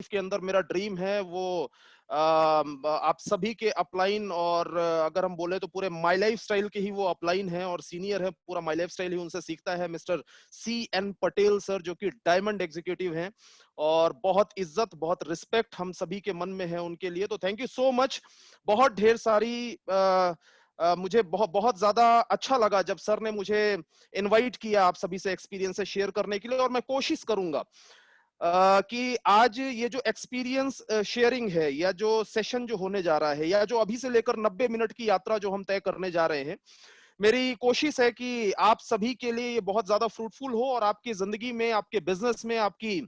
के अंदर मेरा ड्रीम है वो आप सभी के अपलाइन और अगर हम बोले तो पूरे माई लाइफ स्टाइल के ही वो अपलाइन है और सीनियर है, पूरा माई लाइफ स्टाइल ही उनसे सीखता है, मिस्टर CN पटेल सर, जो कि डायमंड एग्जीक्यूटिव हैं और बहुत इज्जत बहुत रिस्पेक्ट हम सभी के मन में है उनके लिए। तो थैंक यू सो मच। बहुत ढेर सारी मुझे बहुत बहुत ज्यादा अच्छा लगा जब सर ने मुझे इनवाइट किया आप सभी से एक्सपीरियंस शेयर करने के लिए, और मैं कोशिश करूंगा कि आज ये जो एक्सपीरियंस शेयरिंग है या जो सेशन जो होने जा रहा है या जो अभी से लेकर 90 मिनट की यात्रा जो हम तय करने जा रहे हैं, मेरी कोशिश है कि आप सभी के लिए ये बहुत ज्यादा फ्रूटफुल हो और आपकी जिंदगी में, आपके बिजनेस में, आपकी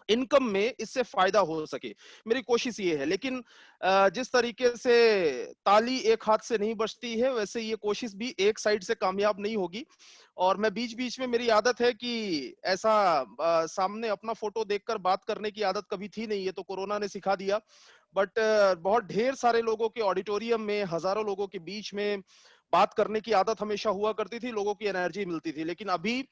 इनकम में इससे फायदा हो सके। मेरी कोशिश ये है। लेकिन जिस तरीके से ताली एक हाथ से नहीं बजती है, वैसे ये कोशिश भी एक साइड से कामयाब नहीं होगी। और मैं बीच बीच में, मेरी आदत है कि ऐसा सामने अपना फोटो देखकर बात करने की आदत कभी थी नहीं, ये तो कोरोना ने सिखा दिया। बट बहुत ढेर सारे लोगों के ऑडिटोरियम में, हजारों लोगों के बीच में बात करने की आदत हमेशा हुआ करती थी, लोगों की एनर्जी मिलती थी। लेकिन अभी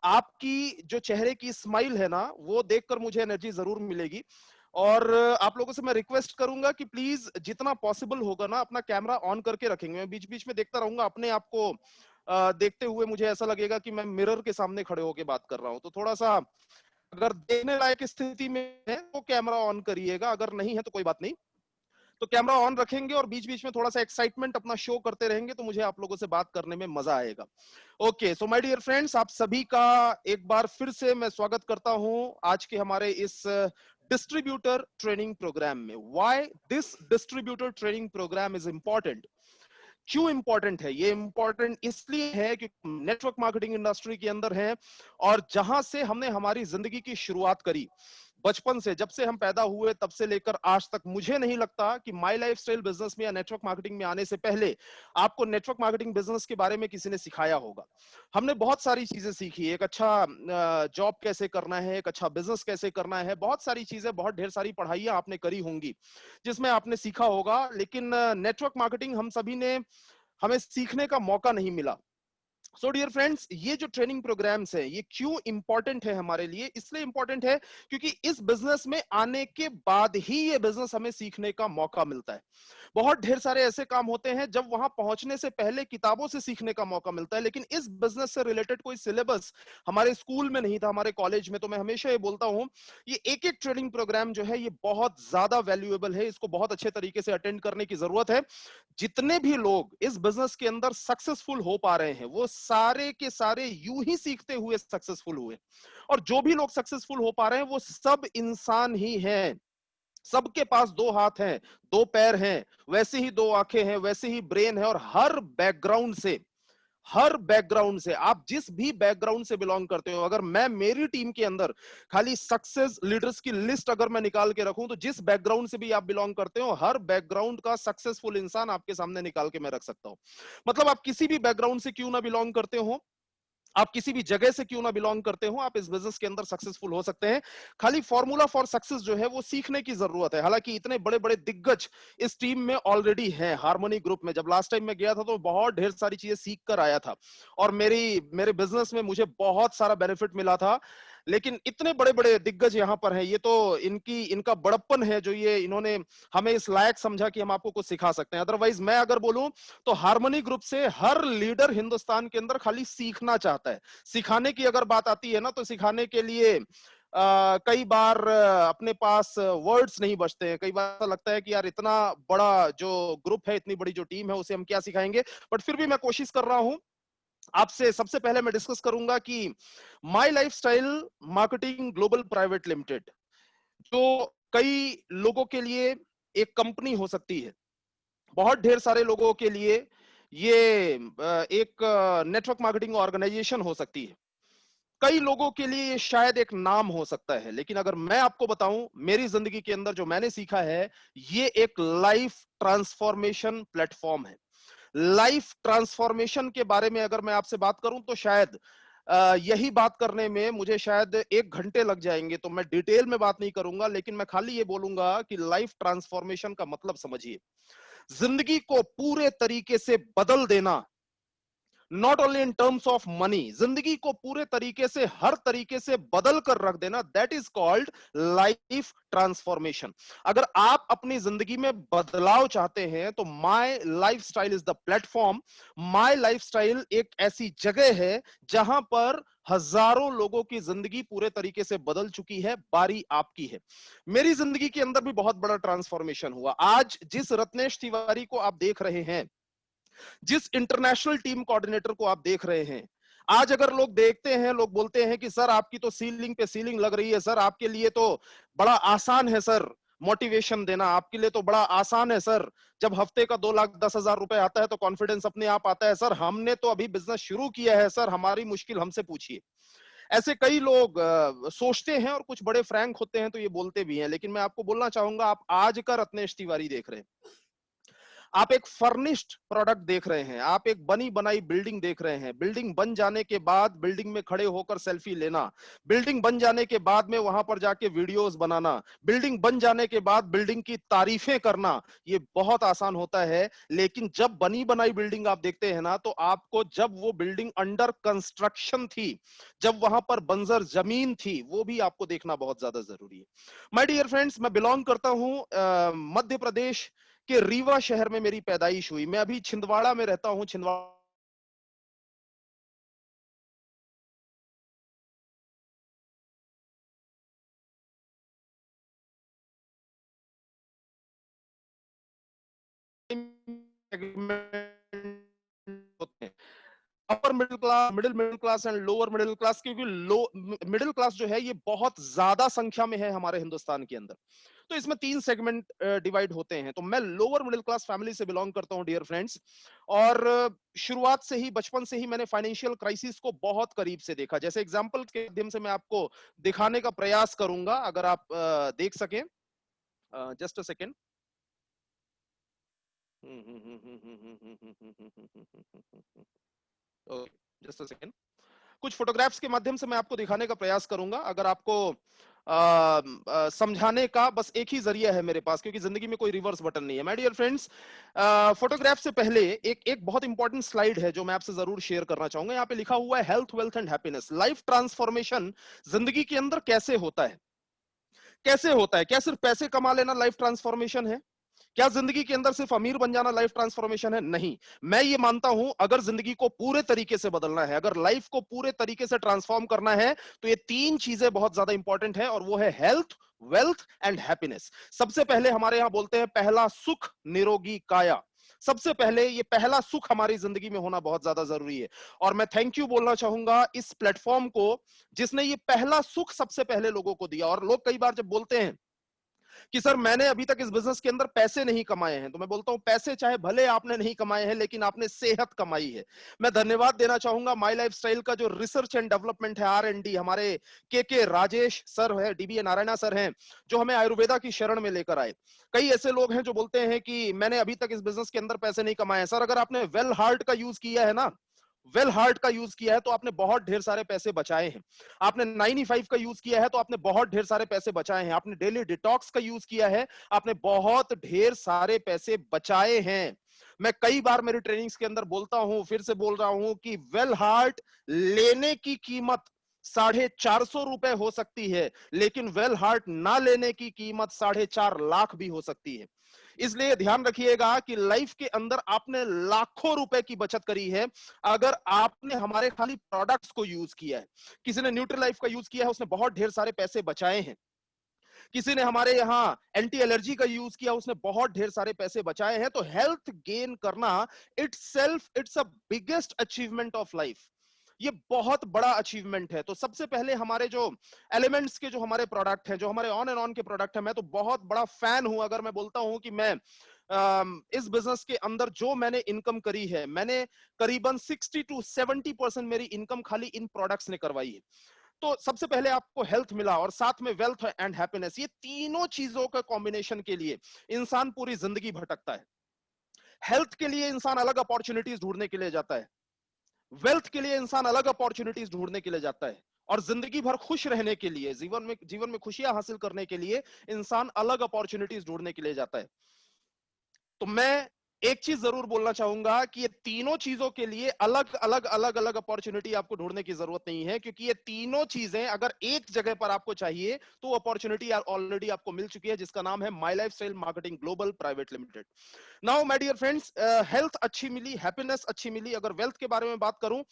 आपकी जो चेहरे की स्माइल है ना, वो देखकर मुझे एनर्जी जरूर मिलेगी। और आप लोगों से मैं रिक्वेस्ट करूंगा कि प्लीज जितना पॉसिबल होगा ना, अपना कैमरा ऑन करके रखेंगे। मैं बीच बीच में देखता रहूंगा अपने आप को, देखते हुए मुझे ऐसा लगेगा कि मैं मिरर के सामने खड़े होकर बात कर रहा हूं। तो थोड़ा सा अगर देखने लायक स्थिति में है तो कैमरा ऑन करिएगा, अगर नहीं है तो कोई बात नहीं। तो कैमरा ऑन रखेंगे और बीच बीच में थोड़ा सा एक्साइटमेंट अपना शो करते रहेंगे, तो मुझे आप लोगों से बात करने में मजा आएगा। Okay, so my dear friends, आप सभी का एक बार फिर से मैं स्वागत करता हूं आज के हमारे इस डिस्ट्रीब्यूटर ट्रेनिंग प्रोग्राम में। Why this distributor training program is important? क्यों इंपॉर्टेंट है? ये इंपॉर्टेंट इसलिए है क्योंकि नेटवर्क मार्केटिंग इंडस्ट्री के अंदर है और जहां से हमने हमारी जिंदगी की शुरुआत करी, बचपन से, जब से हम पैदा हुए तब से लेकर आज तक, मुझे नहीं लगता कि माई लाइफस्टाइल बिजनेस में या नेटवर्क मार्केटिंग में आने से पहले आपको नेटवर्क मार्केटिंग बिजनेस के बारे में किसी ने सिखाया होगा। हमने बहुत सारी चीजें सीखी, एक अच्छा जॉब कैसे करना है, एक अच्छा बिजनेस कैसे करना है, बहुत सारी चीजें, बहुत ढेर सारी पढ़ाइयां आपने करी होंगी जिसमें आपने सीखा होगा। लेकिन नेटवर्क मार्केटिंग हम सभी ने, हमें सीखने का मौका नहीं मिला। सो डियर फ्रेंड्स, ये जो ट्रेनिंग प्रोग्राम्स हैं, ये क्यों इंपॉर्टेंट है हमारे लिए? इसलिए इंपॉर्टेंट है क्योंकि इस बिजनेस में आने के बाद ही ये बिजनेस हमें सीखने का मौका मिलता है। बहुत ढेर सारे ऐसे काम होते हैं जब वहां पहुंचने से पहले किताबों से सीखने का मौका मिलता है, लेकिन इस बिजनेस से रिलेटेड कोई सिलेबस हमारे स्कूल में नहीं था, हमारे कॉलेज में। तो मैं हमेशा ये बोलता हूं, ये एक एक ट्रेनिंग प्रोग्राम जो है ये बहुत ज्यादा वैल्यूएबल है, इसको बहुत अच्छे तरीके से अटेंड करने की जरूरत है। जितने भी लोग इस बिजनेस के अंदर सक्सेसफुल हो पा रहे हैं, वो सारे के सारे यूं ही सीखते हुए सक्सेसफुल हुए। और जो भी लोग सक्सेसफुल हो पा रहे हैं वो सब इंसान ही हैं। सबके पास दो हाथ हैं, दो पैर हैं, वैसे ही दो आंखें हैं, वैसे ही ब्रेन है। और हर बैकग्राउंड से, आप जिस भी बैकग्राउंड से बिलोंग करते हो, अगर मैं मेरी टीम के अंदर खाली सक्सेस लीडर्स की लिस्ट अगर मैं निकाल के रखूं, तो जिस बैकग्राउंड से भी आप बिलोंग करते हो, हर बैकग्राउंड का सक्सेसफुल इंसान आपके सामने निकाल के मैं रख सकता हूं। मतलब आप किसी भी बैकग्राउंड से क्यों ना बिलोंग करते हो, आप किसी भी जगह से क्यों ना बिलोंग करते हो, आप इस बिजनेस के अंदर सक्सेसफुल हो सकते हैं। खाली फॉर्मूला फॉर सक्सेस जो है वो सीखने की जरूरत है। हालांकि इतने बड़े बड़े दिग्गज इस टीम में ऑलरेडी हैं, हार्मनी ग्रुप में। जब लास्ट टाइम मैं गया था तो बहुत ढेर सारी चीजें सीख कर आया था और मेरे बिजनेस में मुझे बहुत सारा बेनिफिट मिला था। लेकिन इतने बड़े बड़े दिग्गज यहाँ पर हैं, ये तो इनका बड़प्पन है जो ये इन्होंने हमें इस लायक समझा कि हम आपको कुछ सिखा सकते हैं। अदरवाइज मैं अगर बोलूं तो हार्मनी ग्रुप से हर लीडर हिंदुस्तान के अंदर खाली सीखना चाहता है। सिखाने की अगर बात आती है ना, तो सिखाने के लिए कई बार अपने पास वर्ड्स नहीं बचते हैं। कई बार ऐसा लगता है कि यार इतना बड़ा जो ग्रुप है, इतनी बड़ी जो टीम है, उसे हम क्या सिखाएंगे। बट फिर भी मैं कोशिश कर रहा हूं। आपसे सबसे पहले मैं डिस्कस करूंगा कि my lifestyle marketing global private limited, जो कई लोगों के लिए एक कंपनी हो सकती है, बहुत ढेर सारे लोगों के लिए ये एक नेटवर्क मार्केटिंग ऑर्गेनाइजेशन हो सकती है, कई लोगों के लिए ये शायद एक नाम हो सकता है। लेकिन अगर मैं आपको बताऊं, मेरी जिंदगी के अंदर जो मैंने सीखा है, ये एक लाइफ ट्रांसफॉर्मेशन प्लेटफॉर्म है। लाइफ ट्रांसफॉर्मेशन के बारे में अगर मैं आपसे बात करूं तो शायद यही बात करने में मुझे शायद 1 घंटे लग जाएंगे, तो मैं डिटेल में बात नहीं करूंगा। लेकिन मैं खाली ये बोलूंगा कि लाइफ ट्रांसफॉर्मेशन का मतलब समझिए, जिंदगी को पूरे तरीके से बदल देना, not only in terms of money, जिंदगी को पूरे तरीके से, हर तरीके से बदल कर रख देना, that is called life transformation. अगर आप अपनी जिंदगी में बदलाव चाहते हैं तो my lifestyle is the platform. My lifestyle एक ऐसी जगह है जहां पर हजारों लोगों की जिंदगी पूरे तरीके से बदल चुकी है, बारी आपकी है। मेरी जिंदगी के अंदर भी बहुत बड़ा ट्रांसफॉर्मेशन हुआ। आज जिस रत्नेश तिवारी को आप देख रहे हैं, जिस इंटरनेशनल टीम कोऑर्डिनेटर को आप देख रहे हैं, आज अगर लोग देखते हैं, लोग बोलते हैं कि सर आपकी तो सीलिंग पे सीलिंग लग रही है, सर आपके लिए तो बड़ा आसान है सर मोटिवेशन देना, आपके लिए तो बड़ा आसान है सर, जब हफ्ते का 2,10,000 रुपए आता है तो कॉन्फिडेंस अपने आप आता है, सर हमने तो अभी बिजनेस शुरू किया है सर, हमारी मुश्किल हमसे पूछिए। ऐसे कई लोग सोचते हैं, और कुछ बड़े फ्रैंक होते हैं तो ये बोलते भी हैं। लेकिन मैं आपको बोलना चाहूंगा, आप आज का रत्नेश तिवारी देख रहे हैं, आप एक फर्निश्ड प्रोडक्ट देख रहे हैं, आप एक बनी बनाई बिल्डिंग देख रहे हैं। बिल्डिंग बन जाने के बाद बिल्डिंग में खड़े होकर सेल्फी लेना, बिल्डिंग बन जाने के बाद में वहां पर जाके वीडियोस बनाना, बिल्डिंग बन जाने के बाद बिल्डिंग की तारीफें करना, ये बहुत आसान होता है। लेकिन जब बनी बनाई बिल्डिंग आप देखते हैं ना, तो आपको जब वो बिल्डिंग अंडर कंस्ट्रक्शन थी, जब वहां पर बंजर जमीन थी, वो भी आपको देखना बहुत ज्यादा जरूरी है। माय डियर फ्रेंड्स, मैं बिलोंग करता हूं मध्य प्रदेश कि रीवा शहर में मेरी पैदाइश हुई। मैं अभी छिंदवाड़ा में रहता हूं। छिंदवाड़ा होते हैं upper middle middle class and lower middle class, क्योंकि लो मिडिल क्लास जो है ये बहुत ज्यादा संख्या में है हमारे हिंदुस्तान के अंदर। तो इसमें 3 सेगमेंट डिवाइड होते हैं। तो मैं लोअर मिडिल क्लास फैमिली से बिलोंग करता हूं डियर फ्रेंड्स। और शुरुआत से ही, बचपन से ही मैंने फाइनेंशियल क्राइसिस को बहुत करीब से देखा। जैसे एग्जांपल के माध्यम से मैं आपको दिखाने का प्रयास करूंगा, अगर आप देख सकें। Just a second. Just a second. कुछ फोटोग्राफ्स के माध्यम से मैं आपको दिखाने का प्रयास करूंगा, अगर आपको समझाने का बस एक ही जरिया है मेरे पास, क्योंकि जिंदगी में कोई रिवर्स बटन नहीं है। माय डियर फ्रेंड्स, फोटोग्राफ से पहले एक एक बहुत इंपॉर्टेंट स्लाइड है जो मैं आपसे जरूर शेयर करना चाहूंगा। यहाँ पे लिखा हुआ है health, wealth and happiness. Life transformation जिंदगी के अंदर कैसे होता है? कैसे होता है? क्या सिर्फ पैसे कमा लेना लाइफ ट्रांसफॉर्मेशन है? क्या जिंदगी के अंदर सिर्फ अमीर बन जाना लाइफ ट्रांसफॉर्मेशन है? नहीं। मैं ये मानता हूं, अगर जिंदगी को पूरे तरीके से बदलना है, अगर लाइफ को पूरे तरीके से ट्रांसफॉर्म करना है, तो ये 3 चीजें बहुत ज्यादा इंपॉर्टेंट है, और वो है हेल्थ, वेल्थ एंड हैप्पीनेस। सबसे पहले हमारे यहां बोलते हैं पहला सुख निरोगी काया। सबसे पहले ये पहला सुख हमारी जिंदगी में होना बहुत ज्यादा जरूरी है। और मैं थैंक यू बोलना चाहूंगा इस प्लेटफॉर्म को, जिसने ये पहला सुख सबसे पहले लोगों को दिया। और लोग कई बार जब बोलते हैं कि सर मैंने अभी तक इस बिजनेस के अंदर पैसे नहीं कमाए हैं, तो मैं बोलता हूं पैसे चाहे भले आपने नहीं कमाए हैं, लेकिन आपने सेहत कमाई है। मैं धन्यवाद देना चाहूंगा माई लाइफस्टाइल का जो रिसर्च एंड डेवलपमेंट है, R&D, हमारे के राजेश सर है, DBA नारायणा सर हैं, जो हमें आयुर्वेदा की शरण में लेकर आए। कई ऐसे लोग हैं जो बोलते हैं कि मैंने अभी तक इस बिजनेस के अंदर पैसे नहीं कमाए हैं। सर अगर आपने वेल हार्ट का यूज किया है ना, वेल हार्ट का यूज किया है तो आपने बहुत ढेर सारे पैसे बचाए हैं। आपने 95 का यूज किया है तो आपने बहुत ढेर सारे पैसे बचाए हैं। आपने डेली डिटॉक्स का यूज किया है, आपने बहुत ढेर सारे पैसे बचाए हैं। मैं कई बार मेरी ट्रेनिंग्स के अंदर बोलता हूं, फिर से बोल रहा हूं कि वेल हार्ट लेने की कीमत 450 रुपए हो सकती है, लेकिन वेल हार्ट ना लेने की कीमत 4.5 लाख भी हो सकती है। इसलिए ध्यान रखिएगा कि लाइफ के अंदर आपने लाखों रुपए की बचत करी है, अगर आपने हमारे खाली प्रोडक्ट्स को यूज किया है। किसी ने न्यूट्रीलाइफ का यूज किया है, उसने बहुत ढेर सारे पैसे बचाए हैं। किसी ने हमारे यहाँ एंटी एलर्जी का यूज किया, उसने बहुत ढेर सारे पैसे बचाए हैं। तो हेल्थ गेन करना it's a biggest achievement of life. ये बहुत बड़ा अचीवमेंट है। तो सबसे पहले हमारे जो एलिमेंट्स के जो हमारे प्रोडक्ट हैं, जो हमारे ऑन एंड ऑन के प्रोडक्ट हैं, मैं तो बहुत बड़ा फैन हूं। अगर मैं बोलता हूं कि मैं इस बिजनेस के अंदर जो मैंने इनकम करी है, मैंने करीबन 60 to 70% मेरी इनकम खाली इन प्रोडक्ट्स ने करवाई है। तो सबसे पहले आपको हेल्थ मिला, और साथ में वेल्थ एंड हैप्पीनेस। ये तीनों चीजों का कॉम्बिनेशन के लिए इंसान पूरी जिंदगी भटकता है। हेल्थ के लिए इंसान अलग अपॉर्चुनिटीज ढूंढने के लिए जाता है, वेल्थ के लिए इंसान अलग अपॉर्चुनिटीज ढूंढने के लिए जाता है, और जिंदगी भर खुश रहने के लिए, जीवन में खुशियां हासिल करने के लिए इंसान अलग अपॉर्चुनिटीज ढूंढने के लिए जाता है। तो मैं एक चीज जरूर बोलना चाहूंगा कि ये तीनों चीजों के लिए अलग अलग अलग अलग अपॉर्चुनिटी आपको ढूंढने की जरूरत नहीं है, क्योंकि ये तीनों चीजें अगर एक जगह पर आपको चाहिए तो अपॉर्चुनिटी ऑलरेडी आपको मिल चुकी है, जिसका नाम है my lifestyle marketing global private limited. Now my dear friends, health अच्छी मिली, हैप्पीनेस अच्छी मिली। अगर वेल्थ के बारे में बात करूं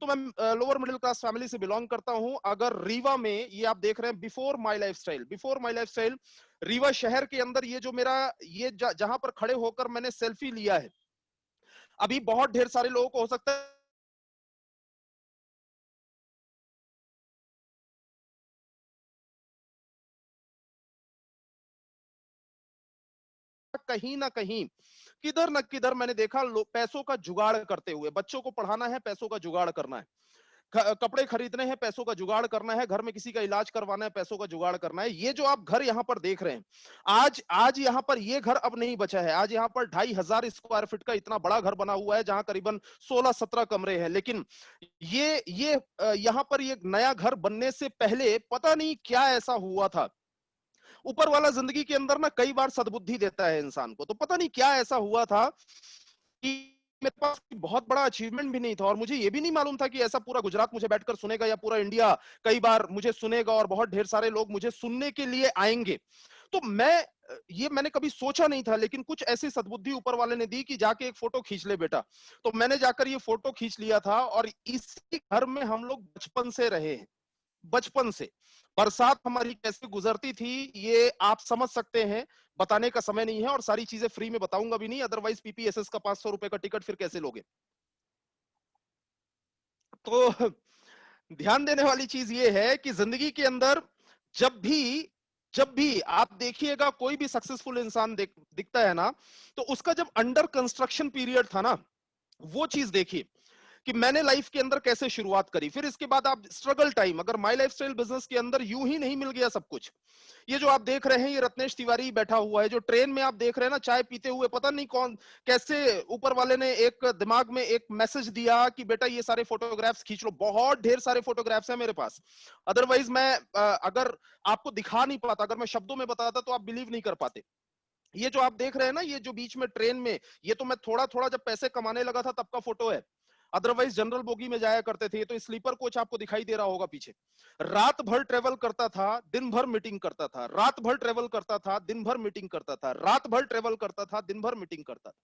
तो मैं लोअर मिडिल क्लास फैमिली से बिलोंग करता हूं। अगर रीवा में, ये आप देख रहे हैं बिफोर माय लाइफस्टाइल, रीवा शहर के अंदर ये जो मेरा ये जहां पर खड़े होकर मैंने सेल्फी लिया है, अभी बहुत ढेर सारे लोगों को हो सकता है कहीं ना कहीं, किधर ना किधर मैंने देखा पैसों का जुगाड़ करते हुए। बच्चों को पढ़ाना है, पैसों का जुगाड़ करना है, कपड़े खरीदने हैं, पैसों का जुगाड़ करना है, घर में किसी का इलाज करवाना है, पैसों का जुगाड़ करना है। ये जो आप घर यहां पर देख रहे हैं, आज आज यहां पर ये घर अब नहीं बचा है। आज यहां पर 2500 स्क्वायर फीट का इतना बड़ा घर बना हुआ है, जहां करीबन 16-17 कमरे हैं। लेकिन यहां पर ये नया घर बनने से पहले पता नहीं क्या ऐसा हुआ था। ऊपर वाला जिंदगी के अंदर ना कई बार सद्बुद्धि देता है इंसान को, तो पता नहीं क्या ऐसा हुआ था कि मेरे पास बहुत बड़ा अचीवमेंट भी नहीं था, और मुझे ये भी नहीं मालूम था कि ऐसा पूरा गुजरात मुझे बैठकर सुनेगा या पूरा इंडिया कई बार मुझे सुनेगा और बहुत ढेर सारे लोग मुझे सुनने के लिए आएंगे। तो ये मैंने कभी सोचा नहीं था, लेकिन कुछ ऐसी सद्बुद्धि ऊपर वाले ने दी कि जाके एक फोटो खींच ले बेटा। तो मैंने जाकर ये फोटो खींच लिया था, और इसी घर में हम लोग बचपन से रहे हैं। बचपन से बरसात हमारी कैसे गुजरती थी ये आप समझ सकते हैं, बताने का समय नहीं है, और सारी चीजें फ्री में बताऊंगा भी नहीं, अदरवाइज पीपीएसएस का 500 रुपए का टिकट फिर कैसे लोगे। तो ध्यान देने वाली चीज ये है कि जिंदगी के अंदर जब भी जब भी आप देखिएगा कोई भी सक्सेसफुल इंसान दिखता है ना, तो उसका जब अंडर कंस्ट्रक्शन पीरियड था ना, वो चीज देखिए कि मैंने लाइफ के अंदर कैसे शुरुआत करी। फिर इसके बाद आप स्ट्रगल टाइम, अगर माई लाइफस्टाइल बिजनेस के अंदर यूं ही नहीं मिल गया सब कुछ। ये जो आप देख रहे हैं, ये रत्नेश तिवारी बैठा हुआ है, जो ट्रेन में आप देख रहे हैं ना चाय पीते हुए, पता नहीं कौन कैसे ऊपर वाले ने एक दिमाग में एक मैसेज दिया कि बेटा ये सारे फोटोग्राफ्स खींच लो। बहुत ढेर सारे फोटोग्राफ्स हैं मेरे पास, अदरवाइज मैं अगर आपको दिखा नहीं पाता, अगर मैं शब्दों में बताता तो आप बिलीव नहीं कर पाते। ये जो आप देख रहे हैं ना, ये जो बीच में ट्रेन में, ये तो मैं थोड़ा थोड़ा जब पैसे कमाने लगा था तब का फोटो है। अदरवाइज जनरल बोगी में जाया करते थे। ये तो स्लीपर कोच आपको दिखाई दे रहा होगा पीछे। रात भर ट्रेवल करता था, दिन भर मीटिंग करता था, रात भर ट्रेवल करता था, दिन भर मीटिंग करता था, रात भर ट्रेवल करता था, दिन भर मीटिंग करता था।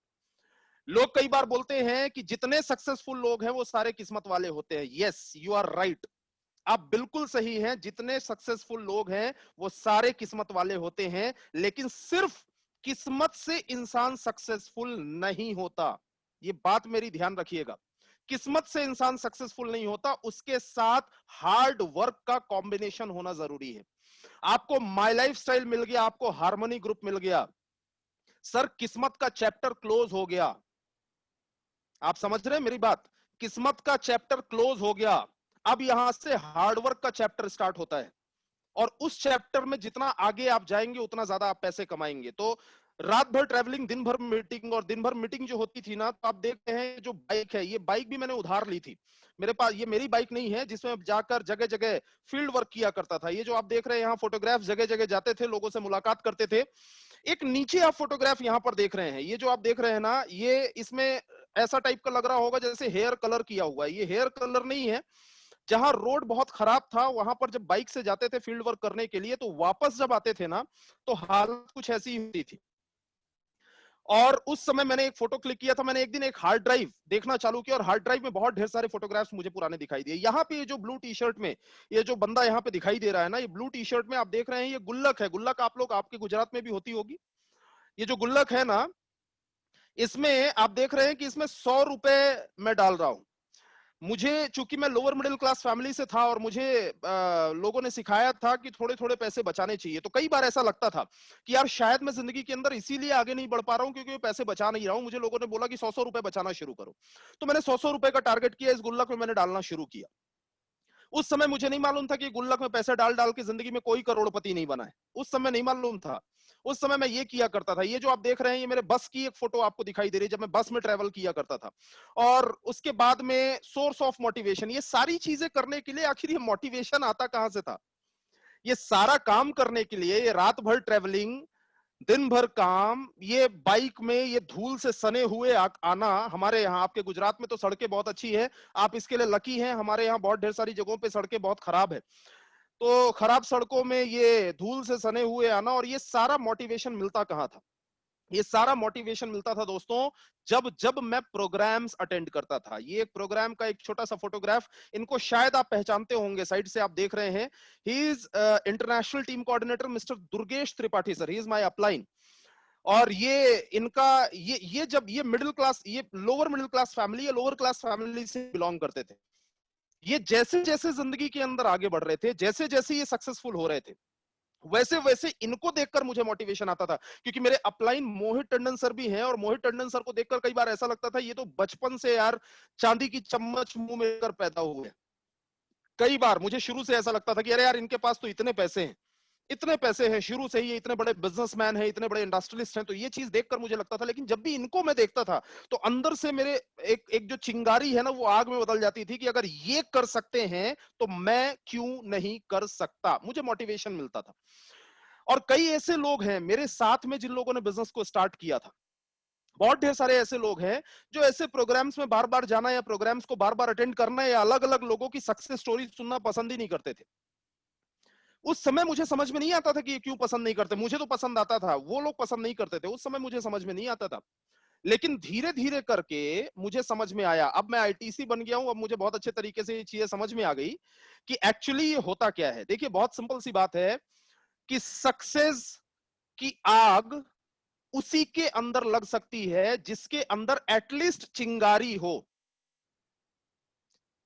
लोग कई बार बोलते हैं कि जितने सक्सेसफुल लोग हैं वो सारे किस्मत वाले होते हैं। यस, यू आर राइट, आप बिल्कुल सही हैं। जितने सक्सेसफुल लोग हैं वो सारे किस्मत वाले होते हैं, लेकिन सिर्फ किस्मत से इंसान सक्सेसफुल नहीं होता। ये बात मेरी ध्यान रखिएगा। किस्मत से इंसान सक्सेसफुल नहीं होता, उसके साथ हार्ड वर्क का कॉम्बिनेशन होना जरूरी है। आपको माई लाइफ स्टाइल मिल गया, आपको हार्मनी ग्रुप मिल गया, सर किस्मत का चैप्टर क्लोज हो गया। आप समझ रहे हैं मेरी बात? किस्मत का चैप्टर क्लोज हो गया। अब यहां से हार्डवर्क का चैप्टर स्टार्ट होता है, और उस चैप्टर में जितना आगे आप जाएंगे उतना ज्यादा आप पैसे कमाएंगे। तो रात भर ट्रैवलिंग, दिन भर मीटिंग, और दिन भर मीटिंग जो होती थी ना, तो आप देखते हैं जो बाइक है, ये बाइक भी मैंने उधार ली थी। मेरे पास ये मेरी बाइक नहीं है जिसमें जाकर जगह जगह फील्ड वर्क किया करता था। ये जो आप देख रहे हैं यहाँ फोटोग्राफ, जगह जगह जाते थे, लोगों से मुलाकात करते थे। एक नीचे आप फोटोग्राफ यहाँ पर देख रहे हैं, ये जो आप देख रहे हैं ना, ये इसमें ऐसा टाइप का लग रहा होगा जैसे हेयर कलर किया हुआ है। ये हेयर कलर नहीं है। जहां रोड बहुत खराब था, वहां पर जब बाइक से जाते थे फील्ड वर्क करने के लिए, तो वापस जब आते थे ना, तो हालत कुछ ऐसी ही होती थी। और उस समय मैंने एक फोटो क्लिक किया था। मैंने एक दिन एक हार्ड ड्राइव देखना चालू किया, और हार्ड ड्राइव में बहुत ढेर सारे फोटोग्राफ्स मुझे पुराने दिखाई दिए। यहाँ पे ये जो ब्लू टी शर्ट में ये जो बंदा यहाँ पे दिखाई दे रहा है ना, ये ब्लू टी शर्ट में आप देख रहे हैं, ये गुल्लक है। गुल्लक आप लोग, आपके गुजरात में भी होती होगी। ये जो गुल्लक है ना, इसमें आप देख रहे हैं कि इसमें 100 रुपए मैं डाल रहा हूं। मुझे, चूंकि मैं लोअर मिडिल क्लास फैमिली से था, और मुझे लोगों ने सिखाया था कि थोड़े थोड़े पैसे बचाने चाहिए, तो कई बार ऐसा लगता था कि यार शायद मैं जिंदगी के अंदर इसीलिए आगे नहीं बढ़ पा रहा हूं क्योंकि मैं पैसे बचा नहीं रहा हूं। मुझे लोगों ने बोला कि 100-100 रुपए बचाना शुरू करो, तो मैंने 100-100 रुपए का टारगेट किया, इस गुल्लक में मैंने डालना शुरू किया। उस समय मुझे नहीं मालूम था कि गुल्लक में पैसे डाल डाल के जिंदगी में कोई करोड़पति नहीं बना है। उस समय नहीं मालूम था। उस समय मैं ये किया करता था। ये जो आप देख रहे हैं, ये मेरे बस की एक फोटो आपको दिखाई दे रही है, जब मैं बस में ट्रेवल किया करता था। और उसके बाद में सोर्स ऑफ मोटिवेशन, ये सारी चीजें करने के लिए आखिर ये मोटिवेशन आता कहां से था? ये सारा काम करने के लिए, ये रात भर ट्रेवलिंग, दिन भर काम, ये बाइक में ये धूल से सने हुए आना। हमारे यहाँ, आपके गुजरात में तो सड़कें बहुत अच्छी है, आप इसके लिए लकी हैं। हमारे यहाँ बहुत ढेर सारी जगहों पे सड़कें बहुत खराब है। तो खराब सड़कों में ये धूल से सने हुए आना, और ये सारा मोटिवेशन मिलता कहाँ था? ये सारा मोटिवेशन मिलता था दोस्तों, जब जब मैं प्रोग्राम्स अटेंड करता था। ये एक प्रोग्राम का एक छोटा सा फोटोग्राफ, इनको शायद आप पहचानते होंगे, साइड से आप देख रहे हैं। He is international team coordinator mister Durgesh Tripathi sir, he is my upline. और ये इनका ये जब ये मिडिल क्लास, ये लोअर मिडिल क्लास फैमिली या लोअर क्लास फैमिली से बिलोंग करते थे। ये जैसे जैसे जिंदगी के अंदर आगे बढ़ रहे थे, जैसे जैसे ये सक्सेसफुल हो रहे थे, वैसे वैसे इनको देखकर मुझे मोटिवेशन आता था। क्योंकि मेरे अपलाइन मोहित टंडन सर भी हैं, और मोहित टंडन सर को देखकर कई बार ऐसा लगता था ये तो बचपन से यार चांदी की चम्मच मुंह में कर पैदा हुए। कई बार मुझे शुरू से ऐसा लगता था कि अरे यार इनके पास तो इतने पैसे हैं, इतने पैसे हैं, शुरू से ही ये इतने बड़े बिजनेसमैन हैं, इतने बड़े इंडस्ट्रियलिस्ट हैं। तो ये चीज देखकर मुझे लगता था, लेकिन जब भी इनको मैं देखता था तो अंदर से मेरे एक एक जो चिंगारी है ना, वो आग में बदल जाती थी कि अगर ये कर सकते हैं तो मैं क्यों नहीं कर सकता। मुझे मोटिवेशन मिलता था। और कई ऐसे लोग हैं मेरे साथ में जिन लोगों ने बिजनेस को स्टार्ट किया था। बहुत ढेर सारे ऐसे लोग हैं जो ऐसे प्रोग्राम्स में बार बार जाना या प्रोग्राम्स को बार बार अटेंड करना या अलग अलग लोगों की सक्सेस स्टोरी सुनना पसंद ही नहीं करते थे। उस समय मुझे समझ में नहीं आता था कि ये क्यों पसंद नहीं करते। मुझे तो पसंद आता था, वो लोग पसंद नहीं करते थे। उस समय मुझे समझ में नहीं आता था, लेकिन धीरे धीरे करके मुझे समझ में आया। अब मैं आईटीसी बन गया हूं, अब मुझे बहुत अच्छे तरीके से ये चीजें समझ में आ गई कि एक्चुअली ये होता क्या है। देखिए, बहुत सिंपल सी बात है कि सक्सेस की आग उसी के अंदर लग सकती है जिसके अंदर एटलीस्ट चिंगारी हो।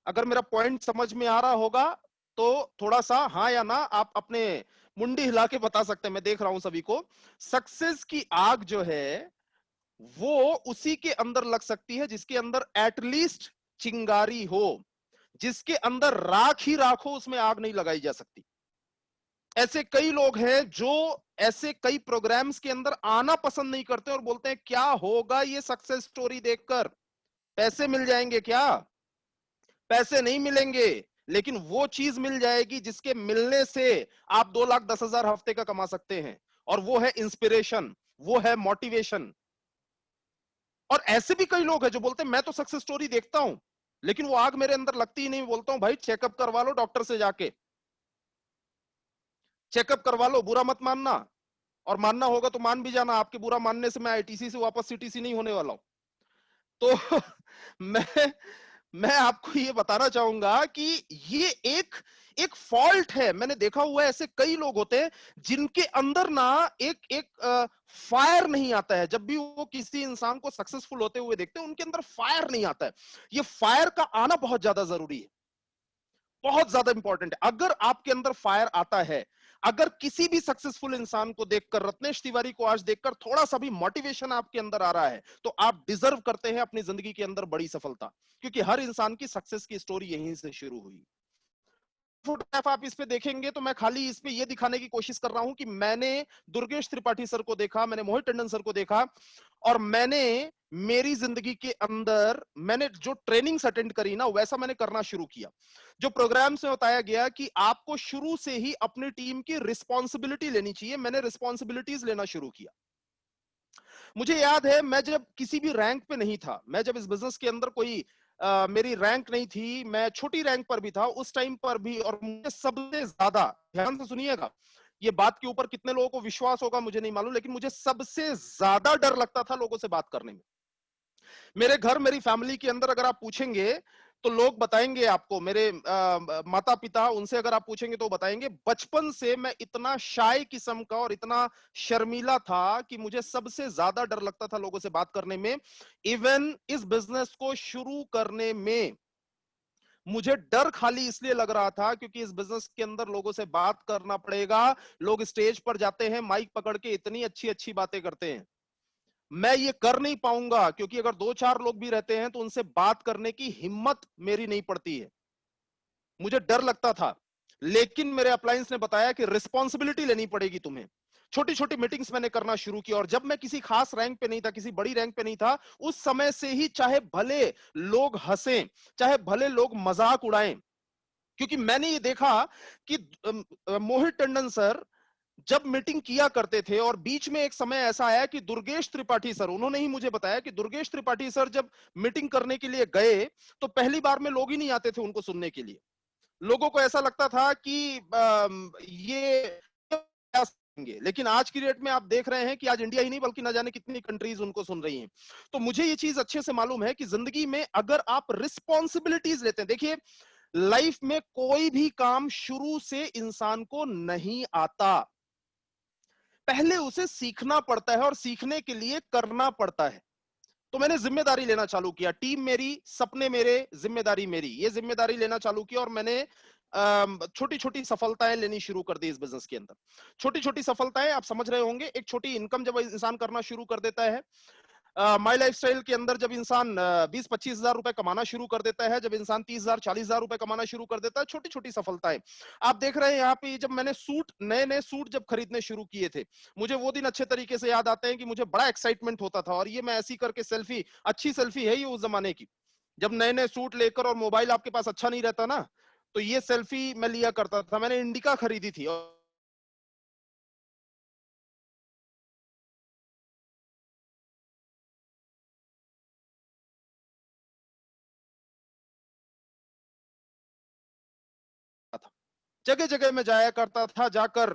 अगर मेरा पॉइंट समझ में आ रहा होगा तो थोड़ा सा हाँ या ना आप अपने मुंडी हिला के बता सकते हैं। मैं देख रहा हूं सभी को। सक्सेस की आग जो है वो उसी के अंदर लग सकती है जिसके अंदर एटलीस्ट चिंगारी हो। जिसके अंदर राख ही राख हो, उसमें आग नहीं लगाई जा सकती। ऐसे कई लोग हैं जो ऐसे कई प्रोग्राम्स के अंदर आना पसंद नहीं करते और बोलते हैं क्या होगा ये सक्सेस स्टोरी देखकर, पैसे मिल जाएंगे क्या? पैसे नहीं मिलेंगे, लेकिन वो चीज मिल जाएगी जिसके मिलने से आप 2,10,000 हफ्ते का कमा सकते हैं। और वो है इंस्पिरेशन, वो है मोटिवेशन। और ऐसे भी कई लोग हैं जो बोलते हैं मैं तो सक्सेस स्टोरी देखता हूं, लेकिन वो आग मेरे अंदर लगती ही नहीं। बोलता हूं भाई चेकअप करवा लो डॉक्टर से जाके, चेकअप करवा लो, बुरा मत मानना। और मानना होगा तो मान भी जाना, आपके बुरा मानने से मैं आईटीसी से वापस सीटीसी नहीं होने वाला हूं। तो मैं मैं आपको ये बताना चाहूंगा कि ये एक एक फॉल्ट है। मैंने देखा हुआ है ऐसे कई लोग होते हैं जिनके अंदर ना एक एक फायर नहीं आता है। जब भी वो किसी इंसान को सक्सेसफुल होते हुए देखते हैं, उनके अंदर फायर नहीं आता है। ये फायर का आना बहुत ज्यादा जरूरी है, बहुत ज्यादा इंपॉर्टेंट है। अगर आपके अंदर फायर आता है, अगर किसी भी सक्सेसफुल इंसान को देखकर, रत्नेश तिवारी को आज देखकर थोड़ा सा भी मोटिवेशन आपके अंदर आ रहा है, तो आप डिजर्व करते हैं अपनी जिंदगी के अंदर बड़ी सफलता। क्योंकि हर इंसान की सक्सेस की स्टोरी यहीं से शुरू हुई। फोटोग्राफ आप इस पे देखेंगे तो मैं खाली इस पे ये दिखाने की कोशिश कर रहा हूं कि मैंने दुर्गेश त्रिपाठी सर को देखा, मैंने मोहित टंडन सर को देखा, और मैंने मेरी जिंदगी के अंदर मैंने जो ट्रेनिंग्स अटेंड करी ना, वैसा मैंने करना शुरू किया। जो प्रोग्राम्स में बताया गया कि आपको शुरू से ही अपनी टीम की रिस्पॉन्सिबिलिटी लेनी चाहिए, मैंने रिस्पॉन्सिबिलिटीज लेना शुरू किया। मुझे याद है मैं जब किसी भी रैंक पे नहीं था, मैं जब इस बिजनेस के अंदर कोई मेरी रैंक नहीं थी, मैं छोटी रैंक पर भी था उस टाइम पर भी, और मुझे सबसे ज्यादा, ध्यान से सुनिएगा, ये बात के ऊपर कितने लोगों को विश्वास होगा मुझे नहीं मालूम, लेकिन मुझे सबसे ज्यादा डर लगता था लोगों से बात करने में। मेरे घर, मेरी फैमिली के अंदर अगर आप पूछेंगे तो लोग बताएंगे आपको, मेरे माता पिता, उनसे अगर आप पूछेंगे तो बताएंगे बचपन से मैं इतना शाय किस्म का और इतना शर्मीला था कि मुझे सबसे ज्यादा डर लगता था लोगों से बात करने में। इवन इस बिजनेस को शुरू करने में मुझे डर खाली इसलिए लग रहा था क्योंकि इस बिजनेस के अंदर लोगों से बात करना पड़ेगा। लोग स्टेज पर जाते हैं, माइक पकड़ के इतनी अच्छी अच्छी बातें करते हैं, मैं ये कर नहीं पाऊंगा, क्योंकि अगर 2-4 लोग भी रहते हैं तो उनसे बात करने की हिम्मत मेरी नहीं पड़ती है। मुझे डर लगता था, लेकिन मेरे अप्लायंस ने बताया कि रिस्पॉन्सिबिलिटी लेनी पड़ेगी तुम्हें। छोटी छोटी मीटिंग्स मैंने करना शुरू की, और जब मैं किसी खास रैंक पे नहीं था, किसी बड़ी रैंक पे नहीं था, उस समय से ही चाहे भले लोग हंसें, चाहे भले लोग मजाक उड़ाएं, क्योंकि मैंने ये देखा कि मोहित टंडन सर जब मीटिंग किया करते थे और बीच में एक समय ऐसा आया कि दुर्गेश त्रिपाठी सर, उन्होंने ही मुझे बताया कि दुर्गेश त्रिपाठी सर जब मीटिंग करने के लिए गए तो पहली बार में लोग ही नहीं आते थे उनको सुनने के लिए। लोगों को ऐसा लगता था कि ये क्या सुनेंगे, लेकिन आज की डेट में आप देख रहे हैं कि आज इंडिया ही नहीं बल्कि ना जाने कितनी कंट्रीज उनको सुन रही हैं। तो मुझे ये चीज अच्छे से मालूम है कि जिंदगी में अगर आप रिस्पॉन्सिबिलिटीज लेते हैं, देखिए लाइफ में कोई भी काम शुरू से इंसान को नहीं आता, पहले उसे सीखना पड़ता है और सीखने के लिए करना पड़ता है। तो मैंने जिम्मेदारी लेना चालू किया, टीम मेरी, सपने मेरे, जिम्मेदारी मेरी, ये जिम्मेदारी लेना चालू किया और मैंने छोटी छोटी सफलताएं लेनी शुरू कर दी इस बिजनेस के अंदर। छोटी छोटी सफलताएं, आप समझ रहे होंगे, एक छोटी इनकम जब इंसान करना शुरू कर देता है, माई लाइफस्टाइल के अंदर जब इंसान 20-25 हजार रुपए कमाना शुरू कर देता है, जब इंसान 30,000-40,000 रुपए कमाना शुरू कर देता है, छोटी छोटी सफलताएं आप देख रहे हैं यहाँ पे। जब मैंने सूट, नए नए सूट जब खरीदने शुरू किए थे, मुझे वो दिन अच्छे तरीके से याद आते हैं कि मुझे बड़ा एक्साइटमेंट होता था, और ये मैं ऐसी करके सेल्फी, अच्छी सेल्फी है ये उस जमाने की, जब नए नए सूट लेकर और मोबाइल आपके पास अच्छा नहीं रहता ना, तो ये सेल्फी मैं लिया करता था। मैंने इंडिका खरीदी थी और जगह जगह में जाया करता था, जाकर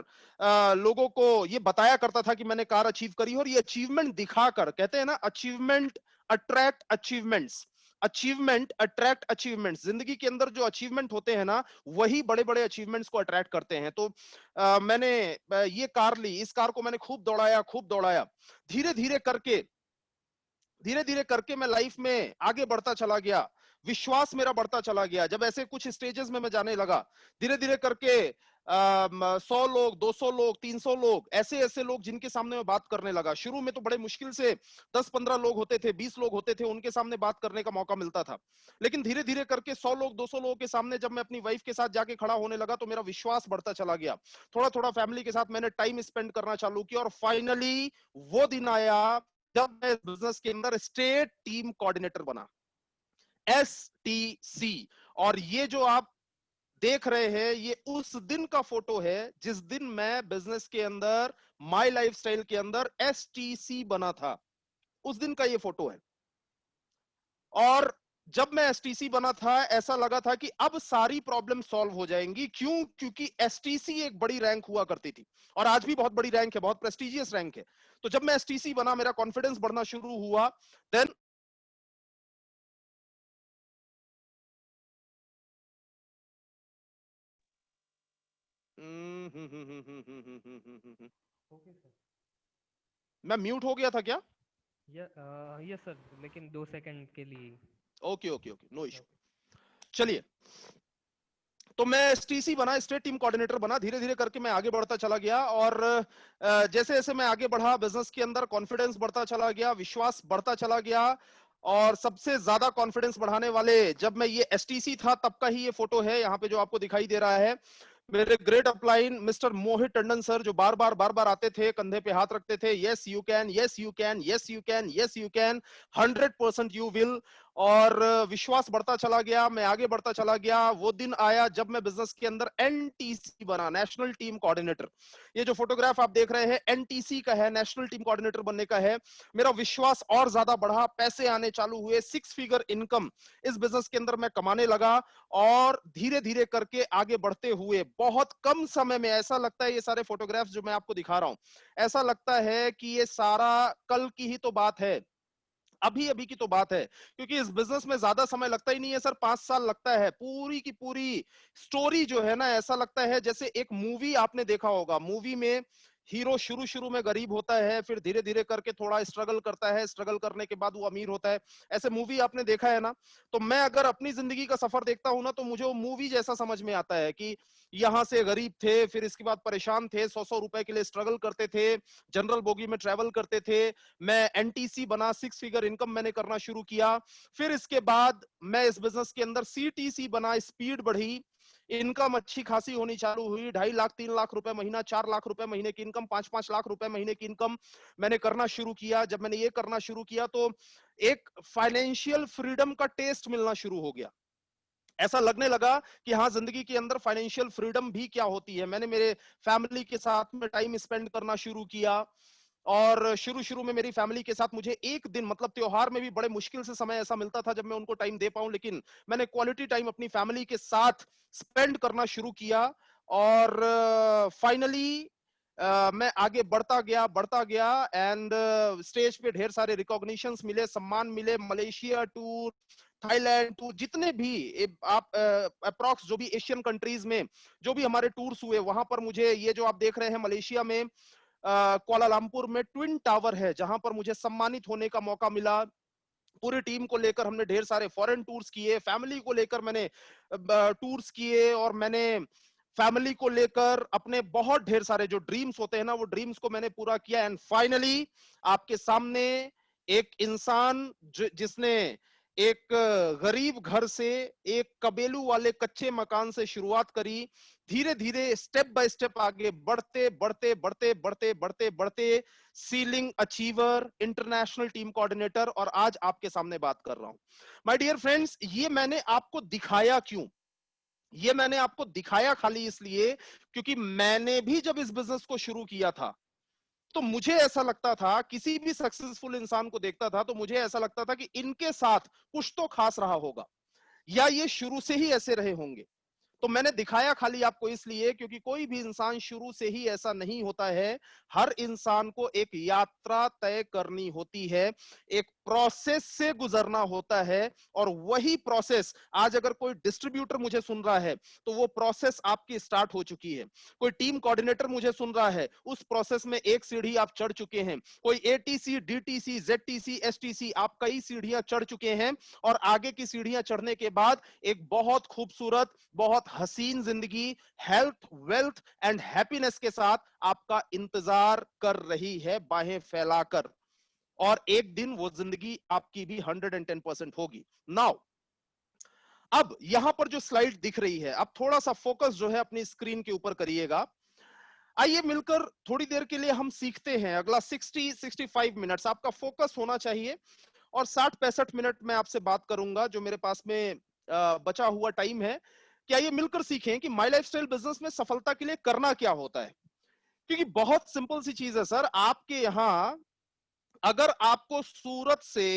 लोगों को ये बताया करता था कि मैंने कार अचीव करी, और ये अचीवमेंट दिखाकर, कहते हैं ना achievement attract achievements, achievement attract achievements, जिंदगी के अंदर जो अचीवमेंट होते हैं ना, वही बड़े बड़े अचीवमेंट्स को अट्रैक्ट करते हैं। तो मैंने ये कार ली, इस कार को मैंने खूब दौड़ाया, खूब दौड़ाया, धीरे धीरे करके, धीरे धीरे करके मैं लाइफ में आगे बढ़ता चला गया, विश्वास मेरा बढ़ता चला गया। जब ऐसे कुछ स्टेजेस में मैं जाने लगा, धीरे धीरे करके 100 लोग, 200 लोग, 300 लोग, ऐसे ऐसे लोग जिनके सामने मैं बात करने लगा। शुरू में तो बड़े मुश्किल से 10-15 लोग होते थे, 20 लोग होते थे, उनके सामने बात करने का मौका मिलता था। लेकिन धीरे धीरे करके 100 लोग, 200 लोगों के सामने जब मैं अपनी वाइफ के साथ जाके खड़ा होने लगा, तो मेरा विश्वास बढ़ता चला गया। थोड़ा थोड़ा फैमिली के साथ मैंने टाइम स्पेंड करना चालू किया, और फाइनली वो दिन आया जब मैं बिजनेस के अंदर स्टेट टीम कोऑर्डिनेटर बना, STC। और ये जो आप देख रहे हैं, ये उस दिन का फोटो है जिस दिन मैं बिजनेस के अंदर, माय लाइफस्टाइल के अंदर STC बना था। उस दिन का ये फोटो है। और जब मैं STC बना था, ऐसा लगा था कि अब सारी प्रॉब्लम सॉल्व हो जाएंगी। क्यों? क्योंकि STC एक बड़ी रैंक हुआ करती थी, और आज भी बहुत बड़ी रैंक है, बहुत प्रेस्टिजियस रैंक है। तो जब मैं STC बना, मेरा कॉन्फिडेंस बढ़ना शुरू हुआ। Then okay sir. मैं म्यूट हो गया था क्या? यस सर, लेकिन 2 सेकंड के लिए। Okay okay okay, no issue. Okay. चलिए, तो मैं STC बना, स्टेट टीम कोऑर्डिनेटर बना। धीरे धीरे करके मैं आगे बढ़ता चला गया, और जैसे जैसे मैं आगे बढ़ा बिजनेस के अंदर, कॉन्फिडेंस बढ़ता चला गया, विश्वास बढ़ता चला गया। और सबसे ज्यादा कॉन्फिडेंस बढ़ाने वाले, जब मैं ये STC था तब का ही ये फोटो है यहाँ पे जो आपको दिखाई दे रहा है। मेरे ग्रेट अपलाइन मिस्टर मोहित टंडन सर, जो बार बार आते थे, कंधे पे हाथ रखते थे, yes you can, yes you can, yes you can, yes you can, 100% you will. और विश्वास बढ़ता चला गया, मैं आगे बढ़ता चला गया। वो दिन आया जब मैं बिजनेस के अंदर NTC बना, नेशनल टीम कोऑर्डिनेटर। ये जो फोटोग्राफ आप देख रहे हैं, NTC का है, नेशनल टीम कोऑर्डिनेटर बनने का है। मेरा विश्वास और ज्यादा बढ़ा, पैसे आने चालू हुए, 6 फिगर इनकम इस बिजनेस के अंदर मैं कमाने लगा। और धीरे धीरे करके आगे बढ़ते हुए बहुत कम समय में, ऐसा लगता है ये सारे फोटोग्राफ्स जो मैं आपको दिखा रहा हूं, ऐसा लगता है कि ये सारा कल की ही तो बात है, अभी अभी की तो बात है। क्योंकि इस बिजनेस में ज्यादा समय लगता ही नहीं है सर, 5 साल लगता है। पूरी की पूरी स्टोरी जो है ना, ऐसा लगता है जैसे एक मूवी आपने देखा होगा, मूवी में हीरो शुरू शुरू में गरीब होता है, फिर धीरे धीरे करके थोड़ा स्ट्रगल करता है, स्ट्रगल करने के बाद वो अमीर होता है। ऐसे मूवी आपने देखा है ना? तो मैं अगर अपनी जिंदगी का सफर देखता हूं ना, तो मुझे वो मूवी जैसा समझ में आता है कि यहां से गरीब थे, फिर इसके बाद परेशान थे, 100-100 रुपए के लिए स्ट्रगल करते थे, जनरल बोगी में ट्रेवल करते थे। मैं NTC बना, 6 फिगर इनकम मैंने करना शुरू किया। फिर इसके बाद मैं इस बिजनेस के अंदर CTC बना, स्पीड बढ़ी, इनकम अच्छी खासी होनी चालू हुई। 2.5 लाख, 3 लाख रुपए महीना, 4 लाख रुपए महीने की इनकम, 5-5 लाख रुपए महीने की इनकम मैंने करना शुरू किया। जब मैंने ये करना शुरू किया, तो एक फाइनेंशियल फ्रीडम का टेस्ट मिलना शुरू हो गया। ऐसा लगने लगा कि हाँ, जिंदगी के अंदर फाइनेंशियल फ्रीडम भी क्या होती है। मैंने मेरे फैमिली के साथ में टाइम स्पेंड करना शुरू किया, और शुरू शुरू में मेरी फैमिली के साथ मुझे एक दिन, मतलब त्योहार में भी बड़े मुश्किल से समय ऐसा मिलता था जब मैं उनको टाइम दे पाऊं, लेकिन मैंने क्वालिटी टाइम अपनी फैमिली के साथ स्पेंड करना शुरू किया। और फाइनली मैं आगे बढ़ता गया, एंड स्टेज पे ढेर सारे रिकॉग्निशंस मिले, सम्मान मिले, मलेशिया टूर, थाईलैंड टूर, जितने भी आप अप्रॉक्स जो भी एशियन कंट्रीज में जो भी हमारे टूर्स हुए, वहां पर मुझे, ये जो आप देख रहे हैं मलेशिया में कुआलालंपुर में ट्विन टावर है, जहां पर मुझे सम्मानित होने का मौका मिला। पूरी टीम को लेकर हमने ढेर सारे फॉरेन टूर्स किए, फैमिली को लेकर मैंने टूर्स किए, और मैंने फैमिली को लेकर अपने बहुत ढेर सारे जो ड्रीम्स होते हैं ना, वो ड्रीम्स को मैंने पूरा किया। एंड फाइनली आपके सामने एक इंसान जिसने एक गरीब घर से, एक कबेलू वाले कच्चे मकान से शुरुआत करी, धीरे धीरे स्टेप बाय स्टेप आगे बढ़ते बढ़ते बढ़ते बढ़ते बढ़ते बढ़ते ceiling achiever, international team coordinator, और आज आपके सामने बात कर रहा हूं। माय डियर फ्रेंड्स, ये मैंने आपको दिखाया क्यों? ये मैंने आपको दिखाया खाली इसलिए क्योंकि मैंने भी जब इस बिजनेस को शुरू किया था, तो मुझे ऐसा लगता था, किसी भी सक्सेसफुल इंसान को देखता था तो मुझे ऐसा लगता था कि इनके साथ कुछ तो खास रहा होगा, या ये शुरू से ही ऐसे रहे होंगे। तो मैंने दिखाया खाली आपको इसलिए क्योंकि कोई भी इंसान शुरू से ही ऐसा नहीं होता है। हर इंसान को एक यात्रा तय करनी होती है, एक प्रोसेस से गुजरना होता है, और वही प्रोसेस आज अगर कोई डिस्ट्रीब्यूटर मुझे सुन रहा है तो वो प्रोसेस आपकी स्टार्ट हो चुकी है। कोई टीम कोऑर्डिनेटर मुझे सुन रहा है, उस प्रोसेस में एक सीढ़ी आप चढ़ चुके हैं। कोई एटीसी, डीटीसी, जेडटीसी, एसटीसी, आप कई सीढ़ियां चढ़ चुके हैं, और आगे की सीढ़ियां चढ़ने के बाद एक बहुत खूबसूरत, बहुत हसीन जिंदगी हेल्थ, वेल्थ एंड हैप्पीनेस के साथ आपका इंतजार कर रही है, बाहें फैलाकर। और एक दिन वो जिंदगी आपकी भी 110% होगी। नाउ, अब यहां पर जो स्लाइड दिख रही है, अब थोड़ा सा फोकस जो है अपनी स्क्रीन के ऊपर करिएगा। आइए मिलकर थोड़ी देर के लिए हम सीखते हैं। अगला 60-65 मिनट्स आपका फोकस होना चाहिए, और 60-65 मिनट मैं आपसे बात करूंगा जो मेरे पास में बचा हुआ टाइम है। क्या ये मिलकर सीखें कि माई लाइफस्टाइल बिजनेस में सफलता के लिए करना क्या होता है? क्योंकि बहुत सिंपल सी चीज है सर। आपके यहां अगर आपको सूरत से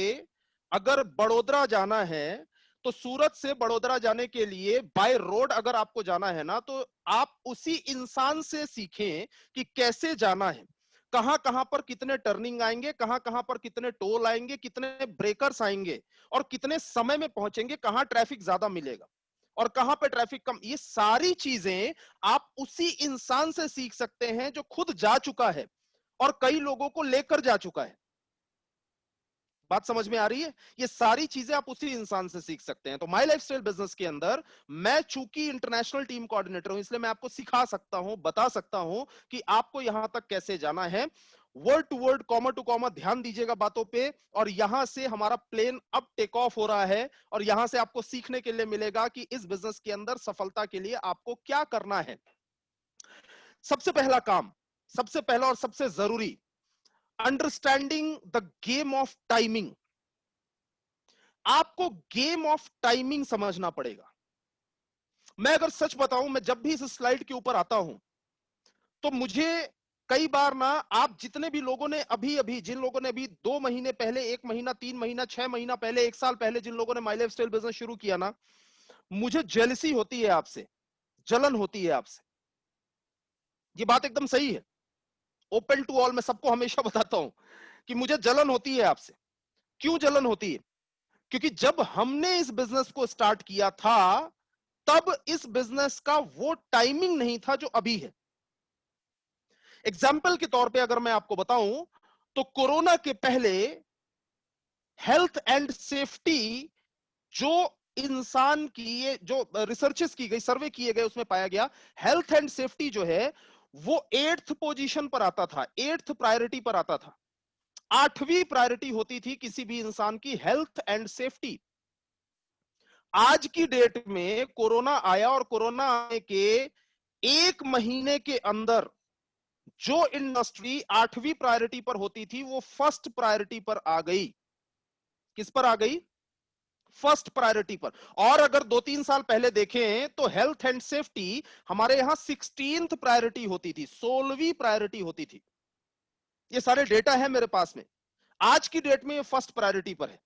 अगर बड़ोदरा जाना है, तो सूरत से बड़ोदरा जाने के लिए बाय रोड अगर आपको जाना है ना, तो आप उसी इंसान से सीखें कि कैसे जाना है, कहां कहां पर कितने टर्निंग आएंगे, कहां कहां पर कितने टोल आएंगे, कितने ब्रेकर्स आएंगे, और कितने समय में पहुंचेंगे, कहां ट्रैफिक ज्यादा मिलेगा और कहां पे ट्रैफिक कम। ये सारी चीजें आप उसी इंसान से सीख सकते हैं जो खुद जा चुका है और कई लोगों को लेकर जा चुका है। बात समझ में आ रही है? ये सारी चीजें आप उसी इंसान से सीख सकते हैं। तो माई लाइफस्टाइल बिजनेस के अंदर मैं चूंकि इंटरनेशनल टीम कोऑर्डिनेटर हूं, इसलिए मैं आपको सिखा सकता हूं, बता सकता हूं कि आपको यहां तक कैसे जाना है। Word to word, comma to comma ध्यान दीजिएगा बातों पे। और यहां से हमारा प्लेन अब टेक ऑफ हो रहा है, और यहां से आपको सीखने के लिए मिलेगा कि इस बिजनेस के अंदर सफलता के लिए आपको क्या करना है। सबसे पहला काम, सबसे पहला और सबसे जरूरी, understanding the game of timing. आपको गेम ऑफ टाइमिंग समझना पड़ेगा। मैं अगर सच बताऊं, मैं जब भी इस स्लाइड के ऊपर आता हूं तो मुझे कई बार ना, आप जितने भी लोगों ने अभी अभी, जिन लोगों ने अभी 2 महीने पहले, 1 महीना, 3 महीना, 6 महीना पहले, 1 साल पहले जिन लोगों ने माई लाइफ स्टाइल बिजनेस शुरू किया ना, मुझे जेलसी होती है आपसे, जलन होती है आपसे। ये बात एकदम सही है, ओपन टू ऑल, मैं सबको हमेशा बताता हूं कि मुझे जलन होती है आपसे। क्यों जलन होती है? क्योंकि जब हमने इस बिजनेस को स्टार्ट किया था, तब इस बिजनेस का वो टाइमिंग नहीं था जो अभी है। एग्जाम्पल के तौर पे अगर मैं आपको बताऊं, तो कोरोना के पहले हेल्थ एंड सेफ्टी, जो इंसान की, ये जो रिसर्चेस की गई, सर्वे किए गए, उसमें पाया गया हेल्थ एंड सेफ्टी जो है वो 8th पोजीशन पर आता था, 8th प्रायोरिटी पर आता था। 8वीं प्रायोरिटी होती थी किसी भी इंसान की हेल्थ एंड सेफ्टी। आज की डेट में कोरोना आया, और कोरोना आने के 1 महीने के अंदर जो इंडस्ट्री 8वीं प्रायोरिटी पर होती थी वो फर्स्ट प्रायोरिटी पर आ गई। किस पर आ गई? फर्स्ट प्रायोरिटी पर। और अगर 2-3 साल पहले देखें तो हेल्थ एंड सेफ्टी हमारे यहां 16th प्रायोरिटी होती थी, 16वीं प्रायोरिटी होती थी। ये सारे डेटा है मेरे पास में। आज की डेट में ये फर्स्ट प्रायोरिटी पर है।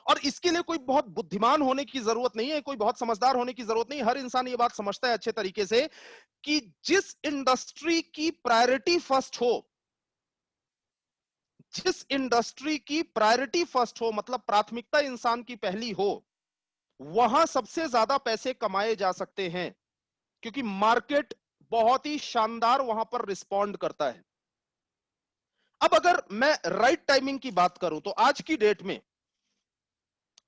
और इसके लिए कोई बहुत बुद्धिमान होने की जरूरत नहीं है, कोई बहुत समझदार होने की जरूरत नहीं। हर इंसान ये बात समझता है अच्छे तरीके से कि जिस इंडस्ट्री की प्रायोरिटी फर्स्ट हो, जिस इंडस्ट्री की प्रायोरिटी फर्स्ट हो, मतलब प्राथमिकता इंसान की पहली हो, वहां सबसे ज्यादा पैसे कमाए जा सकते हैं, क्योंकि मार्केट बहुत ही शानदार वहां पर रिस्पॉन्ड करता है। अब अगर मैं राइट टाइमिंग की बात करूं तो आज की डेट में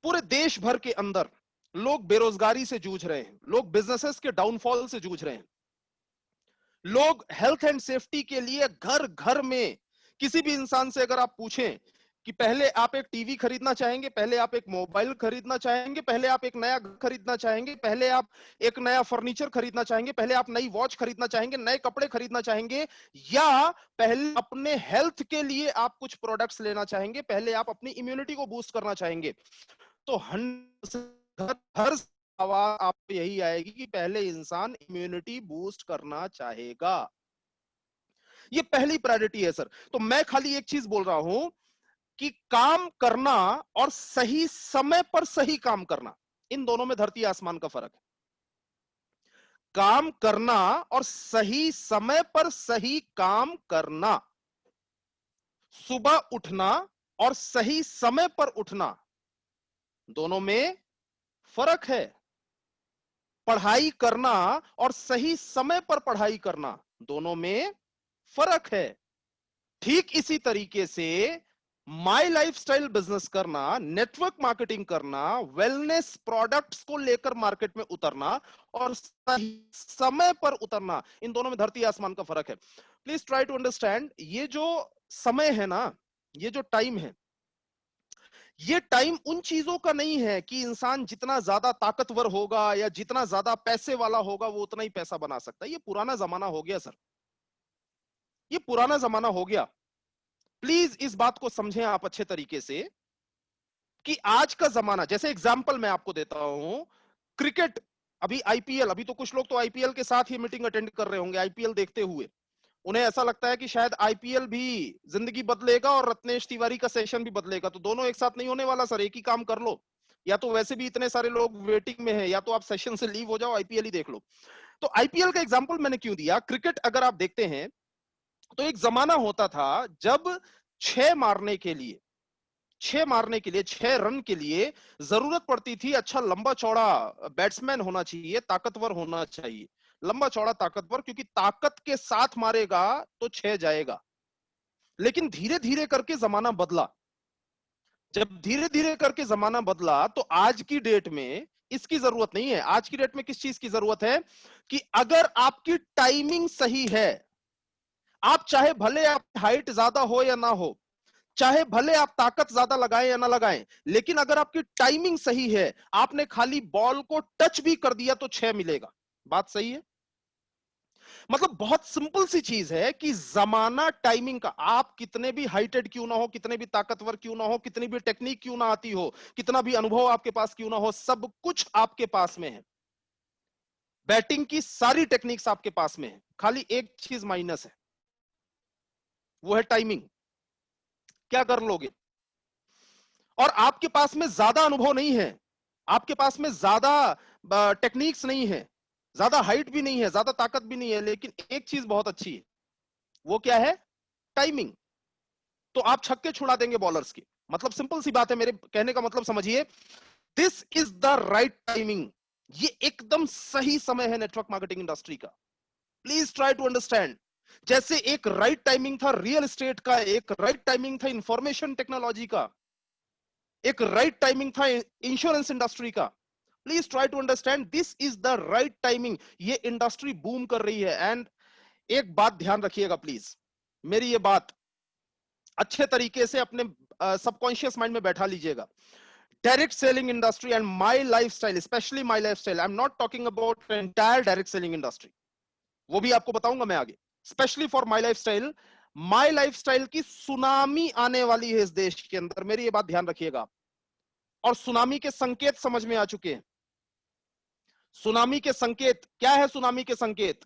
पूरे देश भर के अंदर लोग बेरोजगारी से जूझ रहे हैं, लोग बिजनेसेस के डाउनफॉल से जूझ रहे हैं, लोग हेल्थ एंड सेफ्टी के लिए घर घर में, किसी भी इंसान से अगर आप पूछें कि पहले आप एक टीवी खरीदना चाहेंगे, पहले आप एक मोबाइल खरीदना चाहेंगे, पहले आप एक नया घर खरीदना चाहेंगे, पहले आप एक नया फर्नीचर खरीदना चाहेंगे, पहले आप नई वॉच खरीदना चाहेंगे, नए कपड़े खरीदना चाहेंगे, या पहले अपने हेल्थ के लिए आप कुछ प्रोडक्ट्स लेना चाहेंगे, पहले आप अपनी इम्यूनिटी को बूस्ट करना चाहेंगे, तो हर आवाज आप यही आएगी कि पहले इंसान इम्यूनिटी बूस्ट करना चाहेगा। ये पहली प्रायोरिटी है सर। तो मैं खाली एक चीज बोल रहा हूं कि काम करना और सही समय पर सही काम करना, इन दोनों में धरती आसमान का फर्क है। काम करना और सही समय पर सही काम करना, सुबह उठना और सही समय पर उठना, दोनों में फर्क है। पढ़ाई करना और सही समय पर पढ़ाई करना, दोनों में फर्क है। ठीक इसी तरीके से माई लाइफस्टाइल बिजनेस करना, नेटवर्क मार्केटिंग करना, वेलनेस प्रोडक्ट्स को लेकर मार्केट में उतरना और सही समय पर उतरना, इन दोनों में धरती आसमान का फर्क है। प्लीज ट्राई टू अंडरस्टैंड, ये जो समय है ना, ये जो टाइम है, ये टाइम उन चीजों का नहीं है कि इंसान जितना ज्यादा ताकतवर होगा या जितना ज्यादा पैसे वाला होगा वो उतना ही पैसा बना सकता है। ये पुराना जमाना हो गया सर, ये पुराना जमाना हो गया। प्लीज इस बात को समझें आप अच्छे तरीके से कि आज का जमाना, जैसे एग्जांपल मैं आपको देता हूं, क्रिकेट, अभी आईपीएल, अभी तो कुछ लोग तो आईपीएल के साथ ही मीटिंग अटेंड कर रहे होंगे आईपीएल देखते हुए। उन्हें ऐसा लगता है कि शायद आईपीएल भी जिंदगी बदलेगा और रत्नेश तिवारी का सेशन भी बदलेगा। तो दोनों एक साथ नहीं होने वाला सर, एक ही काम कर लो, या तो वैसे भी इतने सारे लोग वेटिंग में हैं, या तो आप सेशन से लीव हो जाओ, आईपीएल ही देख लो। तो आईपीएल का एग्जांपल मैंने क्यों दिया, क्रिकेट अगर आप देखते हैं तो एक जमाना होता था जब 6 रन के लिए जरूरत पड़ती थी अच्छा लंबा चौड़ा बैट्समैन होना चाहिए, ताकतवर होना चाहिए, लंबा चौड़ा ताकतवर, क्योंकि ताकत के साथ मारेगा तो 6 जाएगा। लेकिन धीरे धीरे करके जमाना बदला। जब धीरे धीरे करके जमाना बदला तो आज की डेट में इसकी जरूरत नहीं है। आज की डेट में किस चीज की जरूरत है कि अगर आपकी टाइमिंग सही है, आप चाहे भले आप हाइट ज्यादा हो या ना हो, चाहे भले आप ताकत ज्यादा लगाएं या ना लगाएं, लेकिन अगर आपकी टाइमिंग सही है, आपने खाली बॉल को टच भी कर दिया तो 6 मिलेगा। बात सही है? मतलब बहुत सिंपल सी चीज है कि जमाना टाइमिंग का, आप कितने भी हाइटेड क्यों ना हो, कितने भी ताकतवर क्यों ना हो, कितनी भी टेक्निक क्यों ना आती हो, कितना भी अनुभव आपके पास क्यों ना हो, सब कुछ आपके पास में है। बैटिंग की सारी टेक्निक्स आपके पास में है, खाली एक चीज माइनस है, वो है टाइमिंग। क्या कर लोगे? और आपके पास में ज्यादा अनुभव नहीं है, आपके पास में ज्यादा टेक्निक्स नहीं है, ज्यादा हाइट भी नहीं है, ज्यादा ताकत भी नहीं है, लेकिन एक चीज बहुत अच्छी है, वो क्या है? टाइमिंग। तो आप छक्के छुड़ा देंगे बॉलर्स की। मतलब सिंपल सी बात है, मेरे कहने का मतलब समझिए, this is the right timing. ये एकदम सही समय है नेटवर्क मार्केटिंग इंडस्ट्री का। Please try to understand. जैसे एक राइट टाइमिंग था रियल एस्टेट का, एक राइट टाइमिंग था इंफॉर्मेशन टेक्नोलॉजी का, एक राइट टाइमिंग था इंश्योरेंस इंडस्ट्री का। Please try to understand, this is the right timing. ये इंडस्ट्री बूम कर रही है। एंड एक बात ध्यान रखिएगा प्लीज, मेरी ये बात अच्छे तरीके से अपने सबकॉन्शियस माइंड में बैठा लीजिएगा। Direct selling industry and my lifestyle, specially my lifestyle, I am not talking about entire direct selling industry, वो भी आपको बताऊंगा मैं आगे। स्पेशली फॉर माई लाइफस्टाइल की सुनामी आने वाली है इस देश के अंदर, मेरी ये बात ध्यान रखिएगा। और सुनामी के संकेत समझ में आ चुके हैं। सुनामी के संकेत क्या है? सुनामी के संकेत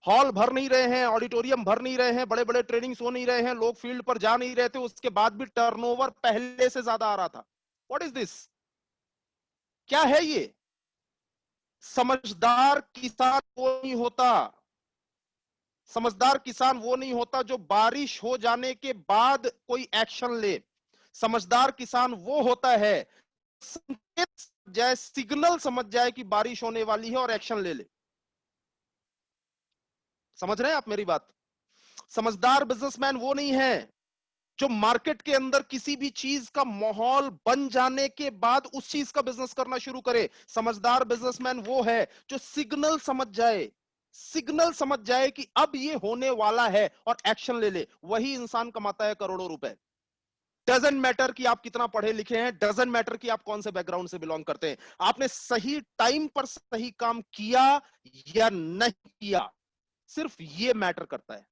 हॉल भर नहीं रहे हैं, ऑडिटोरियम भर नहीं रहे हैं, बड़े बड़े ट्रेनिंग्स हो नहीं रहे हैं, लोग फील्ड पर जा नहीं रहे थे, उसके बाद भी टर्नओवर पहले से ज्यादा आ रहा था। What is this? क्या है ये? समझदार किसान वो नहीं होता, समझदार किसान वो नहीं होता जो बारिश हो जाने के बाद कोई एक्शन ले। समझदार किसान वो होता है संकेत जाए, सिग्नल समझ जाए कि बारिश होने वाली है और एक्शन ले ले। समझ रहे हैं आप मेरी बात? समझदार बिजनेसमैन वो नहीं है जो मार्केट के अंदर किसी भी चीज का माहौल बन जाने के बाद उस चीज का बिजनेस करना शुरू करे। समझदार बिजनेसमैन वो है जो सिग्नल समझ जाए, सिग्नल समझ जाए कि अब ये होने वाला है और एक्शन ले ले। वही इंसान कमाता है करोड़ों रुपए। डजंट मैटर कि आप कितना पढ़े लिखे हैं, डजंट मैटर कि आप कौन से बैकग्राउंड से बिलोंग करते हैं, आपने सही टाइम पर सही काम किया या नहीं किया, सिर्फ ये मैटर करता है।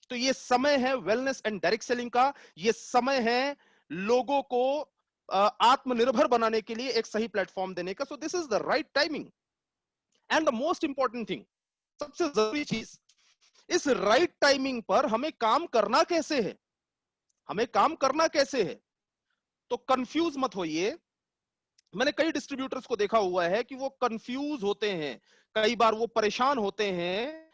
तो ये समय है वेलनेस एंड डायरेक्ट सेलिंग का, ये समय है लोगों को आत्मनिर्भर बनाने के लिए एक सही प्लेटफॉर्म देने का। सो this is the right timing and the most important thing, सबसे जरूरी चीज, इस राइट टाइमिंग पर हमें काम करना कैसे है, हमें काम करना कैसे है। तो कंफ्यूज मत होइए। मैंने कई डिस्ट्रीब्यूटर्स को देखा हुआ है कि वो कंफ्यूज होते हैं, कई बार वो परेशान होते हैं,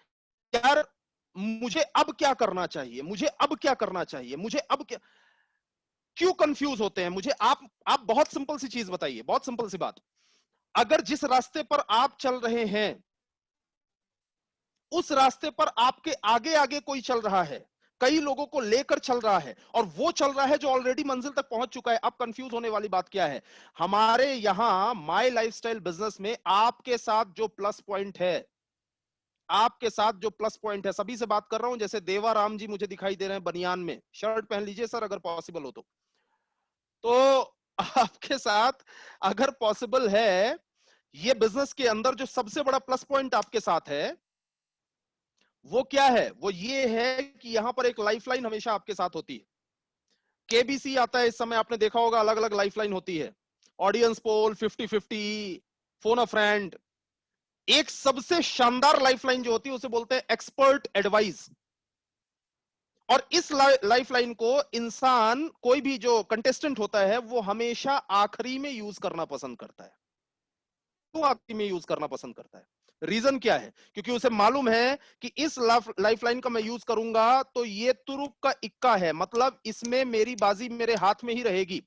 यार मुझे अब क्या करना चाहिए, मुझे अब क्या करना चाहिए, मुझे अब क्या, क्यों कंफ्यूज होते हैं? मुझे आप बहुत सिंपल सी चीज बताइए, बहुत सिंपल सी बात। अगर जिस रास्ते पर आप चल रहे हैं उस रास्ते पर आपके आगे आगे कोई चल रहा है, कई लोगों को लेकर चल रहा है और वो चल रहा है जो ऑलरेडी मंजिल तक पहुंच चुका है, अब कंफ्यूज होने वाली बात क्या है? हमारे यहां माय लाइफस्टाइल बिजनेस में आपके साथ जो प्लस पॉइंट है, आपके साथ जो प्लस पॉइंट है, सभी से बात कर रहा हूं, जैसे देवाराम जी मुझे दिखाई दे रहे हैं बनियान में, शर्ट पहन लीजिए सर अगर पॉसिबल हो तो आपके साथ अगर पॉसिबल है, ये बिजनेस के अंदर जो सबसे बड़ा प्लस पॉइंट आपके साथ है वो क्या है? वो ये है कि यहां पर एक लाइफलाइन हमेशा आपके साथ होती है। केबीसी आता है इस समय, आपने देखा होगा अलग अलग लाइफलाइन होती है, ऑडियंस पोल, 50-50, फोन अ फ्रेंड। एक सबसे शानदार लाइफलाइन जो होती है उसे बोलते हैं एक्सपर्ट एडवाइस। और इस लाइफलाइन को इंसान, कोई भी जो कंटेस्टेंट होता है, वो हमेशा आखिरी में यूज करना पसंद करता है। क्यों आखिरी में यूज करना पसंद करता है? रीजन क्या है? क्योंकि उसे मालूम है कि इस लाइफलाइन का मैं यूज करूंगा तो ये तुरुप का इक्का है, मतलब इसमें मेरी बाजी मेरे हाथ में ही रहेगी,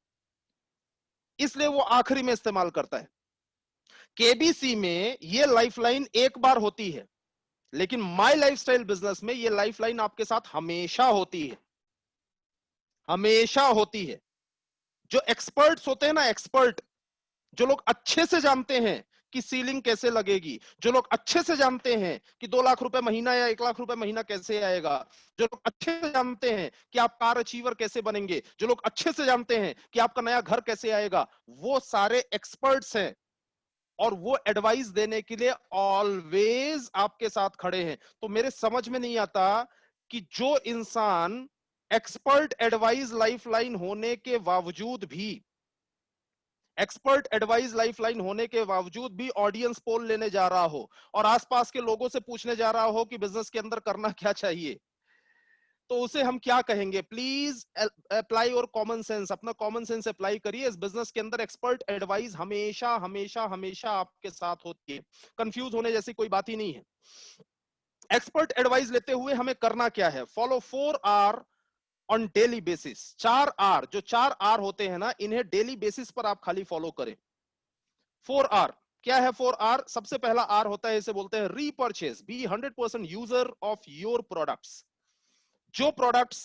इसलिए वो आखिरी में इस्तेमाल करता है। केबीसी में ये लाइफलाइन एक बार होती है, लेकिन माय लाइफस्टाइल बिजनेस में ये लाइफलाइन आपके साथ हमेशा होती है, हमेशा होती है। जो एक्सपर्ट्स होते हैं ना, एक्सपर्ट, जो लोग अच्छे से जानते हैं कि सीलिंग कैसे लगेगी, जो लोग अच्छे से जानते हैं कि 2 लाख रुपए महीना या 1 लाख रुपए महीना कैसे आएगा, जो लोग अच्छे से जानते हैं कि आप कार अचीवर कैसे बनेंगे, जो लोग अच्छे से जानते हैं कि आपका नया घर कैसे आएगा, वो सारे एक्सपर्ट्स हैं और वो एडवाइस देने के लिए ऑलवेज आपके साथ खड़े हैं। तो मेरे समझ में नहीं आता कि जो इंसान एक्सपर्ट एडवाइस लाइफलाइन होने के बावजूद भी, एक्सपर्ट एडवाइस लाइफलाइन होने के बावजूद भी ऑडियंस पोल लेने जा रहा हो और आसपास के लोगों से पूछने जा रहा हो कि बिजनेस के अंदर करना क्या चाहिए, तो उसे हम क्या कहेंगे? प्लीज अप्लाई और कॉमन सेंस, अपना कॉमन सेंस अप्लाई करिए। इस बिजनेस के अंदर एक्सपर्ट एडवाइस हमेशा हमेशा हमेशा आपके साथ होती है, कंफ्यूज होने जैसी कोई बात ही नहीं है। एक्सपर्ट एडवाइस लेते हुए हमें करना क्या है? Follow 4R on daily basis. 4R, जो 4R होते हैं ना, इन्हें डेली बेसिस पर आप खाली फॉलो करें। 4R क्या है? 4R, सबसे पहला R होता है, इसे बोलते हैं repurchase. Be 100% user of your products. जो प्रोडक्ट्स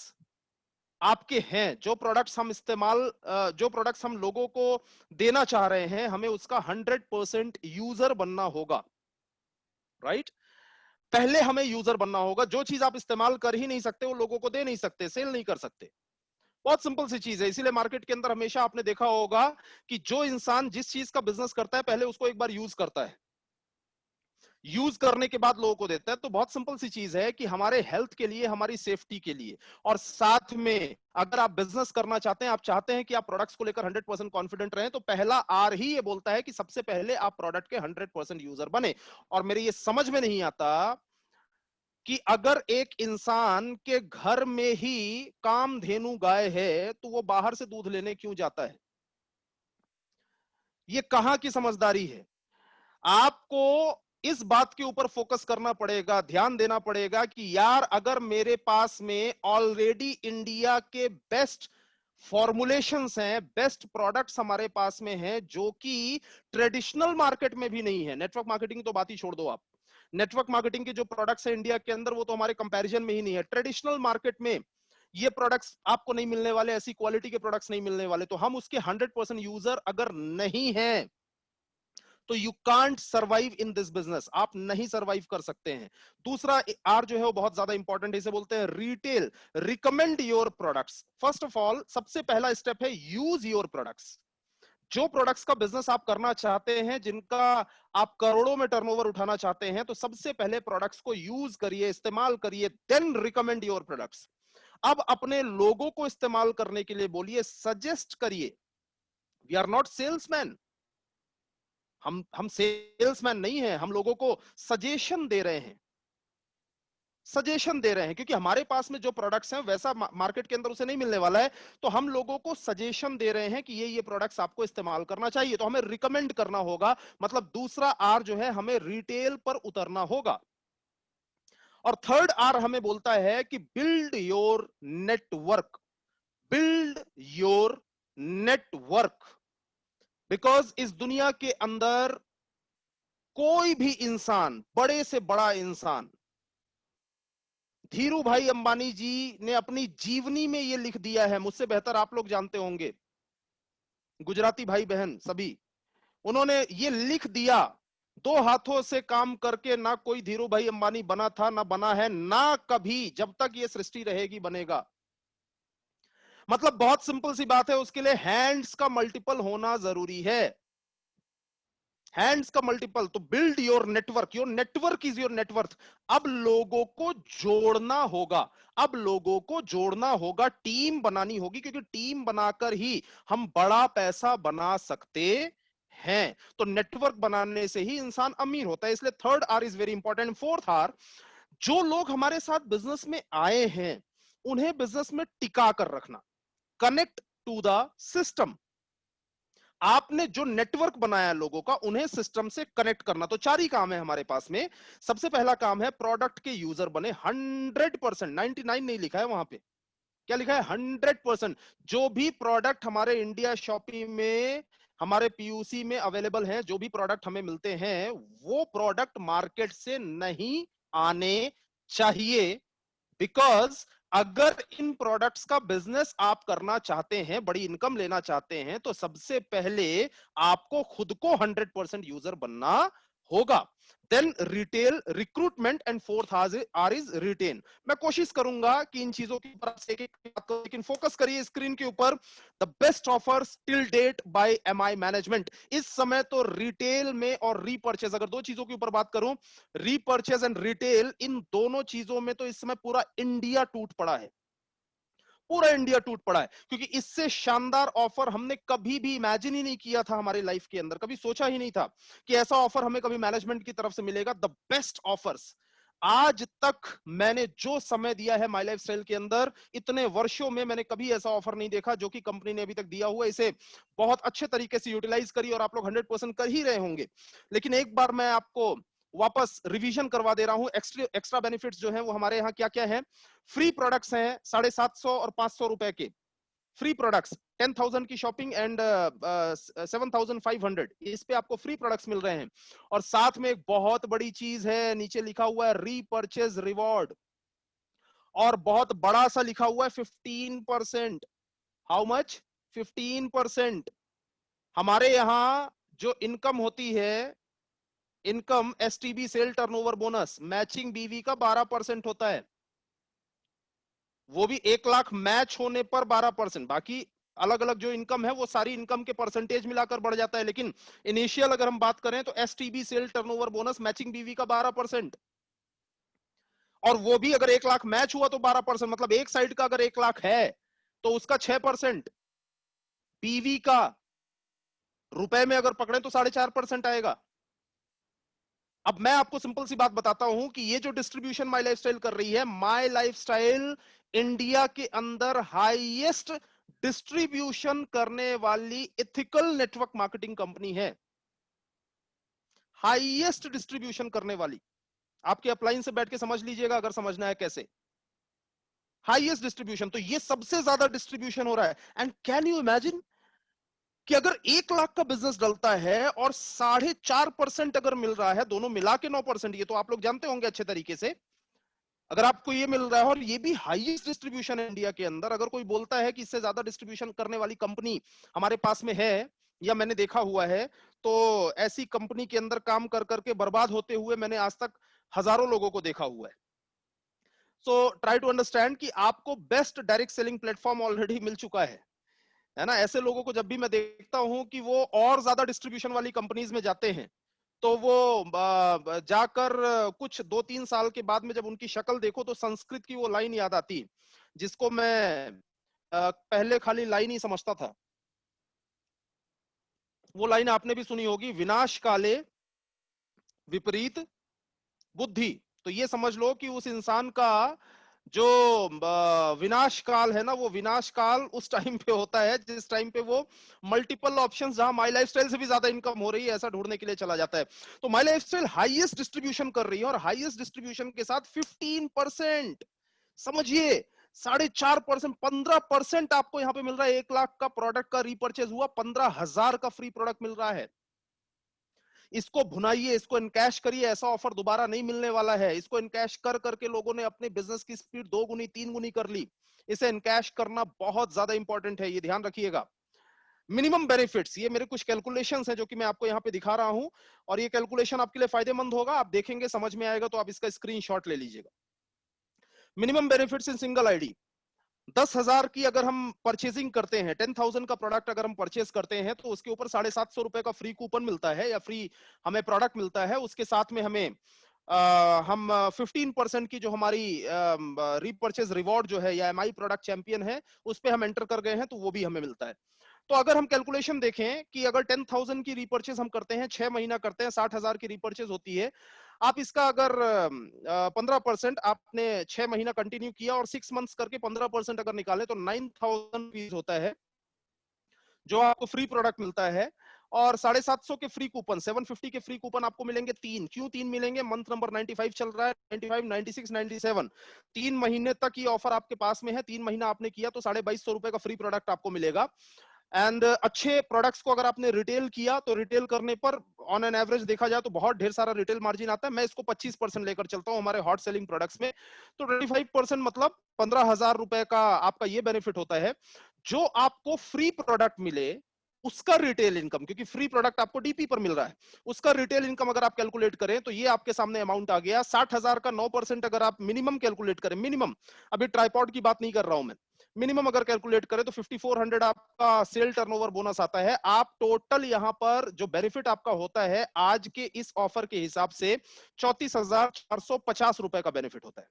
आपके हैं, जो प्रोडक्ट्स हम इस्तेमाल, जो प्रोडक्ट्स हम लोगों को देना चाह रहे हैं, हमें उसका 100% यूजर बनना होगा, राइट? पहले हमें यूजर बनना होगा। जो चीज आप इस्तेमाल कर ही नहीं सकते, वो लोगों को दे नहीं सकते, सेल नहीं कर सकते। बहुत सिंपल सी चीज है। इसीलिए मार्केट के अंदर हमेशा आपने देखा होगा कि जो इंसान जिस चीज का बिजनेस करता है, पहले उसको एक बार यूज करता है। यूज करने के बाद लोगों को देता है। तो बहुत सिंपल सी चीज है कि हमारे हेल्थ के लिए, हमारी सेफ्टी के लिए, और साथ में अगर आप बिजनेस करना चाहते हैं, आप चाहते हैं कि आप प्रोडक्ट्स को लेकर 100% कॉन्फिडेंट रहें, तो पहला आर ही ये बोलता है कि सबसे पहले आप प्रोडक्ट के 100% यूजर बने। और मेरे ये समझ में नहीं आता कि अगर एक इंसान के घर में ही कामधेनु गाय है तो वो बाहर से दूध लेने क्यों जाता है? ये कहां की समझदारी है? आपको इस बात के ऊपर फोकस करना पड़ेगा, ध्यान देना पड़ेगा कि यार अगर मेरे पास में ऑलरेडी इंडिया के बेस्ट फॉर्मुलेशंस हैं, बेस्ट प्रोडक्ट्स हमारे पास में हैं जो कि ट्रेडिशनल मार्केट में भी नहीं है। नेटवर्क मार्केटिंग तो बात ही छोड़ दो आप। नेटवर्क मार्केटिंग के जो प्रोडक्ट्स हैं इंडिया के अंदर, वो तो हमारे कंपैरिजन में ही नहीं है। ट्रेडिशनल मार्केट में ये प्रोडक्ट्स आपको नहीं मिलने वाले, ऐसी क्वालिटी के प्रोडक्ट्स नहीं मिलने वाले। तो हम उसके 100% यूजर अगर नहीं हैं तो you can't survive in this business, आप नहीं सर्वाइव कर सकते हैं। दूसरा आर जो है वो बहुत ज्यादा इंपॉर्टेंट है, इसे बोलते हैं retail. Recommend your products. First of all सबसे पहला स्टेप है यूज योर प्रोडक्ट्स। जो प्रोडक्ट्स का बिजनेस आप करना चाहते हैं, जिनका आप करोड़ों में टर्नओवर उठाना चाहते हैं, तो सबसे पहले प्रोडक्ट्स को यूज करिए, इस्तेमाल करिए, देन रिकमेंड योर प्रोडक्ट्स। अब अपने लोगों को इस्तेमाल करने के लिए बोलिए, सजेस्ट करिए। वी आर नॉट सेल्समैन, हम सेल्समैन नहीं है, हम लोगों को सजेशन दे रहे हैं, सजेशन दे रहे हैं, क्योंकि हमारे पास में जो प्रोडक्ट्स हैं वैसा मार्केट के अंदर उसे नहीं मिलने वाला है। तो हम लोगों को सजेशन दे रहे हैं कि ये प्रोडक्ट्स आपको इस्तेमाल करना चाहिए। तो हमें रिकमेंड करना होगा, मतलब दूसरा आर जो है हमें रिटेल पर उतरना होगा। और थर्ड आर हमें बोलता है कि build your network. Build your network. Because इस दुनिया के अंदर कोई भी इंसान, बड़े से बड़ा इंसान, धीरू भाई अंबानी जी ने अपनी जीवनी में यह लिख दिया है, मुझसे बेहतर आप लोग जानते होंगे, गुजराती भाई बहन सभी, उन्होंने ये लिख दिया, दो हाथों से काम करके ना कोई धीरू भाई अंबानी बना था, ना बना है, ना कभी, जब तक ये सृष्टि रहेगी बनेगा। मतलब बहुत सिंपल सी बात है, उसके लिए हैंड्स का मल्टीपल होना जरूरी है, हैंड्स का मल्टीपल। तो build your network, your network is your net worth. अब लोगों को जोड़ना होगा, अब लोगों को जोड़ना होगा, टीम बनानी होगी, क्योंकि टीम बनाकर ही हम बड़ा पैसा बना सकते हैं। तो नेटवर्क बनाने से ही इंसान अमीर होता है, इसलिए third R is very important. Fourth R, जो लोग हमारे साथ बिजनेस में आए हैं उन्हें बिजनेस में टिका कर रखना। Connect to the system. आपने जो नेटवर्क बनाया लोगों का, उन्हें सिस्टम से कनेक्ट करना। तो चार ही काम है हमारे पास में। सबसे पहला काम है प्रोडक्ट के यूजर बने 100%, 99 नहीं लिखा है वहां पे, क्या लिखा है? 100%। जो भी प्रोडक्ट हमारे इंडिया शॉपी में, हमारे पीयूसी में अवेलेबल हैं, जो भी प्रोडक्ट हमें मिलते हैं, वो प्रोडक्ट मार्केट से नहीं आने चाहिए। बिकॉज अगर इन प्रोडक्ट्स का बिजनेस आप करना चाहते हैं, बड़ी इनकम लेना चाहते हैं, तो सबसे पहले आपको खुद को 100% यूजर बनना होगा। Then retail, recruitment, and fourth R is retain. मैं कोशिश करूंगा कि इन चीजों के ऊपर एक एक बात करूं, लेकिन फोकस करिए स्क्रीन के ऊपर। The best offers till date by MI management. इस समय तो रिटेल में और रीपर्चेज, अगर दो चीजों के ऊपर बात करूं, रीपर्चेज एंड रिटेल, इन दोनों चीजों में तो इस समय पूरा इंडिया टूट पड़ा है, पूरा इंडिया टूट पड़ा है। क्योंकि इससे शानदार ऑफर हमने कभी भी इमेजिन ही नहीं किया था हमारे लाइफ के अंदर, कभी सोचा ही नहीं था कि ऐसा ऑफर हमें कभी मैनेजमेंट की तरफ से मिलेगा। द बेस्ट ऑफर्स आज तक मैंने जो समय दिया है माई लाइफ स्टाइल के अंदर, इतने वर्षों में मैंने कभी ऐसा ऑफर नहीं देखा जो कि कंपनी ने अभी तक दिया हुआ। इसे बहुत अच्छे तरीके से यूटिलाइज करिए, और आप लोग 100% कर ही रहे होंगे। लेकिन एक बार मैं आपको वापस रिवीजन करवा दे रहा हूं। एक्स्ट्रा बेनिफिट्स जो हैं वो हमारे यहाँ क्या क्या है। फ्री प्रोडक्ट्स हैं 750 और 500 रुपए के फ्री प्रोडक्ट्स। 10,000 की शॉपिंग एंड 7,500, इस पे आपको फ्री प्रोडक्ट्स मिल रहे हैं। और साथ में एक बहुत बड़ी चीज है, नीचे लिखा हुआ है रीपर्चेज रिवॉर्ड, और बहुत बड़ा सा लिखा हुआ है 15%। How much? 15%। हमारे यहां जो इनकम होती है, income STB, sale turnover bonus, matching BV का 12% होता है, वो भी 1 लाख मैच होने पर 12%। बाकी अलग अलग जो इनकम है वो सारी इनकम के परसेंटेज मिलाकर बढ़ जाता है, लेकिन इनिशियल अगर हम बात करें तो STB sale turnover bonus matching BV का 12%, और वो भी अगर 1 लाख मैच हुआ तो 12%, मतलब एक साइड का अगर 1 लाख है तो उसका 6%, पीवी का रुपए में अगर पकड़े तो 4.5% आएगा। अब मैं आपको सिंपल सी बात बताता हूं कि ये जो डिस्ट्रीब्यूशन माई लाइफस्टाइल कर रही है, माई लाइफस्टाइल इंडिया के अंदर हाईएस्ट डिस्ट्रीब्यूशन करने वाली एथिकल नेटवर्क मार्केटिंग कंपनी है, हाईएस्ट डिस्ट्रीब्यूशन करने वाली। आपके अपलाइन से बैठ के समझ लीजिएगा अगर समझना है कैसे। हाईएस्ट डिस्ट्रीब्यूशन, तो ये सबसे ज्यादा डिस्ट्रीब्यूशन हो रहा है। एंड कैन यू इमेजिन कि अगर 1 लाख का बिजनेस डलता है और 4.5% अगर मिल रहा है, दोनों मिला के 9%, ये तो आप लोग जानते होंगे अच्छे तरीके से। अगर आपको ये मिल रहा है और ये भी हाईएस्ट डिस्ट्रीब्यूशन है इंडिया के अंदर, अगर कोई बोलता है कि इससे ज्यादा डिस्ट्रीब्यूशन करने वाली कंपनी हमारे पास में है या मैंने देखा हुआ है, तो ऐसी कंपनी के अंदर काम कर करके बर्बाद होते हुए मैंने आज तक हजारों लोगों को देखा हुआ है। सो ट्राई टू अंडरस्टैंड कि आपको best direct selling platform already मिल चुका है ना। ऐसे लोगों को जब भी मैं देखता हूं कि वो और ज्यादा डिस्ट्रीब्यूशन वाली कंपनीज में जाते हैं, तो वो जाकर कुछ 2-3 साल के बाद में जब उनकी शक्ल देखो तो संस्कृत की वो लाइन याद आती, जिसको मैं पहले खाली लाइन ही समझता था। वो लाइन आपने भी सुनी होगी, विनाश काले विपरीत बुद्धि। तो ये समझ लो कि उस इंसान का जो विनाश काल है ना, वो विनाश काल उस टाइम पे होता है जिस टाइम पे वो मल्टीपल ऑप्शंस, जहां माई लाइफस्टाइल से भी ज्यादा इनकम हो रही है, ऐसा ढूंढने के लिए चला जाता है। तो माई लाइफस्टाइल हाईएस्ट डिस्ट्रीब्यूशन कर रही है, और हाईएस्ट डिस्ट्रीब्यूशन के साथ 15%, समझिए 4.5%, 15% आपको यहां पे मिल रहा है। 1 लाख का प्रोडक्ट का रीपर्चेज हुआ, 15,000 का फ्री प्रोडक्ट मिल रहा है। इसको भुनाइए, इसको इनकैश करिए, ऐसा ऑफर दोबारा नहीं मिलने वाला है। इसको इनकैश कर करके लोगों ने अपने बिजनेस की स्पीड 2 गुनी 3 गुनी कर ली। इसे इनकैश करना बहुत ज्यादा इंपॉर्टेंट है, ये ध्यान रखिएगा। मिनिमम बेनिफिट्स, ये मेरे कुछ कैलकुलेशंस हैं जो कि मैं आपको यहां पे दिखा रहा हूं, और ये कैलकुलेशन आपके लिए फायदेमंद होगा। आप देखेंगे, समझ में आएगा तो आप इसका स्क्रीनशॉट ले लीजिएगा। Minimum benefits in single ID, 10,000 की अगर हम परचेजिंग करते हैं, 10,000 का प्रोडक्ट अगर हम परचेज करते हैं, तो उसके ऊपर 750 रुपए का फ्री कूपन मिलता है, या फ्री हमें प्रोडक्ट मिलता है। उसके साथ में हमें हम 15% की जो हमारी रीपरचेज रिवॉर्ड जो है, या एमआई प्रोडक्ट चैंपियन है, उस पे हम एंटर कर गए हैं, तो वो भी हमें मिलता है। तो अगर हम कैलकुलेशन देखें कि अगर 10,000 की रीपरचेज हम करते हैं, 6 महीना करते हैं, 60,000 की रीपरचेज होती है। आप इसका अगर 15% आपने 6 महीना कंटिन्यू किया और 6 मंथ्स करके 15% अगर निकाले तो 9,000 होता है जो आपको फ्री प्रोडक्ट मिलता है। और 750 के फ्री कूपन, 750 के फ्री कूपन आपको मिलेंगे 3। क्यों 3 मिलेंगे? मंथ नंबर 95 चल रहा है, 95, 96, 97, 3 महीने तक ये ऑफर आपके पास में है। 3 महीना आपने किया तो 2,250 रुपए का फ्री प्रोडक्ट आपको मिलेगा। एंड अच्छे प्रोडक्ट्स को अगर आपने रिटेल किया, तो रिटेल करने पर ऑन एन एवरेज देखा जाए तो बहुत ढेर सारा रिटेल मार्जिन आता है। मैं इसको 25% लेकर चलता हूं हमारे हॉट सेलिंग प्रोडक्ट्स में। तो 25% मतलब 15,000 रुपए का आपका ये बेनिफिट होता है। जो आपको फ्री प्रोडक्ट मिले उसका रिटेल इनकम, क्योंकि फ्री प्रोडक्ट आपको डीपी पर मिल रहा है, उसका रिटेल इनकम अगर आप कैलकुलेट करें तो ये आपके सामने अमाउंट आ गया 60,000 का 9% अगर आप मिनिमम कैलकुलेट करें, मिनिमम, अभी ट्राइपॉड की बात नहीं कर रहा हूं मैं, मिनिमम अगर कैलकुलेट करें तो 5400 आपका सेल टर्नओवर बोनस आता है। आप टोटल यहां पर जो बेनिफिट आपका होता है आज के इस ऑफर के हिसाब से 34,450 रुपए का बेनिफिट होता है।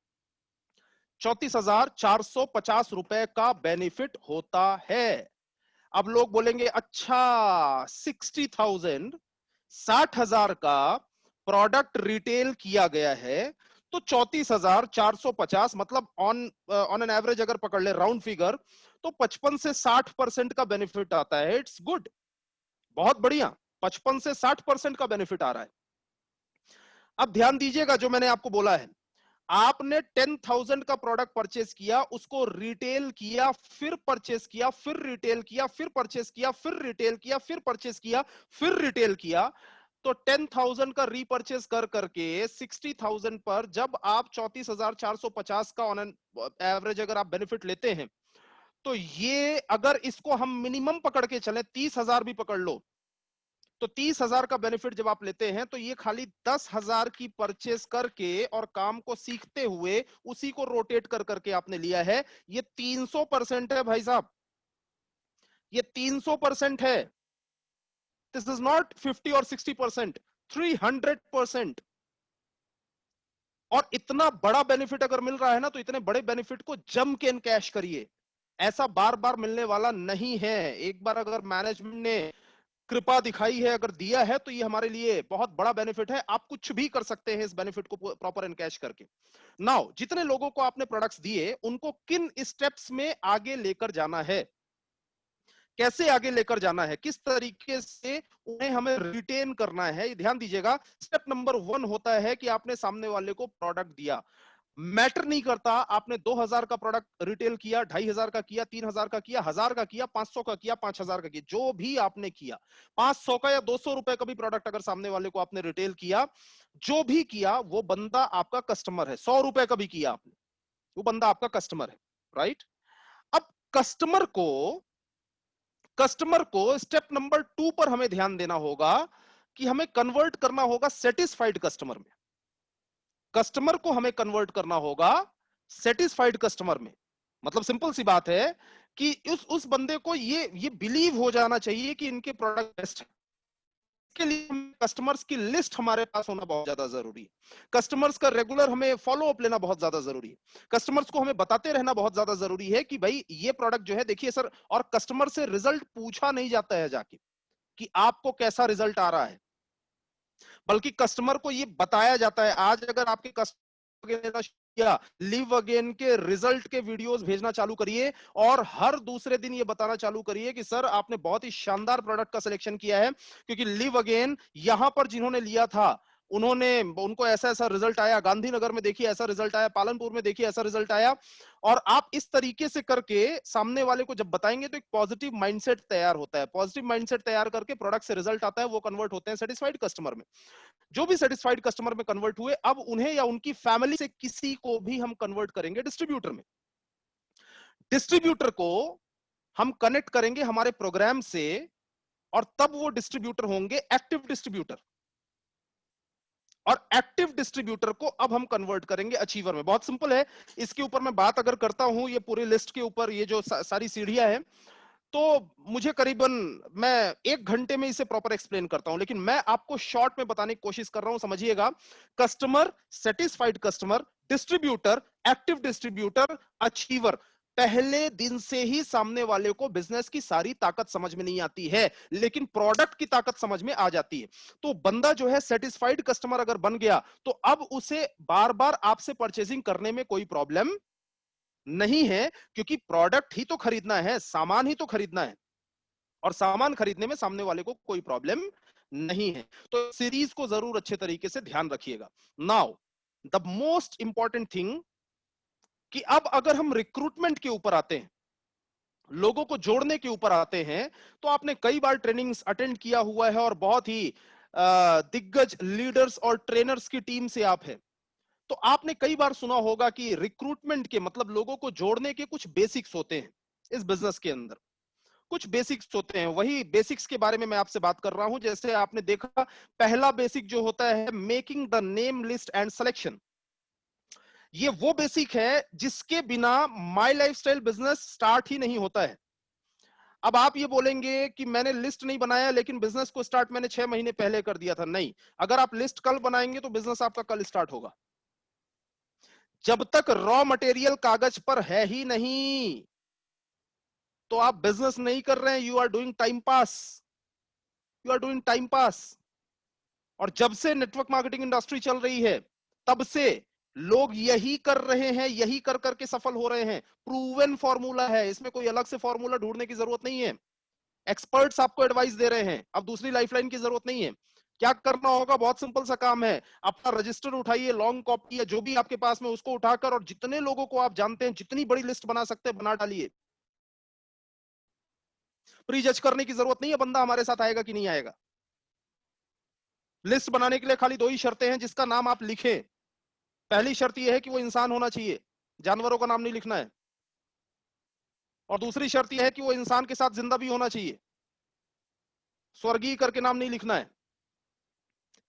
34,450 रुपए का बेनिफिट होता है। अब लोग बोलेंगे अच्छा 60,000, 60,000 का प्रोडक्ट रिटेल किया गया है, तो 34,450 मतलब ऑन एन एवरेज अगर पकड़ ले राउंड फिगर, तो 55 से 60% का बेनिफिट आता है। इट्स गुड, बहुत बढ़िया, 55 से 60% का बेनिफिट आ रहा है। अब ध्यान दीजिएगा जो मैंने आपको बोला है, आपने 10,000 का प्रोडक्ट परचेस किया, उसको रिटेल किया, फिर परचेस किया, फिर रिटेल किया, फिर परचेस किया, फिर रिटेल किया, फिर परचेस किया, फिर रिटेल किया, तो 10,000 का रीपरचेस कर करके 60,000 पर जब आप 34,450 का ऑन एन एवरेज अगर आप बेनिफिट लेते हैं, तो ये अगर इसको हम मिनिमम पकड़ के चले 30,000 भी पकड़ लो, तो 30,000 का बेनिफिट जब आप लेते हैं तो ये खाली 10,000 की परचेस करके और काम को सीखते हुए उसी को रोटेट कर करके आपने लिया है। ये 300% है भाई साहब, ये 300% है। दिस इज नॉट 50 और 60%, 300%। और इतना बड़ा बेनिफिट अगर मिल रहा है ना, तो इतने बड़े बेनिफिट को जम के कैश करिए। ऐसा बार बार मिलने वाला नहीं है। एक बार अगर मैनेजमेंट ने कृपा दिखाई है, अगर दिया है, तो ये हमारे लिए बहुत बड़ा बेनिफिट है। आप कुछ भी कर सकते हैं इस बेनिफिट को प्रॉपर एनकैश करके। नाउ, जितने लोगों को आपने प्रोडक्ट्स दिए, उनको किन स्टेप्स में आगे लेकर जाना है, कैसे आगे लेकर जाना है, किस तरीके से उन्हें हमें रिटेन करना है, ये ध्यान दीजिएगा। स्टेप नंबर 1 होता है कि आपने सामने वाले को प्रोडक्ट दिया। मैटर नहीं करता आपने 2000 का प्रोडक्ट रिटेल किया, 2500 का किया, 3000 का किया, 1000 का किया, 500 का किया, 5000 का किया, जो भी आपने किया, 500 का या 200 रुपए का भी प्रोडक्ट अगर सामने वाले को आपने रिटेल किया, जो भी किया, वो बंदा आपका कस्टमर है। 100 रुपए का भी किया आपने, वो बंदा आपका कस्टमर है, राइट? अब कस्टमर को स्टेप नंबर 2 पर हमें ध्यान देना होगा कि हमें कन्वर्ट करना होगा सेटिस्फाइड कस्टमर में। कस्टमर को हमें कन्वर्ट करना होगा सेटिस्फाइड कस्टमर में। मतलब सिंपल सी बात है कि उस बंदे को ये बिलीव हो जाना चाहिए कि इनके प्रोडक्ट बेस्ट है। के लिए कस्टमर्स की लिस्ट हमारे पास होना बहुत ज्यादा जरूरी है। कस्टमर्स का रेगुलर हमें फॉलो अप लेना बहुत ज्यादा जरूरी है। कस्टमर्स को हमें बताते रहना बहुत ज्यादा जरूरी है कि भाई ये प्रोडक्ट जो है, देखिए सर। और कस्टमर से रिजल्ट पूछा नहीं जाता है जाके कि आपको कैसा रिजल्ट आ रहा है, बल्कि कस्टमर को ये बताया जाता है। आज अगर आपके कस्टमर या लिव अगेन के रिजल्ट के वीडियोस भेजना चालू करिए, और हर दूसरे दिन ये बताना चालू करिए कि सर आपने बहुत ही शानदार प्रोडक्ट का सिलेक्शन किया है, क्योंकि लिव अगेन यहां पर जिन्होंने लिया था, उनको ऐसा ऐसा रिजल्ट आया, गांधीनगर में देखिए ऐसा रिजल्ट आया, पालनपुर में देखिए ऐसा रिजल्ट आया। और आप इस तरीके से करके सामने वाले को जब बताएंगे, तो एक पॉजिटिव माइंडसेट तैयार होता है। पॉजिटिव माइंडसेट तैयार करके प्रोडक्ट से रिजल्ट आता है, वो कन्वर्ट होते हैं सेटिस्फाइड कस्टमर में। जो भी सेटिस्फाइड कस्टमर में कन्वर्ट हुए, अब उन्हें या उनकी फैमिली से किसी को भी हम कन्वर्ट करेंगे डिस्ट्रीब्यूटर में। डिस्ट्रीब्यूटर को हम कनेक्ट करेंगे हमारे प्रोग्राम से, और तब वो डिस्ट्रीब्यूटर होंगे एक्टिव डिस्ट्रीब्यूटर। और एक्टिव डिस्ट्रीब्यूटर को अब हम कन्वर्ट करेंगे अचीवर में। बहुत सिंपल है। इसके ऊपर मैं बात अगर करता हूं, ये पूरी लिस्ट के ऊपर ये जो सारी सीढ़ियां हैं, तो मुझे करीबन, मैं 1 घंटे में इसे प्रॉपर एक्सप्लेन करता हूं, लेकिन मैं आपको शॉर्ट में बताने की कोशिश कर रहा हूं। समझिएगा। Customer, satisfied customer, distributor, active distributor, achiever. पहले दिन से ही सामने वाले को बिजनेस की सारी ताकत समझ में नहीं आती है, लेकिन प्रोडक्ट की ताकत समझ में आ जाती है। तो बंदा जो है सेटिस्फाइड कस्टमर अगर बन गया, तो अब उसे बार बार आपसे परचेजिंग करने में कोई प्रॉब्लम नहीं है, क्योंकि प्रोडक्ट ही तो खरीदना है, सामान ही तो खरीदना है, और सामान खरीदने में सामने वाले को कोई प्रॉब्लम नहीं है। तो सीरीज को जरूर अच्छे तरीके से ध्यान रखिएगा। Now, the most important thing, कि अब अगर हम रिक्रूटमेंट के ऊपर आते हैं, लोगों को जोड़ने के ऊपर आते हैं, तो आपने कई बार ट्रेनिंग्स अटेंड किया हुआ है, और बहुत ही दिग्गज लीडर्स और ट्रेनर्स की टीम से आप हैं। तो आपने कई बार सुना होगा कि रिक्रूटमेंट के मतलब लोगों को जोड़ने के कुछ बेसिक्स होते हैं। इस बिजनेस के अंदर कुछ बेसिक्स होते हैं, वही बेसिक्स के बारे में मैं आपसे बात कर रहा हूं। जैसे आपने देखा, पहला बेसिक जो होता है, making the name list and selection. ये वो बेसिक है जिसके बिना माय लाइफस्टाइल बिजनेस स्टार्ट ही नहीं होता है। अब आप ये बोलेंगे कि मैंने लिस्ट नहीं बनाया, लेकिन बिजनेस को स्टार्ट मैंने 6 महीने पहले कर दिया था। नहीं, अगर आप लिस्ट कल बनाएंगे, तो बिजनेस आपका कल स्टार्ट होगा। जब तक रॉ मटेरियल कागज पर है ही नहीं, तो आप बिजनेस नहीं कर रहे हैं, you are doing time pass. You are doing time pass. और जब से नेटवर्क मार्केटिंग इंडस्ट्री चल रही है, तब से लोग यही कर रहे हैं, यही कर करके सफल हो रहे हैं। प्रूवन फॉर्मूला है, इसमें कोई अलग से फॉर्मूला ढूंढने की जरूरत नहीं है। एक्सपर्ट्स आपको एडवाइस दे रहे हैं, अब दूसरी लाइफलाइन की जरूरत नहीं है। क्या करना होगा? बहुत सिंपल सा काम है। अपना रजिस्टर उठाइए, लॉन्ग कॉपी या जो भी आपके पास में, उसको उठाकर, और जितने लोगों को आप जानते हैं, जितनी बड़ी लिस्ट बना सकते हैं, बना डालिए। प्री जज करने की जरूरत नहीं है बंदा हमारे साथ आएगा कि नहीं आएगा। लिस्ट बनाने के लिए खाली 2 ही शर्तें हैं जिसका नाम आप लिखें। पहली शर्त यह है कि वो इंसान होना चाहिए, जानवरों का नाम नहीं लिखना है। और दूसरी शर्त यह है कि वो इंसान के साथ जिंदा भी होना चाहिए, स्वर्गीय करके नाम नहीं लिखना है।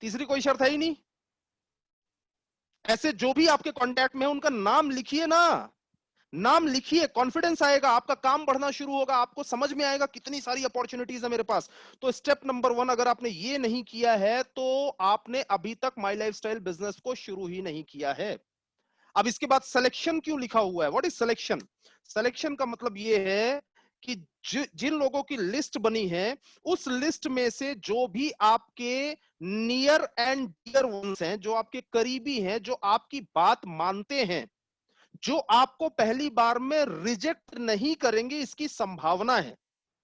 तीसरी कोई शर्त है ही नहीं। ऐसे जो भी आपके कांटेक्ट में है, उनका नाम लिखिए ना। नाम लिखिए, कॉन्फिडेंस आएगा, आपका काम बढ़ना शुरू होगा, आपको समझ में आएगा कितनी सारी अपॉर्चुनिटीज है मेरे पास। तो स्टेप नंबर 1 अगर आपने ये नहीं किया है तो आपने अभी तक माई लाइफस्टाइल बिजनेस को शुरू ही नहीं किया है। अब इसके बाद सिलेक्शन क्यों लिखा हुआ है? What is selection? सिलेक्शन का मतलब ये है कि जिन लोगों की लिस्ट बनी है उस लिस्ट में से जो भी आपके नियर एंड डियर वंस हैं, जो आपके करीबी हैं, जो आपकी बात मानते हैं, जो आपको पहली बार में रिजेक्ट नहीं करेंगे इसकी संभावना है,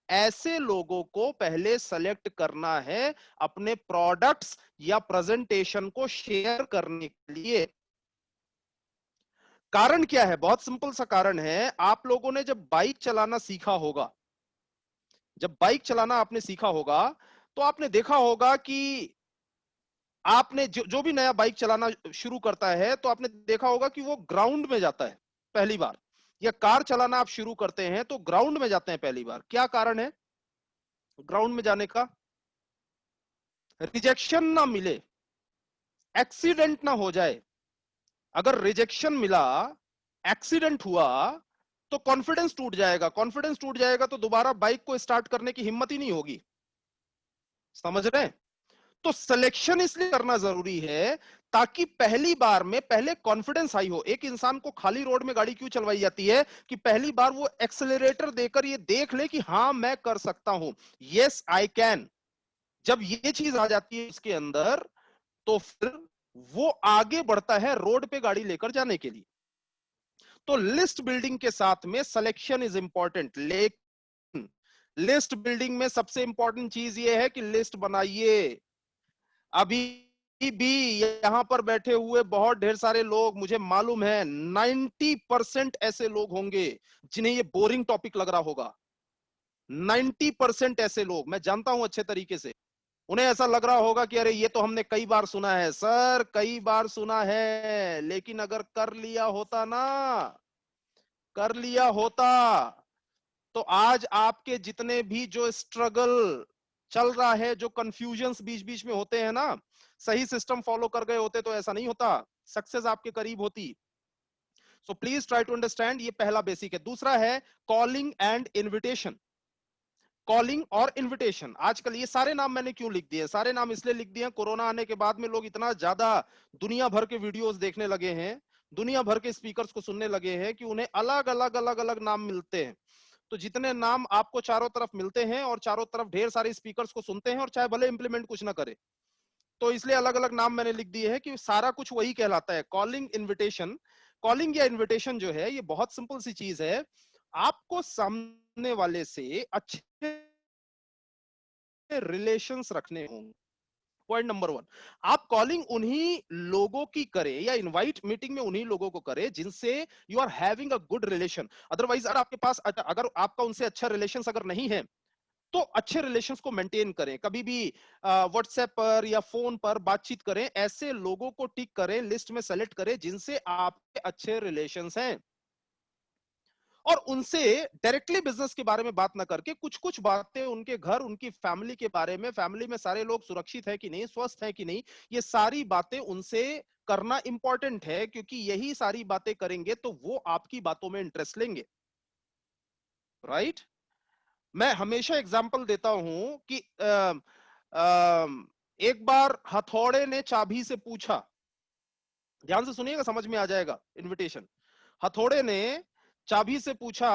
ऐसे लोगों को पहले सेलेक्ट करना है अपने प्रोडक्ट्स या प्रेजेंटेशन को शेयर करने के लिए। कारण क्या है? बहुत सिंपल सा कारण है। आप लोगों ने जब बाइक चलाना सीखा होगा, जब बाइक चलाना आपने सीखा होगा तो आपने देखा होगा कि आपने जो भी नया बाइक चलाना शुरू करता है तो आपने देखा होगा कि वो ग्राउंड में जाता है पहली बार, या कार चलाना आप शुरू करते हैं तो ग्राउंड में जाते हैं पहली बार। क्या कारण है ग्राउंड में जाने का? रिजेक्शन ना मिले, एक्सीडेंट ना हो जाए। अगर रिजेक्शन मिला, एक्सीडेंट हुआ तो कॉन्फिडेंस टूट जाएगा, कॉन्फिडेंस टूट जाएगा तो दोबारा बाइक को स्टार्ट करने की हिम्मत ही नहीं होगी। समझ रहे हैं? तो सिलेक्शन इसलिए करना जरूरी है ताकि पहली बार में पहले कॉन्फिडेंस हाई हो। एक इंसान को खाली रोड में गाड़ी क्यों चलवाई जाती है? कि पहली बार वो एक्सेलरेटर देकर ये देख ले कि हां मैं कर सकता हूं, यस आई कैन। जब ये चीज आ जाती है उसके अंदर तो फिर वो आगे बढ़ता है रोड पे गाड़ी लेकर जाने के लिए। तो लिस्ट बिल्डिंग के साथ में सिलेक्शन इज इंपॉर्टेंट, लेकिन लिस्ट बिल्डिंग में सबसे इंपॉर्टेंट चीज ये है कि लिस्ट बनाइए। अभी भी यहां पर बैठे हुए बहुत ढेर सारे लोग, मुझे मालूम है 90% ऐसे लोग होंगे जिन्हें ये बोरिंग टॉपिक लग रहा होगा। 90% ऐसे लोग मैं जानता हूं अच्छे तरीके से, उन्हें ऐसा लग रहा होगा कि अरे ये तो हमने कई बार सुना है। सर कई बार सुना है, लेकिन अगर कर लिया होता ना, कर लिया होता तो आज आपके जितने भी जो स्ट्रगल चल रहा है, जो कंफ्यूजन्स बीच बीच में होते हैं ना, सही सिस्टम फॉलो कर गए होते तो ऐसा नहीं होता, सक्सेस आपके करीब होती। So please try to understand, ये पहला बेसिक है। दूसरा है कॉलिंग एंड इनविटेशन। कॉलिंग और इनविटेशन, आजकल ये सारे नाम मैंने क्यों लिख दिए? सारे नाम इसलिए लिख दिए, कोरोना आने के बाद में लोग इतना ज्यादा दुनिया भर के वीडियोस देखने लगे हैं, दुनिया भर के स्पीकर्स को सुनने लगे हैं कि उन्हें अलग अलग अलग अलग नाम मिलते हैं। तो जितने नाम आपको चारों तरफ मिलते हैं और चारों तरफ ढेर सारे स्पीकर्स को सुनते हैं और चाहे भले इंप्लीमेंट कुछ ना करे, तो इसलिए अलग अलग नाम मैंने लिख दिए हैं कि सारा कुछ वही कहलाता है, कॉलिंग इनविटेशन। कॉलिंग या इनविटेशन जो है ये बहुत सिंपल सी चीज है। आपको सामने वाले से अच्छे रिलेशंस रखने होंगे। पॉइंट नंबर 1, आप कॉलिंग उन्हीं लोगों की करें या इनवाइट मीटिंग में उन्हीं लोगों को करें जिनसे you are having a good relation. Otherwise अगर आपके पास, अगर आपका उनसे अच्छा रिलेशन अगर नहीं है तो अच्छे रिलेशंस को मेंटेन करें। कभी भी व्हाट्सएप पर या फोन पर बातचीत करें, ऐसे लोगों को टिक करें, लिस्ट में सेलेक्ट करें जिनसे आपके अच्छे रिलेशंस हैं, और उनसे डायरेक्टली बिजनेस के बारे में बात ना करके कुछ कुछ बातें उनके घर, उनकी फैमिली के बारे में, फैमिली में सारे लोग सुरक्षित है कि नहीं, स्वस्थ है कि नहीं, ये सारी बातें उनसे करना इंपॉर्टेंट है, क्योंकि यही सारी बातें करेंगे तो वो आपकी बातों में इंटरेस्ट लेंगे। राइट? मैं हमेशा एग्जांपल देता हूं कि एक बार हथौड़े ने चाबी से पूछा, ध्यान से सुनिएगा समझ में आ जाएगा इनविटेशन। हथौड़े ने चाबी से पूछा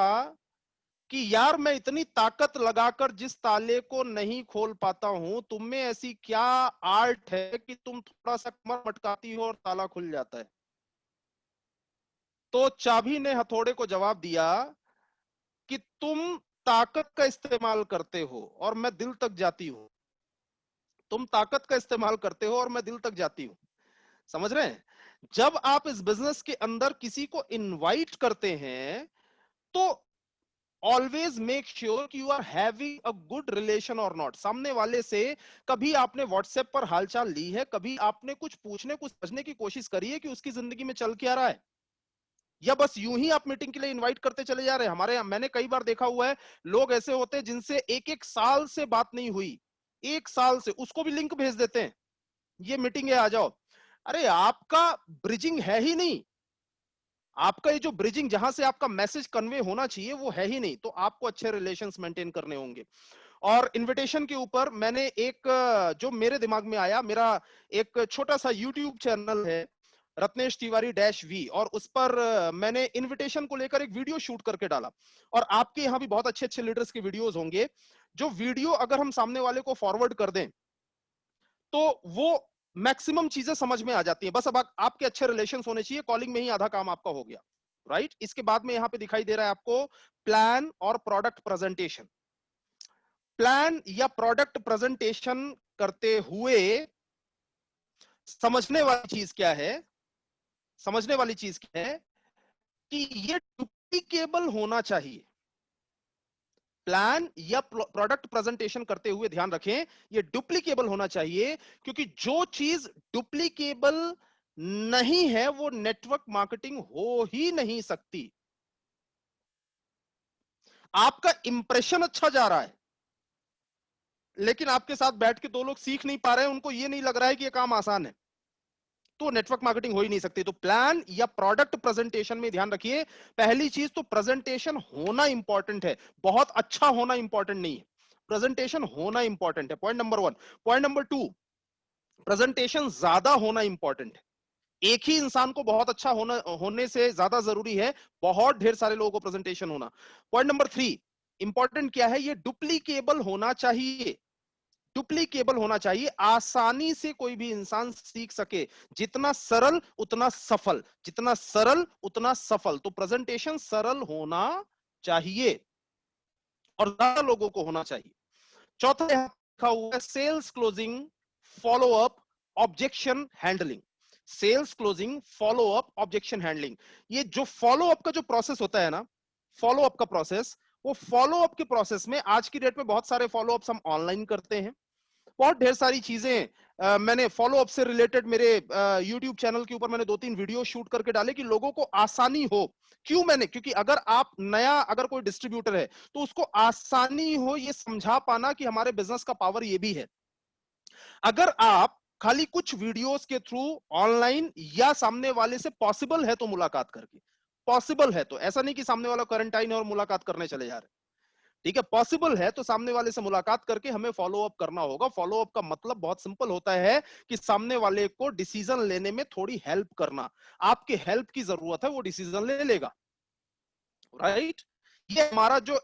कि यार मैं इतनी ताकत लगाकर जिस ताले को नहीं खोल पाता हूं, तुम में ऐसी क्या आर्ट है कि तुम थोड़ा सा कमर मटकाती हो और ताला खुल जाता है? तो चाबी ने हथौड़े को जवाब दिया कि तुम ताकत का इस्तेमाल करते हो और मैं दिल तक जाती हूं। तुम ताकत का इस्तेमाल करते हो और मैं दिल तक जाती हूं। समझ रहे हैं? जब आप इस बिजनेस के अंदर किसी को इनवाइट करते हैं तो ऑलवेज मेक श्योर कि you are having a good relation और नॉट। सामने वाले से कभी आपने व्हाट्सएप पर हालचाल ली है? कभी आपने कुछ पूछने, कुछ समझने की कोशिश करी है कि उसकी जिंदगी में चल क्या रहा है? या बस यूं ही आप मीटिंग के लिए इनवाइट करते चले जा रहे हैं? हमारे मैंने कई बार देखा हुआ है, लोग ऐसे होते हैं जिनसे एक एक साल से बात नहीं हुई, एक साल से, उसको भी लिंक भेज देते हैं, ये मीटिंग है आ जाओ। अरे आपका ब्रिजिंग है ही नहीं, आपका ये जो ब्रिजिंग, जहां से आपका मैसेज कन्वे होना चाहिए, वो है ही नहीं, तो आपको अच्छे रिलेशंस मेंटेन करने होंगे। और इनविटेशन के ऊपर मैंने एक जो मेरे दिमाग में आया, मेरा एक छोटा सा यूट्यूब चैनल है, रत्नेश तिवारी डैश वी, और उस पर मैंने इनविटेशन को लेकर एक वीडियो शूट करके डाला। और आपके यहाँ भी बहुत अच्छे अच्छे लीडर्स के वीडियोस होंगे, जो वीडियो अगर हम सामने वाले को फॉरवर्ड कर दें तो वो मैक्सिमम चीजें समझ में आ जाती है। बस अब आपके अच्छे रिलेशंस होने चाहिए, कॉलिंग में ही आधा काम आपका हो गया, राइट। इसके बाद में यहां पे दिखाई दे रहा है आपको प्लान और प्रोडक्ट प्रेजेंटेशन। प्लान या प्रोडक्ट प्रेजेंटेशन करते हुए समझने वाली चीज क्या है, समझने वाली चीज क्या है कि ये डुप्लीकेबल होना चाहिए। प्लान या प्रोडक्ट प्रेजेंटेशन करते हुए ध्यान रखें, ये डुप्लीकेबल होना चाहिए, क्योंकि जो चीज डुप्लीकेबल नहीं है वो नेटवर्क मार्केटिंग हो ही नहीं सकती। आपका इंप्रेशन अच्छा जा रहा है, लेकिन आपके साथ बैठ के दो लोग सीख नहीं पा रहे हैं, उनको ये नहीं लग रहा है कि ये काम आसान है, तो नेटवर्क मार्केटिंग हो ही नहीं सकती। तो प्लान या प्रोडक्ट प्रेजेंटेशन में ध्यान रखिए, पहली चीज तो प्रेजेंटेशन होना इंपॉर्टेंट है, बहुत अच्छा होना इंपॉर्टेंट नहीं है, प्रेजेंटेशन होना इंपॉर्टेंट है, point number 1। Point number 2, presentation ज्यादा होना इंपॉर्टेंट है। एक ही इंसान को बहुत अच्छा होने से ज्यादा जरूरी है बहुत ढेर सारे लोगों को प्रेजेंटेशन होना। पॉइंट नंबर 3, इंपॉर्टेंट क्या है, ये डुप्लीकेबल होना चाहिए। डुप्लीकेबल होना चाहिए, आसानी से कोई भी इंसान सीख सके, जितना सरल उतना सफल, जितना सरल उतना सफल। तो प्रेजेंटेशन सरल होना चाहिए और ज्यादा लोगों को होना चाहिए। चौथा यहां लिखा हुआ है sales closing, follow up, objection handling. Sales closing, follow up, objection handling. ये जो फॉलो अप का जो प्रोसेस होता है ना, फॉलो अप का प्रोसेस, वो फॉलो अप के प्रोसेस में आज की डेट में बहुत सारे फॉलो अप्स हम ऑनलाइन करते हैं, बहुत ढेर सारी चीजें मैंने फॉलो अप से रिलेटेड मेरे यूट्यूब चैनल के ऊपर मैंने 2-3 वीडियो शूट करके डाले कि लोगों को आसानी हो। क्यों मैंने, क्योंकि अगर आप नया, अगर कोई डिस्ट्रीब्यूटर है तो उसको आसानी हो ये समझा पाना कि हमारे बिजनेस का पावर ये भी है। अगर आप खाली कुछ वीडियोस के थ्रू ऑनलाइन या सामने वाले से पॉसिबल है तो मुलाकात करके, पॉसिबल है तो, ऐसा नहीं कि सामने वाला क्वारंटाइन है और मुलाकात करने चले जा रहे, ठीक है, पॉसिबल है तो सामने वाले से मुलाकात करके हमें फॉलो अप करना होगा। फॉलो अप का मतलब बहुत सिंपल होता है कि सामने वाले को डिसीजन लेने में थोड़ी हेल्प करना, आपके हेल्प की जरूरत है, वो डिसीजन ले लेगा, राइट। ये हमारा जो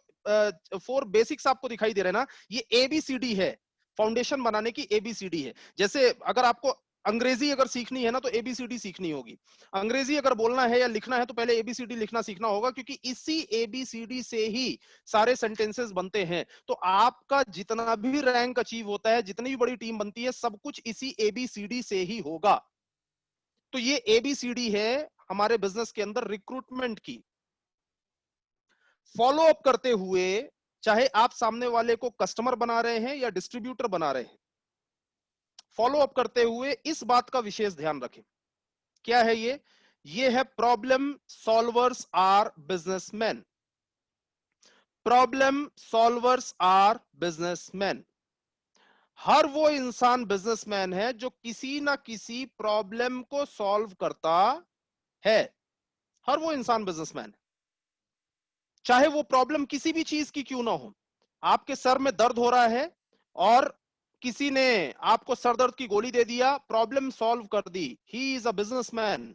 4 बेसिक्स आपको दिखाई दे रहे हैं ना, ये एबीसीडी है, फाउंडेशन बनाने की एबीसीडी है। जैसे अगर आपको अंग्रेजी अगर सीखनी है ना तो एबीसीडी सीखनी होगी, अंग्रेजी अगर बोलना है या लिखना है तो पहले एबीसीडी लिखना सीखना होगा, क्योंकि इसी एबीसीडी से ही सारे सेंटेंसेस बनते हैं। तो आपका जितना भी रैंक अचीव होता है, जितनी भी बड़ी टीम बनती है, सब कुछ इसी एबीसीडी से ही होगा। तो ये एबीसीडी है हमारे बिजनेस के अंदर रिक्रूटमेंट की। फॉलो अप करते हुए, चाहे आप सामने वाले को कस्टमर बना रहे हैं या डिस्ट्रीब्यूटर बना रहे हैं, फॉलो अप करते हुए इस बात का विशेष ध्यान रखें। क्या है ये है problem solvers are businessman. Problem solvers are businessman. हर वो इंसान बिजनेसमैन है जो किसी ना किसी प्रॉब्लम को सॉल्व करता है। हर वो इंसान बिजनेसमैन है, चाहे वो प्रॉब्लम किसी भी चीज की क्यों ना हो। आपके सर में दर्द हो रहा है और किसी ने आपको सर दर्द की गोली दे दिया, प्रॉब्लम सॉल्व कर दी, ही इज अ बिजनेसमैन।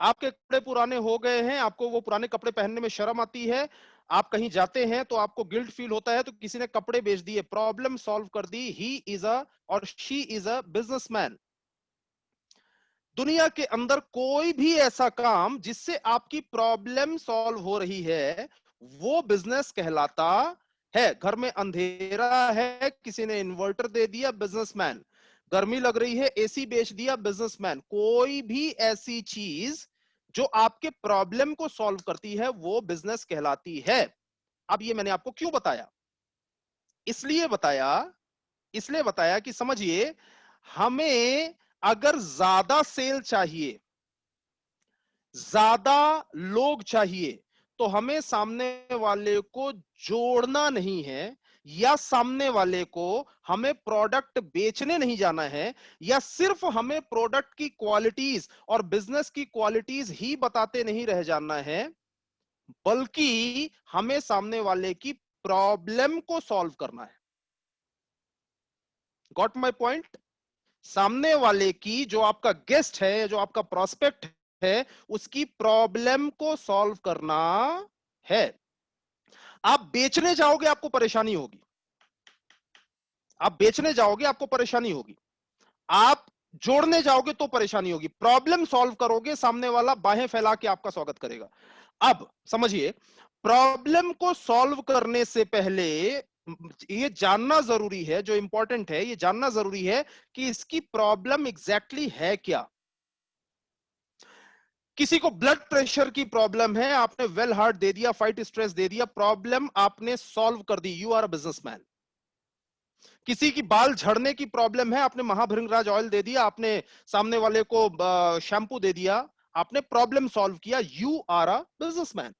आपके कपड़े पुराने हो गए हैं, आपको वो पुराने कपड़े पहनने में शर्म आती है, आप कहीं जाते हैं तो आपको गिल्ट फील होता है, तो किसी ने कपड़े बेच दिए, प्रॉब्लम सॉल्व कर दी, ही इज अ और शी इज अ बिजनेसमैन। दुनिया के अंदर कोई भी ऐसा काम जिससे आपकी प्रॉब्लम सॉल्व हो रही है, वो बिजनेस कहलाता है। घर में अंधेरा है, किसी ने इन्वर्टर दे दिया, बिजनेसमैन। गर्मी लग रही है, एसी बेच दिया, बिजनेसमैन। कोई भी ऐसी चीज जो आपके प्रॉब्लम को सॉल्व करती है, वो बिजनेस कहलाती है। अब ये मैंने आपको क्यों बताया, इसलिए बताया, इसलिए बताया कि समझिए, हमें अगर ज्यादा सेल चाहिए, ज्यादा लोग चाहिए, तो हमें सामने वाले को जोड़ना नहीं है, या सामने वाले को हमें प्रोडक्ट बेचने नहीं जाना है, या सिर्फ हमें प्रोडक्ट की क्वालिटीज और बिजनेस की क्वालिटीज ही बताते नहीं रह जाना है, बल्कि हमें सामने वाले की प्रॉब्लम को सॉल्व करना है। Got my point? सामने वाले की, जो आपका गेस्ट है, जो आपका प्रोस्पेक्ट है, उसकी प्रॉब्लम को सॉल्व करना है। आप बेचने जाओगे आपको परेशानी होगी, आप बेचने जाओगे आपको परेशानी होगी, आप जोड़ने जाओगे तो परेशानी होगी, प्रॉब्लम सॉल्व करोगे सामने वाला बाहें फैला के आपका स्वागत करेगा। अब समझिए, प्रॉब्लम को सॉल्व करने से पहले ये जानना जरूरी है, जो इंपॉर्टेंट है ये जानना जरूरी है कि इसकी प्रॉब्लम एग्जैक्टली है क्या। किसी को ब्लड प्रेशर की प्रॉब्लम है, आपने वेल हार्ट दे दिया, फाइट स्ट्रेस दे दिया, प्रॉब्लम आपने सॉल्व कर दी, यू आर अ बिजनेसमैन। किसी की बाल झड़ने की प्रॉब्लम है, आपने महाभृंगराज ऑयल दे दिया, आपने सामने वाले को शैम्पू दे दिया, आपने प्रॉब्लम सॉल्व किया, यू आर अ बिजनेसमैन।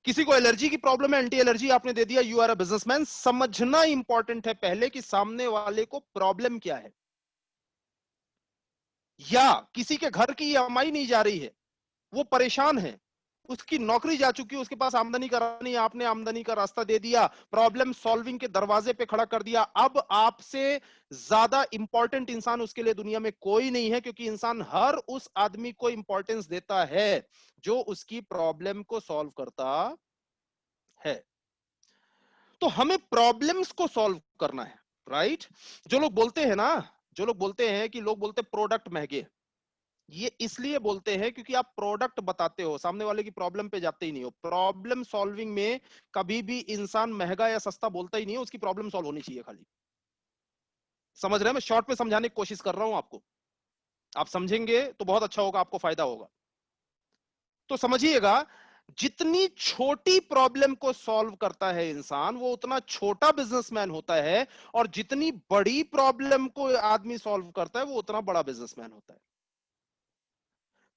किसी को एलर्जी की प्रॉब्लम है, एंटी एलर्जी आपने दे दिया, यू आर अ बिजनेसमैन। समझना इंपॉर्टेंट है पहले कि सामने वाले को प्रॉब्लम क्या है। या किसी के घर की ईएमआई नहीं जा रही है, वो परेशान है, उसकी नौकरी जा चुकी है, उसके पास आमदनी का रास्ता नहीं, आपने आमदनी का रास्ता दे दिया, प्रॉब्लम सॉल्विंग के दरवाजे पे खड़ा कर दिया। अब आपसे ज्यादा इंपॉर्टेंट इंसान उसके लिए दुनिया में कोई नहीं है, क्योंकि इंसान हर उस आदमी को इंपॉर्टेंस देता है जो उसकी प्रॉब्लम को सॉल्व करता है। तो हमें प्रॉब्लम्स को सॉल्व करना है, राइट? जो लोग बोलते हैं ना, जो लोग बोलते हैं कि लोग बोलते प्रोडक्ट महंगे, ये इसलिए बोलते हैं क्योंकि आप प्रोडक्ट बताते हो, सामने वाले की प्रॉब्लम पे जाते ही नहीं हो। प्रॉब्लम सॉल्विंग में कभी भी इंसान महंगा या सस्ता बोलता ही नहीं है, उसकी प्रॉब्लम सॉल्व होनी चाहिए खाली। समझ रहे हैं? मैं शॉर्ट में समझाने की कोशिश कर रहा हूं आपको, आप समझेंगे तो बहुत अच्छा होगा, आपको फायदा होगा। तो समझिएगा, जितनी छोटी प्रॉब्लम को सॉल्व करता है इंसान, वो उतना छोटा बिजनेसमैन होता है, और जितनी बड़ी प्रॉब्लम को आदमी सॉल्व करता है, वो उतना बड़ा बिजनेसमैन होता है।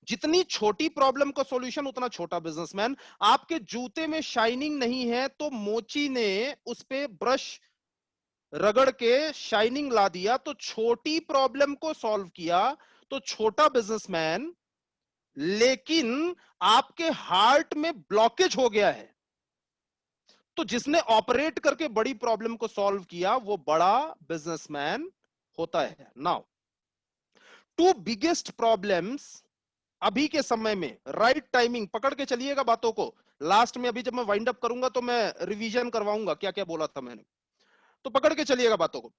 जितनी छोटी प्रॉब्लम का सॉल्यूशन उतना छोटा बिजनेसमैन। आपके जूते में शाइनिंग नहीं है तो मोची ने उस पे ब्रश रगड़ के शाइनिंग ला दिया, तो छोटी प्रॉब्लम को सॉल्व किया तो छोटा बिजनेसमैन। लेकिन आपके हार्ट में ब्लॉकेज हो गया है, तो जिसने ऑपरेट करके बड़ी प्रॉब्लम को सॉल्व किया वो बड़ा बिजनेसमैन होता है। नाउ, टू बिगेस्ट प्रॉब्लम्स अभी के समय में, राइट टाइमिंग, पकड़ के चलिएगा बातों को। लास्ट में अभी जब मैं वाइंड अप करूंगा तो मैं रिवीजन करवाऊंगा क्या क्या बोला था मैंने, तो पकड़ के चलिएगा बातों को।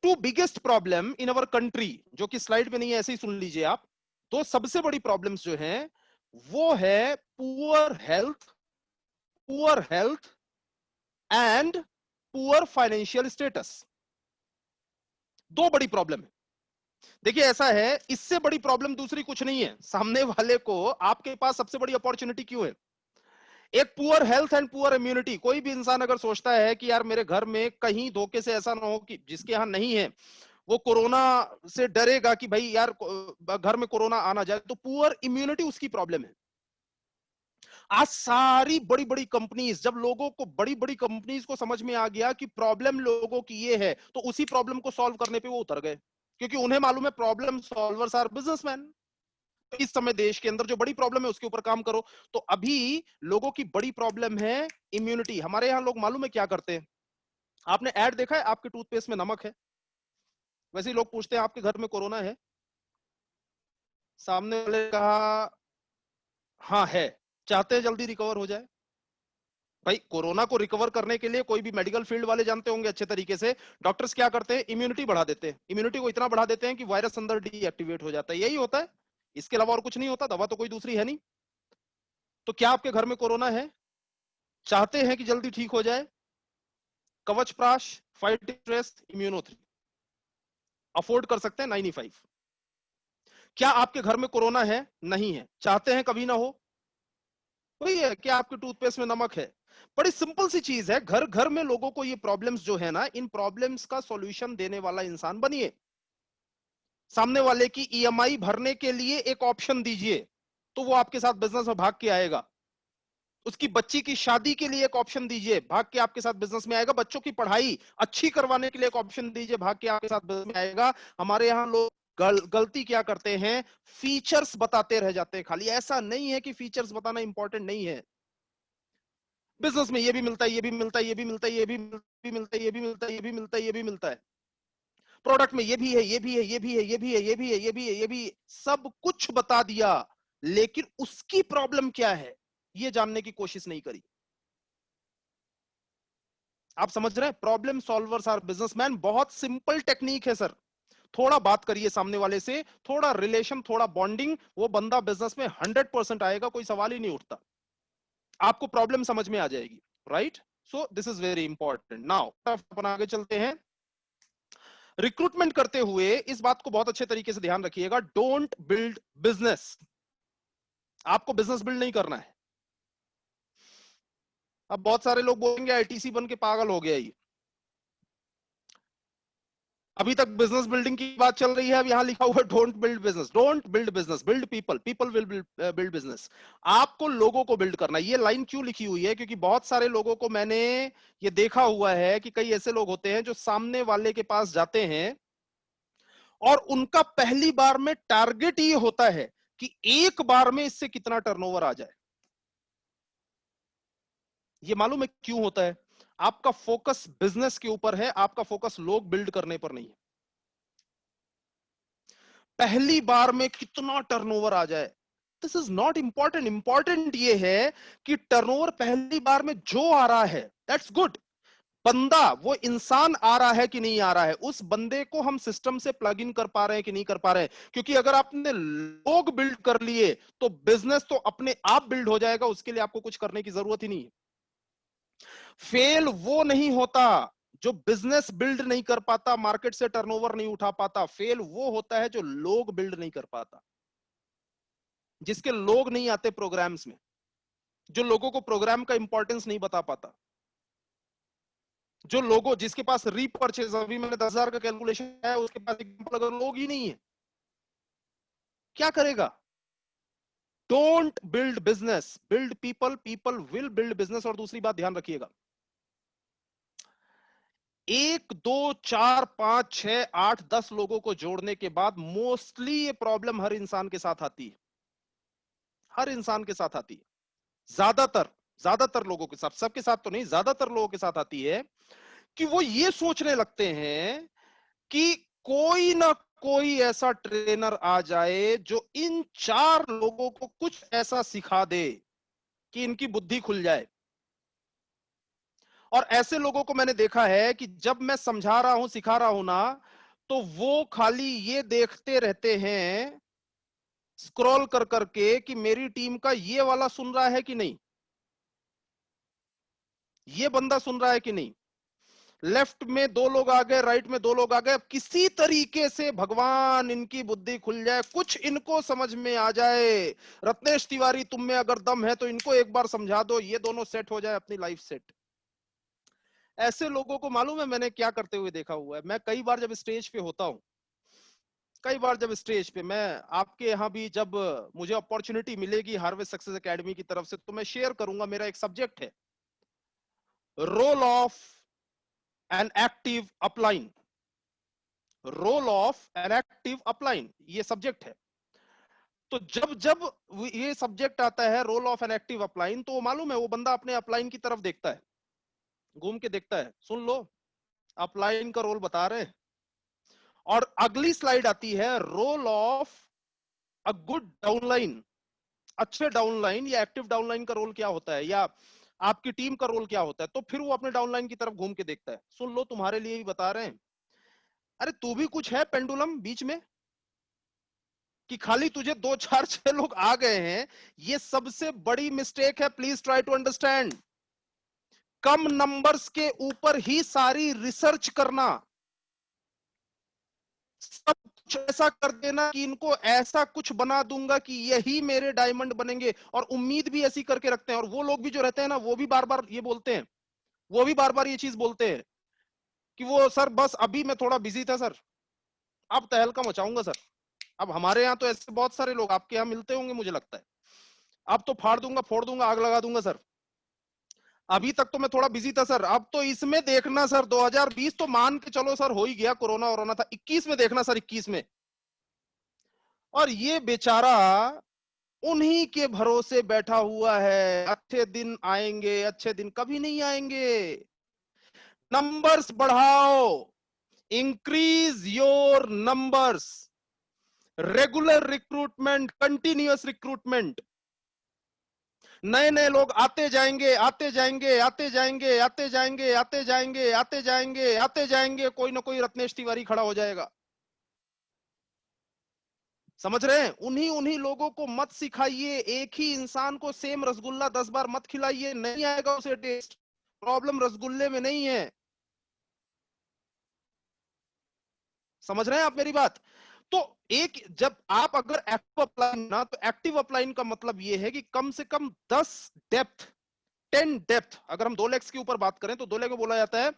Two biggest problem in our country, जो कि स्लाइड में नहीं है, ऐसे ही सुन लीजिए आप। तो सबसे बड़ी प्रॉब्लम्स जो हैं वो है poor health and poor financial status. दो बड़ी प्रॉब्लम है। देखिए ऐसा है, इससे बड़ी प्रॉब्लम दूसरी कुछ नहीं है। सामने वाले को आपके पास सबसे बड़ी अपॉर्चुनिटी क्यों है? एक poor health and poor immunity. कोई भी इंसान अगर सोचता है कि यार मेरे घर में कहीं धोखे से ऐसा ना हो कि जिसके यहां नहीं है, वो कोरोना से डरेगा कि भाई यार घर में कोरोना आना जाए, तो पुअर इम्यूनिटी उसकी प्रॉब्लम है। आज सारी बड़ी बड़ी कंपनीज, जब लोगों को, बड़ी बड़ी कंपनीज को समझ में आ गया कि प्रॉब्लम लोगों की ये है, तो उसी प्रॉब्लम को सॉल्व करने पे वो उतर गए, क्योंकि उन्हें मालूम है प्रॉब्लम सॉल्वर्स आर बिजनेसमैन। इस समय देश के अंदर जो बड़ी प्रॉब्लम है उसके ऊपर काम करो। तो अभी लोगों की बड़ी प्रॉब्लम है इम्यूनिटी। हमारे यहां लोग मालूम है क्या करते हैं? आपने ऐड देखा है, आपके टूथपेस्ट में नमक है, वैसे ही लोग पूछते हैं आपके घर में कोरोना है? सामने वाले कहा हाँ है, चाहते हैं जल्दी रिकवर हो जाए। भाई कोरोना को रिकवर करने के लिए कोई भी मेडिकल फील्ड वाले जानते होंगे अच्छे तरीके से, डॉक्टर्स क्या करते हैं? इम्यूनिटी बढ़ा देते हैं। इम्यूनिटी को इतना बढ़ा देते हैं कि वायरस अंदर डीएक्टिवेट हो जाता है। यही होता है, इसके अलावा और कुछ नहीं होता। दवा तो कोई दूसरी है नहीं। तो क्या आपके घर में कोरोना है? चाहते हैं कि जल्दी ठीक हो जाए? कवच प्राश, फाइट स्ट्रेस, इम्यूनो 3 अफोर्ड कर सकते हैं 95। क्या आपके घर में कोरोना है? नहीं है। चाहते हैं कभी ना हो? वही है कि आपके टूथपेस्ट में नमक है। बड़ी सिंपल सी चीज है। घर घर में लोगों को ये प्रॉब्लम्स जो है ना, इन प्रॉब्लम्स का सॉल्यूशन देने वाला इंसान बनिए। सामने वाले की ईएमआई भरने के लिए एक ऑप्शन दीजिए, तो वो आपके साथ बिजनेस में भाग के आएगा। उसकी बच्ची की शादी के लिए एक ऑप्शन दीजिए, भाग के आपके साथ बिजनेस में आएगा। बच्चों की पढ़ाई अच्छी करवाने के लिए एक ऑप्शन दीजिए, भाग के आपके साथ बिजनेस में आएगा। हमारे यहाँ लोग गलती क्या करते हैं, फीचर्स बताते रह जाते हैं खाली। ऐसा नहीं है कि फीचर्स बताना इंपॉर्टेंट नहीं है। बिजनेस में ये भी मिलता है, ये भी मिलता है, ये भी मिलता है, ये भी मिलता है, ये भी मिलता है, ये भी मिलता है, ये भी मिलता है। प्रोडक्ट में ये भी है, ये भी है, ये भी है, ये भी है, ये भी है, ये भी है, ये भी, सब कुछ बता दिया, लेकिन उसकी प्रॉब्लम क्या है ये जानने की कोशिश नहीं करी। आप समझ रहे हैं? Problem solvers are businessman. बहुत सिंपल टेक्निक है सर। थोड़ा बात करिए सामने वाले से, थोड़ा रिलेशन, थोड़ा बॉन्डिंग, वो बंदा बिजनेस में 100% आएगा, कोई सवाल ही नहीं उठता। आपको प्रॉब्लम समझ में आ जाएगी, right? So this is very important. Now अपन आगे चलते हैं। रिक्रूटमेंट करते हुए इस बात को बहुत अच्छे तरीके से ध्यान रखिएगा, डोंट बिल्ड बिजनेस। आपको बिजनेस बिल्ड नहीं करना है। अब बहुत सारे लोग बोलेंगे आईटीसी बन के पागल हो गया ये, अभी तक बिजनेस बिल्डिंग की बात चल रही है, अब यहां लिखा हुआ है don't build business. Don't build business, build people, people will build business. आपको लोगों को बिल्ड करना। ये लाइन क्यों लिखी हुई है? क्योंकि बहुत सारे लोगों को मैंने ये देखा हुआ है कि कई ऐसे लोग होते हैं जो सामने वाले के पास जाते हैं और उनका पहली बार में टारगेट ये होता है कि एक बार में इससे कितना टर्नओवर आ जाए। ये मालूम है क्यों होता है? आपका फोकस बिजनेस के ऊपर है, आपका फोकस लोग बिल्ड करने पर नहीं है। पहली बार में कितना टर्नओवर आ जाए, this is not important. Important ये है कि टर्नओवर पहली बार में जो आ रहा है दैट्स गुड। बंदा, वो इंसान आ रहा है कि नहीं आ रहा है, उस बंदे को हम सिस्टम से प्लग इन कर पा रहे हैं कि नहीं कर पा रहे हैं। क्योंकि अगर आपने लोग बिल्ड कर लिए तो बिजनेस तो अपने आप बिल्ड हो जाएगा, उसके लिए आपको कुछ करने की जरूरत ही नहीं है। फेल वो नहीं होता जो बिजनेस बिल्ड नहीं कर पाता, मार्केट से टर्नओवर नहीं उठा पाता। फेल वो होता है जो लोग बिल्ड नहीं कर पाता, जिसके लोग नहीं आते प्रोग्राम्स में, जो लोगों को प्रोग्राम का इंपॉर्टेंस नहीं बता पाता, जो लोगों, जिसके पास रीपर्चेज, अभी मैंने 10,000 का कैलकुलेशन है, उसके पास एग्जांपल अगर लोग ही नहीं है, क्या करेगा? Don't build business, build people, people will build business. और दूसरी बात ध्यान रखिएगा, 1 2 4 5 6 8 10 लोगों को जोड़ने के बाद मोस्टली ये प्रॉब्लम हर इंसान के साथ आती है, हर इंसान के साथ आती है। ज्यादातर ज्यादातर लोगों के साथ, सबके साथ तो नहीं, ज्यादातर लोगों के साथ आती है कि वो ये सोचने लगते हैं कि कोई ना कोई ऐसा ट्रेनर आ जाए जो इन 4 लोगों को कुछ ऐसा सिखा दे कि इनकी बुद्धि खुल जाए। और ऐसे लोगों को मैंने देखा है कि जब मैं समझा रहा हूं, सिखा रहा हूं ना, तो वो खाली ये देखते रहते हैं स्क्रॉल कर करके कि मेरी टीम का ये वाला सुन रहा है कि नहीं, ये बंदा सुन रहा है कि नहीं। लेफ्ट में 2 लोग आ गए, राइट में 2 लोग आ गए। अब किसी तरीके से भगवान इनकी बुद्धि खुल जाए, कुछ इनको समझ में आ जाए। रत्नेश तिवारी, तुम में अगर दम है तो इनको एक बार समझा दो, ये दोनों सेट हो जाए, अपनी लाइफ सेट। ऐसे लोगों को मालूम है मैंने क्या करते हुए देखा हुआ है। मैं कई बार जब स्टेज पे होता हूं, कई बार जब स्टेज पे, मैं आपके यहां भी जब मुझे अपॉर्चुनिटी मिलेगी हार्वेस्ट सक्सेस एकेडमी की तरफ से, तो मैं शेयर करूंगा। मेरा एक सब्जेक्ट है, role of an active upline. Role of an active upline, ये सब्जेक्ट है। तो जब जब ये सब्जेक्ट आता है, role of an active upline, तो मालूम है वो बंदा अपने अपलाइन की तरफ देखता है, घूम के देखता है, सुन लो अपलाइन का रोल बता रहे हैं। और अगली स्लाइड आती है, role of a good downline. अच्छे डाउनलाइन या एक्टिव डाउनलाइन का रोल क्या होता है, या आपकी टीम का रोल क्या होता है। तो फिर वो अपने डाउनलाइन की तरफ घूम के देखता है, सुन लो तुम्हारे लिए ही बता रहे हैं। अरे तू भी कुछ है पेंडुलम बीच में, कि खाली तुझे 2 4 6 लोग आ गए हैं। ये सबसे बड़ी मिस्टेक है, प्लीज ट्राई टू अंडरस्टैंड। कम नंबर्स के ऊपर ही सारी रिसर्च करना, सब कुछ ऐसा कर देना कि इनको ऐसा कुछ बना दूंगा कि यही मेरे डायमंड बनेंगे, और उम्मीद भी ऐसी करके रखते हैं। और वो लोग भी जो रहते हैं ना, वो भी बार बार ये बोलते हैं, वो भी बार बार ये चीज बोलते हैं कि वो सर बस अभी मैं थोड़ा बिजी था सर, अब तहलका मचाऊंगा सर। अब हमारे यहाँ तो ऐसे बहुत सारे लोग आपके यहाँ मिलते होंगे मुझे लगता है, अब तो फाड़ दूंगा, फोड़ दूंगा, आग लगा दूंगा सर। अभी तक तो मैं थोड़ा बिजी था सर, अब तो इसमें देखना सर, 2020 तो मान के चलो सर हो ही गया, कोरोना वोरोना था, 21 में देखना सर, 21 में। और ये बेचारा उन्हीं के भरोसे बैठा हुआ है, अच्छे दिन आएंगे, अच्छे दिन कभी नहीं आएंगे। नंबर्स बढ़ाओ, increase your numbers, regular recruitment, continuous recruitment. नए नए लोग आते जाएंगे, आते जाएंगे, आते जाएंगे, आते जाएंगे, आते जाएंगे, आते जाएंगे, आते जाएंगे, कोई ना कोई रत्नेश तिवारी खड़ा हो जाएगा। समझ रहे हैं? उन्हीं उन्हीं लोगों को मत सिखाइए, एक ही इंसान को सेम रसगुल्ला 10 बार मत खिलाइए, नहीं आएगा उसे टेस्ट। प्रॉब्लम रसगुल्ले में नहीं है। समझ रहे हैं आप मेरी बात? तो एक, जब आप अगर एक्टिव अपलाइन ना, तो एक्टिव अपलाइन का मतलब यह है कि कम से कम 10 डेप्थ, 10 डेप्थ, अगर हम 2 लेग्स के ऊपर बात करें तो 2 लेग में बोला जाता है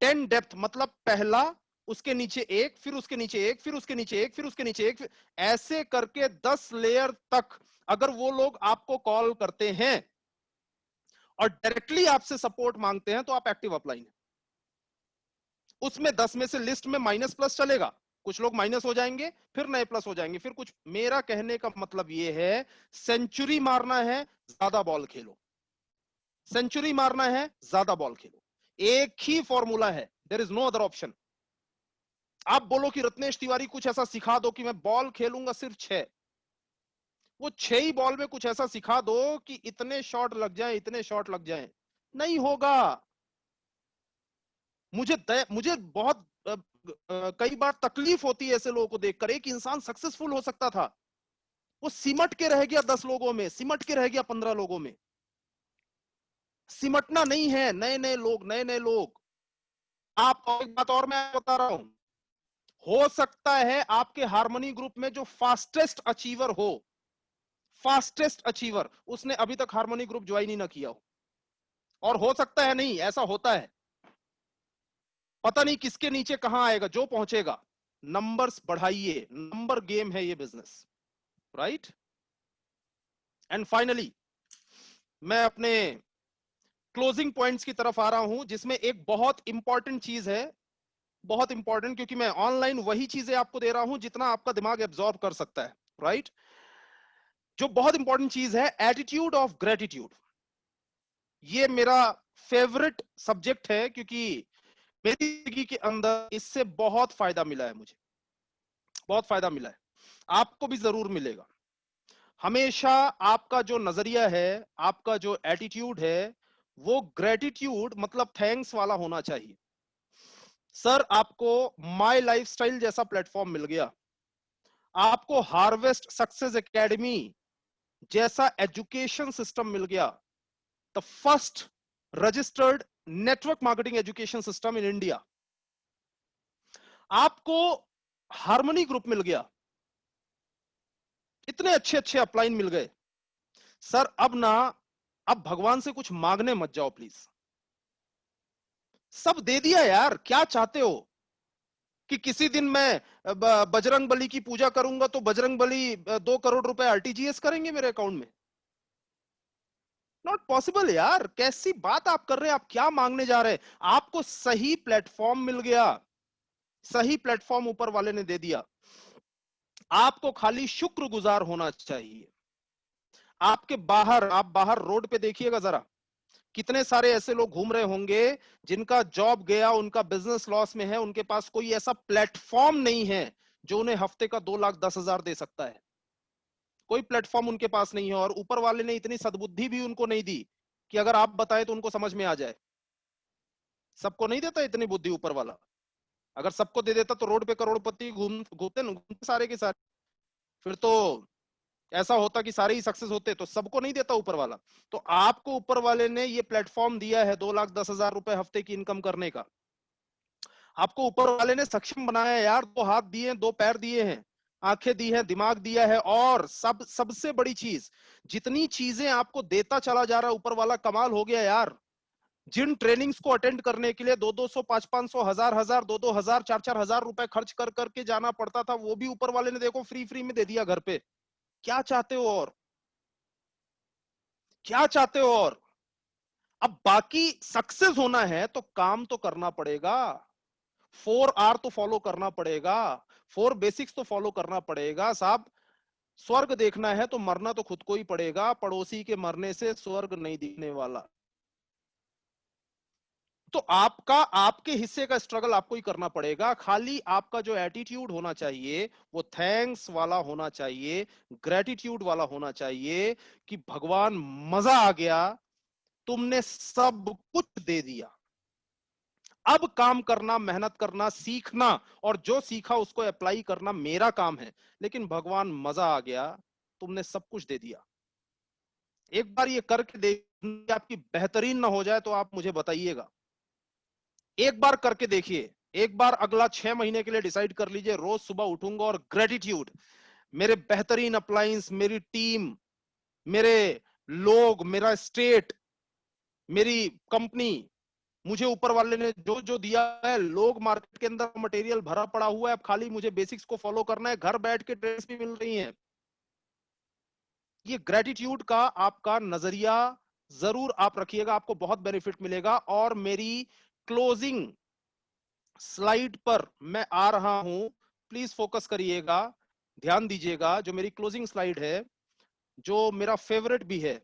10 डेप्थ, मतलब पहला, उसके नीचे एक, फिर उसके नीचे एक, फिर उसके नीचे एक, फिर उसके नीचे एक, ऐसे करके 10 लेयर तक अगर वो लोग आपको कॉल करते हैं और डायरेक्टली आपसे सपोर्ट मांगते हैं तो आप एक्टिव अपलाइन है। उसमें 10 में से लिस्ट में माइनस प्लस चलेगा, कुछ लोग माइनस हो जाएंगे, फिर नए प्लस हो जाएंगे, फिर कुछ। मेरा कहने का मतलब यह है, सेंचुरी मारना है, ज्यादा बॉल खेलो। सेंचुरी मारना है, ज्यादा बॉल खेलो। एक ही फॉर्मूला है, there is no other option. आप बोलो कि रत्नेश तिवारी कुछ ऐसा सिखा दो कि मैं बॉल खेलूंगा सिर्फ 6, वो 6 ही बॉल में कुछ ऐसा सिखा दो कि इतने शॉट लग जाए, इतने शॉट लग जाए, नहीं होगा। मुझे बहुत कई बार तकलीफ होती है ऐसे लोगों को देखकर। एक इंसान सक्सेसफुल हो सकता था, वो सिमट के रह गया 10 लोगों में, सिमट के रह गया 15 लोगों में। सिमटना नहीं है, नए नए लोग, नए नए लोग। आप, एक बात और मैं बता रहा हूं, हो सकता है आपके हार्मनी ग्रुप में जो फास्टेस्ट अचीवर हो, फास्टेस्ट अचीवर, उसने अभी तक हार्मनी ग्रुप ज्वाइन ही ना किया हो। और हो सकता है नहीं, ऐसा होता है, पता नहीं किसके नीचे कहां आएगा, जो पहुंचेगा। नंबर्स बढ़ाइए, नंबर गेम है ये बिजनेस, राइट? एंड फाइनली मैं अपने क्लोजिंग पॉइंट्स की तरफ आ रहा हूं, जिसमें एक बहुत इंपॉर्टेंट चीज है, बहुत इंपॉर्टेंट, क्योंकि मैं ऑनलाइन वही चीजें आपको दे रहा हूं जितना आपका दिमाग एब्जॉर्ब कर सकता है, राइट? जो बहुत इंपॉर्टेंट चीज है, एटीट्यूड ऑफ ग्रेटिट्यूड। ये मेरा फेवरेट सब्जेक्ट है, क्योंकि मेरी जिंदगी के अंदर इससे बहुत फायदा मिला है, मुझे बहुत फायदा मिला है, आपको भी जरूर मिलेगा। हमेशा आपका जो नजरिया है, आपका जो एटीट्यूड है, वो ग्रेटिट्यूड मतलब थैंक्स वाला होना चाहिए। सर, आपको माय लाइफस्टाइल जैसा प्लेटफॉर्म मिल गया, आपको हार्वेस्ट सक्सेस एकेडमी जैसा एजुकेशन सिस्टम मिल गया, the first registered network marketing education system in India. आपको हार्मनी ग्रुप मिल गया, इतने अच्छे अच्छे अपलाइन मिल गए। सर, अब ना, अब भगवान से कुछ मांगने मत जाओ प्लीज, सब दे दिया यार। क्या चाहते हो कि किसी दिन मैं बजरंग बली की पूजा करूंगा तो बजरंग बली 2 करोड़ रुपए आरटीजीएस करेंगे मेरे अकाउंट में? नॉट पॉसिबल यार, कैसी बात आप कर रहे हैं? आप क्या मांगने जा रहे हैं? आपको सही प्लेटफॉर्म मिल गया, सही प्लेटफॉर्म ऊपर वाले ने दे दिया, आपको खाली शुक्रगुजार होना चाहिए। आपके बाहर, आप बाहर रोड पे देखिएगा जरा, कितने सारे ऐसे लोग घूम रहे होंगे जिनका जॉब गया, उनका बिजनेस लॉस में है, उनके पास कोई ऐसा प्लेटफॉर्म नहीं है जो उन्हें हफ्ते का 2,10,000 दे सकता है। कोई प्लेटफॉर्म उनके पास नहीं है, और ऊपर वाले ने इतनी सद्बुद्धि भी उनको नहीं दी कि अगर आप बताएं तो उनको समझ में आ जाए। सबको नहीं देता इतनी बुद्धि ऊपर वाला। अगर सबको दे देता तो रोड पे करोड़पति घूमते सारे के सारे, फिर तो ऐसा होता कि सारे ही सक्सेस होते। तो सबको नहीं देता ऊपर वाला। तो आपको ऊपर वाले ने ये प्लेटफॉर्म दिया है 2,10,000 रुपए हफ्ते की इनकम करने का। आपको ऊपर वाले ने सक्षम बनाया है यार, 2 हाथ दिए हैं, 2 पैर दिए हैं, आंखें दी हैं, दिमाग दिया है, और सबसे बड़ी चीज, जितनी चीजें आपको देता चला जा रहा है ऊपर वाला, कमाल हो गया यार। जिन ट्रेनिंग्स को अटेंड करने के लिए 200, 500, 1,000, 2,000, 4,000 रुपए खर्च कर करके जाना पड़ता था, वो भी ऊपर वाले ने देखो फ्री फ्री में दे दिया घर पे। क्या चाहते हो और? क्या चाहते हो और? अब बाकी सक्सेस होना है तो काम तो करना पड़ेगा, 4R तो फॉलो करना पड़ेगा, 4 बेसिक्स तो फॉलो करना पड़ेगा साहब। स्वर्ग देखना है तो मरना तो खुद को ही पड़ेगा, पड़ोसी के मरने से स्वर्ग नहीं दिखने वाला। तो आपका, आपके हिस्से का स्ट्रगल आपको ही करना पड़ेगा। खाली आपका जो एटीट्यूड होना चाहिए वो थैंक्स वाला होना चाहिए, ग्रेटिट्यूड वाला होना चाहिए कि भगवान मजा आ गया, तुमने सब कुछ दे दिया, अब काम करना, मेहनत करना, सीखना, और जो सीखा उसको अप्लाई करना मेरा काम है। लेकिन भगवान मजा आ गया, तुमने सब कुछ दे दिया। एक बार ये करके देखिए, आपकी बेहतरीन ना हो जाए तो आप मुझे बताइएगा। एक बार करके देखिए, एक बार अगला 6 महीने के लिए डिसाइड कर लीजिए, रोज सुबह उठूंगा और ग्रेटिट्यूड, मेरे बेहतरीन अप्लायंस, मेरी टीम, मेरे लोग, मेरा स्टेट, मेरी कंपनी, मुझे ऊपर वाले ने जो जो दिया है, लोग, मार्केट के अंदर मटेरियल भरा पड़ा हुआ है, अब खाली मुझे बेसिक्स को फॉलो करना है, घर बैठ के ट्रेड्स भी मिल रही हैं। ये ग्रेटिट्यूड का आपका नजरिया जरूर आप रखिएगा, आपको बहुत बेनिफिट मिलेगा। और मेरी क्लोजिंग स्लाइड पर मैं आ रहा हूं, प्लीज फोकस करिएगा, ध्यान दीजिएगा। जो मेरी क्लोजिंग स्लाइड है, जो मेरा फेवरेट भी है,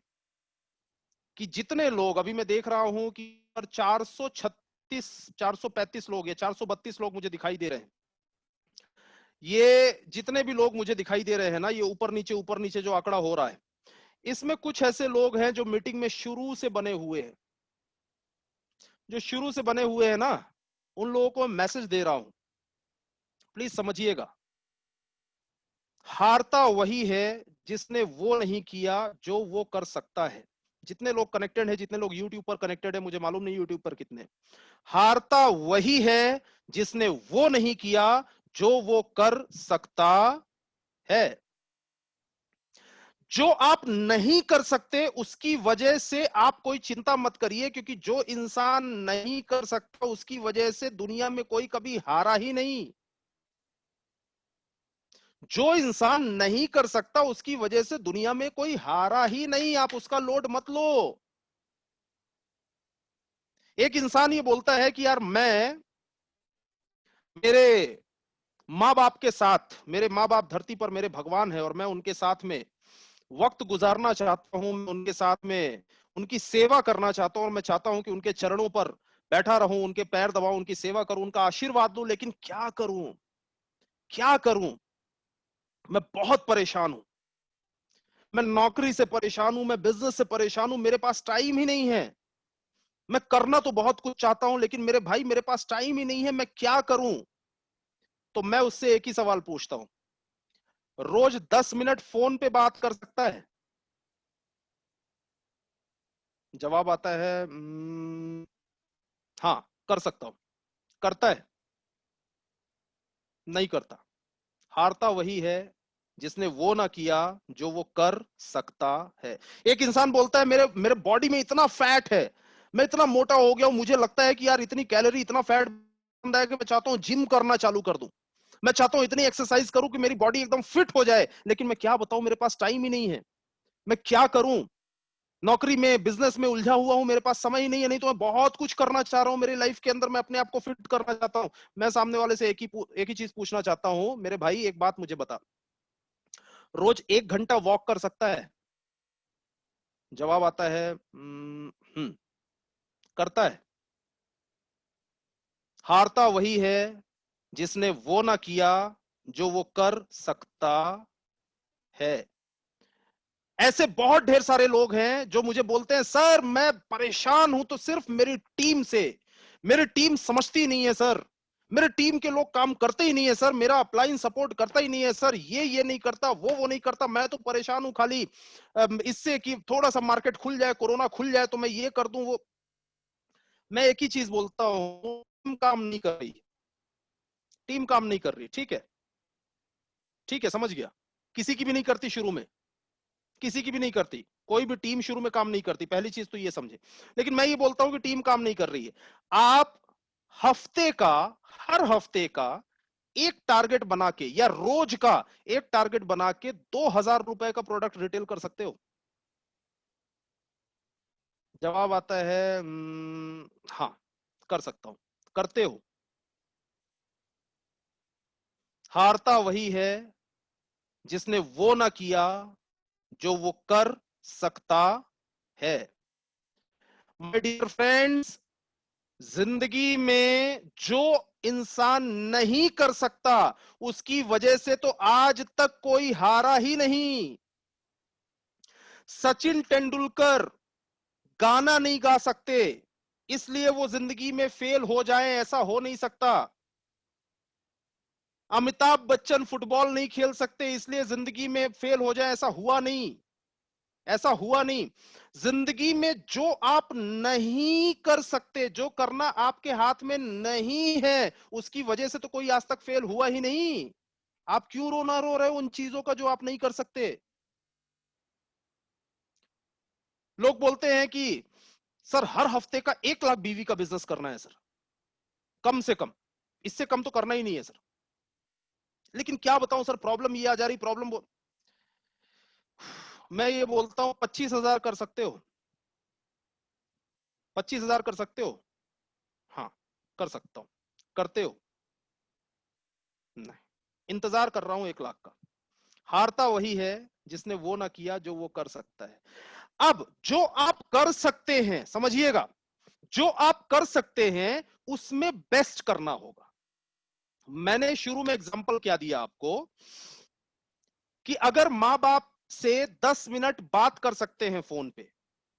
कि जितने लोग अभी मैं देख रहा हूं कि 436 435 लोग या 432 लोग मुझे दिखाई दे रहे हैं। ये जितने भी लोग मुझे दिखाई दे रहे हैं ना, ये ऊपर नीचे जो आंकड़ा हो रहा है, इसमें कुछ ऐसे लोग हैं जो मीटिंग में शुरू से बने हुए हैं। जो शुरू से बने हुए हैं ना, उन लोगों को मैसेज दे रहा हूं, प्लीज समझिएगा। हारता वही है जिसने वो नहीं किया जो वो कर सकता है। जितने लोग कनेक्टेड हैं, जितने लोग यूट्यूब पर कनेक्टेड है, मुझे मालूम नहीं यूट्यूब पर कितने, हारता वही है जिसने वो नहीं किया जो वो कर सकता है। जो आप नहीं कर सकते उसकी वजह से आप कोई चिंता मत करिए, क्योंकि जो इंसान नहीं कर सकता उसकी वजह से दुनिया में कोई कभी हारा ही नहीं। जो इंसान नहीं कर सकता उसकी वजह से दुनिया में कोई हारा ही नहीं, आप उसका लोड मत लो। एक इंसान ये बोलता है कि यार मैं मेरे माँ बाप के साथ, मेरे माँ बाप धरती पर मेरे भगवान है और मैं उनके साथ में वक्त गुजारना चाहता हूं, मैं उनके साथ में उनकी सेवा करना चाहता हूं, और मैं चाहता हूं कि उनके चरणों पर बैठा रहूं, उनके पैर दबाऊं, उनकी सेवा करूं, उनका आशीर्वाद लूं। लेकिन क्या करूं, क्या करूं, मैं बहुत परेशान हूं, मैं नौकरी से परेशान हूं, मैं बिजनेस से परेशान हूं, मेरे पास टाइम ही नहीं है। मैं करना तो बहुत कुछ चाहता हूं, लेकिन मेरे भाई मेरे पास टाइम ही नहीं है, मैं क्या करूं। तो मैं उससे एक ही सवाल पूछता हूं, रोज 10 मिनट फोन पे बात कर सकता है? जवाब आता है हाँ कर सकता हूं। करता है? नहीं करता। हारता वही है जिसने वो ना किया जो वो कर सकता है। एक इंसान बोलता है मेरे मेरे बॉडी में इतना फैट है, मैं इतना मोटा हो गया हूं, मुझे लगता है कि यार इतनी कैलोरी, इतना फैट बन रहा है कि मैं चाहता हूं जिम करना चालू कर दूं, मैं चाहता हूं इतनी एक्सरसाइज करूं कि मेरी बॉडी एकदम फिट हो जाए। लेकिन मैं क्या बताऊं, मेरे पास टाइम ही नहीं है, मैं क्या करूं। नौकरी में, बिजनेस में उलझा हुआ हूं, मेरे पास समय ही नहीं है। नहीं तो मैं बहुत कुछ करना चाह रहा हूं मेरी लाइफ के अंदर, मैं अपने आप को फिट करना चाहता हूं। मैं सामने वाले से एक ही चीज पूछना चाहता हूं, मेरे भाई एक बात मुझे बता, रोज 1 घंटा वॉक कर सकता है? जवाब आता है करता है। हारता वही है जिसने वो ना किया जो वो कर सकता है। ऐसे बहुत ढेर सारे लोग हैं जो मुझे बोलते हैं सर मैं परेशान हूं तो सिर्फ मेरी टीम से, मेरी टीम समझती नहीं है सर, मेरे टीम के लोग काम करते ही नहीं है सर, मेरा अपलाइन सपोर्ट करता ही नहीं है सर, ये नहीं करता, वो नहीं करता, मैं तो परेशान हूं खाली इससे कि थोड़ा सा मार्केट खुल जाए, कोरोना खुल जाए तो मैं ये कर दूं वो। मैं एक ही चीज बोलता हूं, टीम काम नहीं कर रही, टीम काम नहीं कर रही, ठीक है, ठीक है, समझ गया। किसी की भी नहीं करती शुरू में, किसी की भी नहीं करती, कोई भी टीम शुरू में काम नहीं करती, पहली चीज तो ये समझे। लेकिन मैं ये बोलता हूं कि टीम काम नहीं कर रही है। आप हफ्ते का, हर हफ्ते का एक टारगेट बना के, या रोज का एक टारगेट बना के 2,000 रुपए का प्रोडक्ट रिटेल कर सकते हो। जवाब आता है हाँ, कर सकता हूं। करते हो। हारता वही है जिसने वो ना किया जो वो कर सकता है। माय डियर फ्रेंड्स, जिंदगी में जो इंसान नहीं कर सकता, उसकी वजह से तो आज तक कोई हारा ही नहीं। सचिन तेंदुलकर गाना नहीं गा सकते, इसलिए वो जिंदगी में फेल हो जाए, ऐसा हो नहीं सकता। अमिताभ बच्चन फुटबॉल नहीं खेल सकते, इसलिए जिंदगी में फेल हो जाए, ऐसा हुआ नहीं। ऐसा हुआ नहीं। जिंदगी में जो आप नहीं कर सकते, जो करना आपके हाथ में नहीं है, उसकी वजह से तो कोई आज तक फेल हुआ ही नहीं। आप क्यों रोना रो रहे हो उन चीजों का जो आप नहीं कर सकते? लोग बोलते हैं कि सर हर हफ्ते का 1 लाख बीवी का बिजनेस करना है सर, कम से कम, इससे कम तो करना ही नहीं है सर। लेकिन क्या बताऊं सर, प्रॉब्लम ये आ जा रही, मैं ये बोलता हूं 25,000 कर सकते हो? 25,000 कर सकते हो? हाँ, कर सकता हूं। करते हो? नहीं। इंतजार कर रहा हूं 1 लाख का। हारता वही है जिसने वो ना किया जो वो कर सकता है। अब जो आप कर सकते हैं, समझिएगा, जो आप कर सकते हैं उसमें बेस्ट करना होगा। मैंने शुरू में एग्जांपल क्या दिया आपको कि अगर मां बाप से 10 मिनट बात कर सकते हैं फोन पे,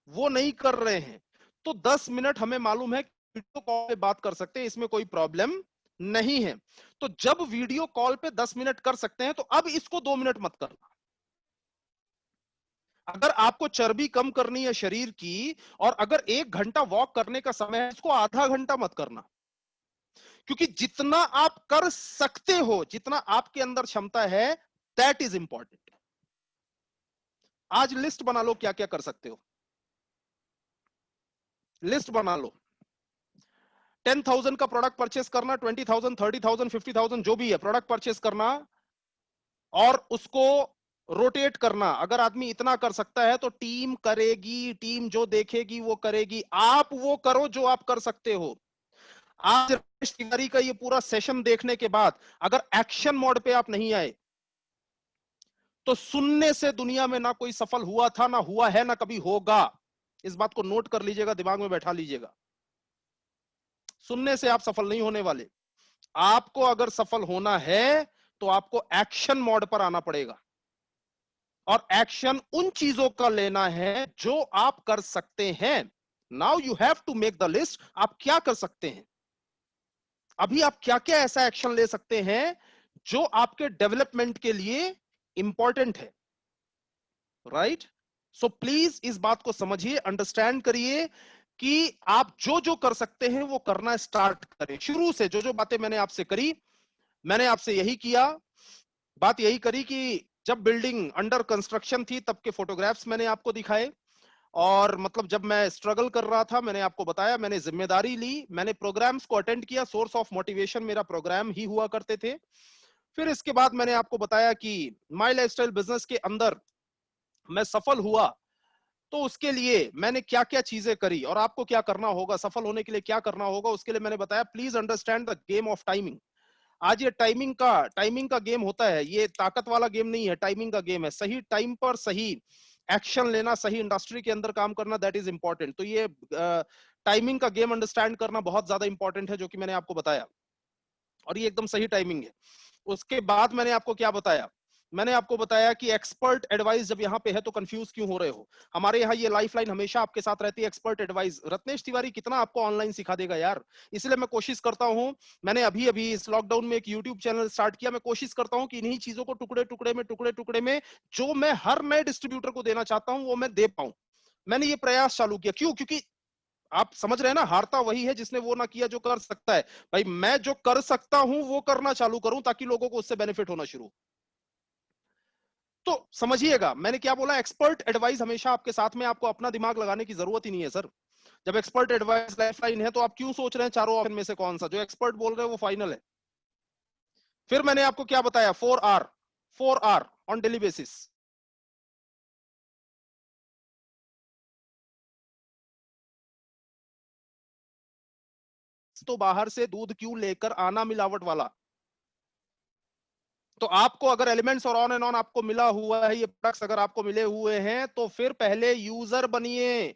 वो नहीं कर रहे हैं, तो 10 मिनट हमें मालूम है वीडियो कॉल पे बात कर सकते हैं, इसमें कोई प्रॉब्लम नहीं है। तो जब वीडियो कॉल पे 10 मिनट कर सकते हैं, तो अब इसको 2 मिनट मत करना। अगर आपको चर्बी कम करनी है शरीर की, और अगर 1 घंटा वॉक करने का समय है, इसको आधा घंटा मत करना। क्योंकि जितना आप कर सकते हो, जितना आपके अंदर क्षमता है, दैट इज इंपॉर्टेंट। आज लिस्ट बना लो क्या क्या कर सकते हो। लिस्ट बना लो। 10,000 का प्रोडक्ट परचेस करना, 20,000, 30,000, 50,000, जो भी है प्रोडक्ट परचेस करना, और उसको रोटेट करना। अगर आदमी इतना कर सकता है तो टीम करेगी, टीम जो देखेगी वो करेगी। आप वो करो जो आप कर सकते हो। आज रमेश तिवारी का ये पूरा सेशन देखने के बाद अगर एक्शन मोड पे आप नहीं आए, तो सुनने से दुनिया में ना कोई सफल हुआ था, ना हुआ है, ना कभी होगा। इस बात को नोट कर लीजिएगा, दिमाग में बैठा लीजिएगा। सुनने से आप सफल नहीं होने वाले। आपको अगर सफल होना है तो आपको एक्शन मोड पर आना पड़ेगा, और एक्शन उन चीजों का लेना है जो आप कर सकते हैं। Now you have to make the list. आप क्या कर सकते हैं, अभी आप क्या क्या ऐसा एक्शन ले सकते हैं जो आपके डेवलपमेंट के लिए इंपॉर्टेंट है। राइट? सो प्लीज इस बात को समझिए, अंडरस्टैंड करिए कि आप जो जो कर सकते हैं वो करना स्टार्ट करें। शुरू से जो जो बातें मैंने आपसे करी, मैंने आपसे यही किया, बात यही करी कि जब बिल्डिंग अंडर कंस्ट्रक्शन थी तब के फोटोग्राफ्स मैंने आपको दिखाए, और मतलब जब मैं स्ट्रगल कर रहा था मैंने आपको बताया, मैंने जिम्मेदारी ली, मैंने प्रोग्राम्स को अटेंड किया, सोर्स ऑफ मोटिवेशन मेरा प्रोग्राम ही हुआ करते थे। फिर इसके बाद मैंने आपको बताया कि माई लाइफस्टाइल बिजनेस के अंदर मैं सफल हुआ, तो उसके लिए मैंने क्या क्या चीजें करी, और आपको क्या करना होगा सफल होने के लिए, क्या करना होगा उसके लिए मैंने बताया। Please understand the game of timing. आज ये टाइमिंग का गेम होता है, ये ताकत वाला गेम नहीं है, टाइमिंग का गेम है। सही टाइम पर सही एक्शन लेना, सही इंडस्ट्री के अंदर काम करना, दैट इज इंपॉर्टेंट। तो ये टाइमिंग का गेम अंडरस्टैंड करना बहुत ज्यादा इंपॉर्टेंट है, जो कि मैंने आपको बताया, और ये एकदम सही टाइमिंग है। उसके बाद मैंने आपको क्या बताया, मैंने आपको बताया कि एक्सपर्ट एडवाइस जब यहाँ पे है तो कंफ्यूज क्यों हो रहे हो। हमारे यहाँ ये लाइफलाइन हमेशा आपके साथ रहती है, एक्सपर्ट एडवाइस। रत्नेश तिवारी कितना आपको ऑनलाइन सिखा देगा यार। इसलिए मैं कोशिश करता हूं, मैंने अभी अभी इस लॉकडाउन में एक यूट्यूब चैनल स्टार्ट किया। मैं कोशिश करता हूं कि इन्हीं चीजों को टुकड़े टुकड़े में जो मैं हर नए डिस्ट्रीब्यूटर को देना चाहता हूं वो मैं दे पाऊं। मैंने ये प्रयास चालू किया, क्यों? क्योंकि आप समझ रहे हैं ना, हारता वही है जिसने वो ना किया जो कर सकता है। भाई मैं जो कर सकता हूं वो करना चालू करूं, ताकि लोगों को उससे बेनिफिट होना शुरू। तो समझिएगा मैंने क्या बोला, एक्सपर्ट एडवाइस हमेशा आपके साथ में, आपको अपना दिमाग लगाने की जरूरत ही नहीं है सर। जब एक्सपर्ट एडवाइस लाइफलाइन है तो आप क्यों सोच रहे हैं चारों ऑप्शन में से कौन सा? जो एक्सपर्ट बोल रहे हैं वो फाइनल है। फिर मैंने आपको क्या बताया, 4R, 4R on daily basis. तो बाहर से दूध क्यों लेकर आना मिलावट वाला? तो आपको अगर एलिमेंट्स और ऑन एंड ऑन आपको मिला हुआ है, ये प्रोडक्ट्स अगर आपको मिले हुए हैं, तो फिर पहले यूजर बनिए।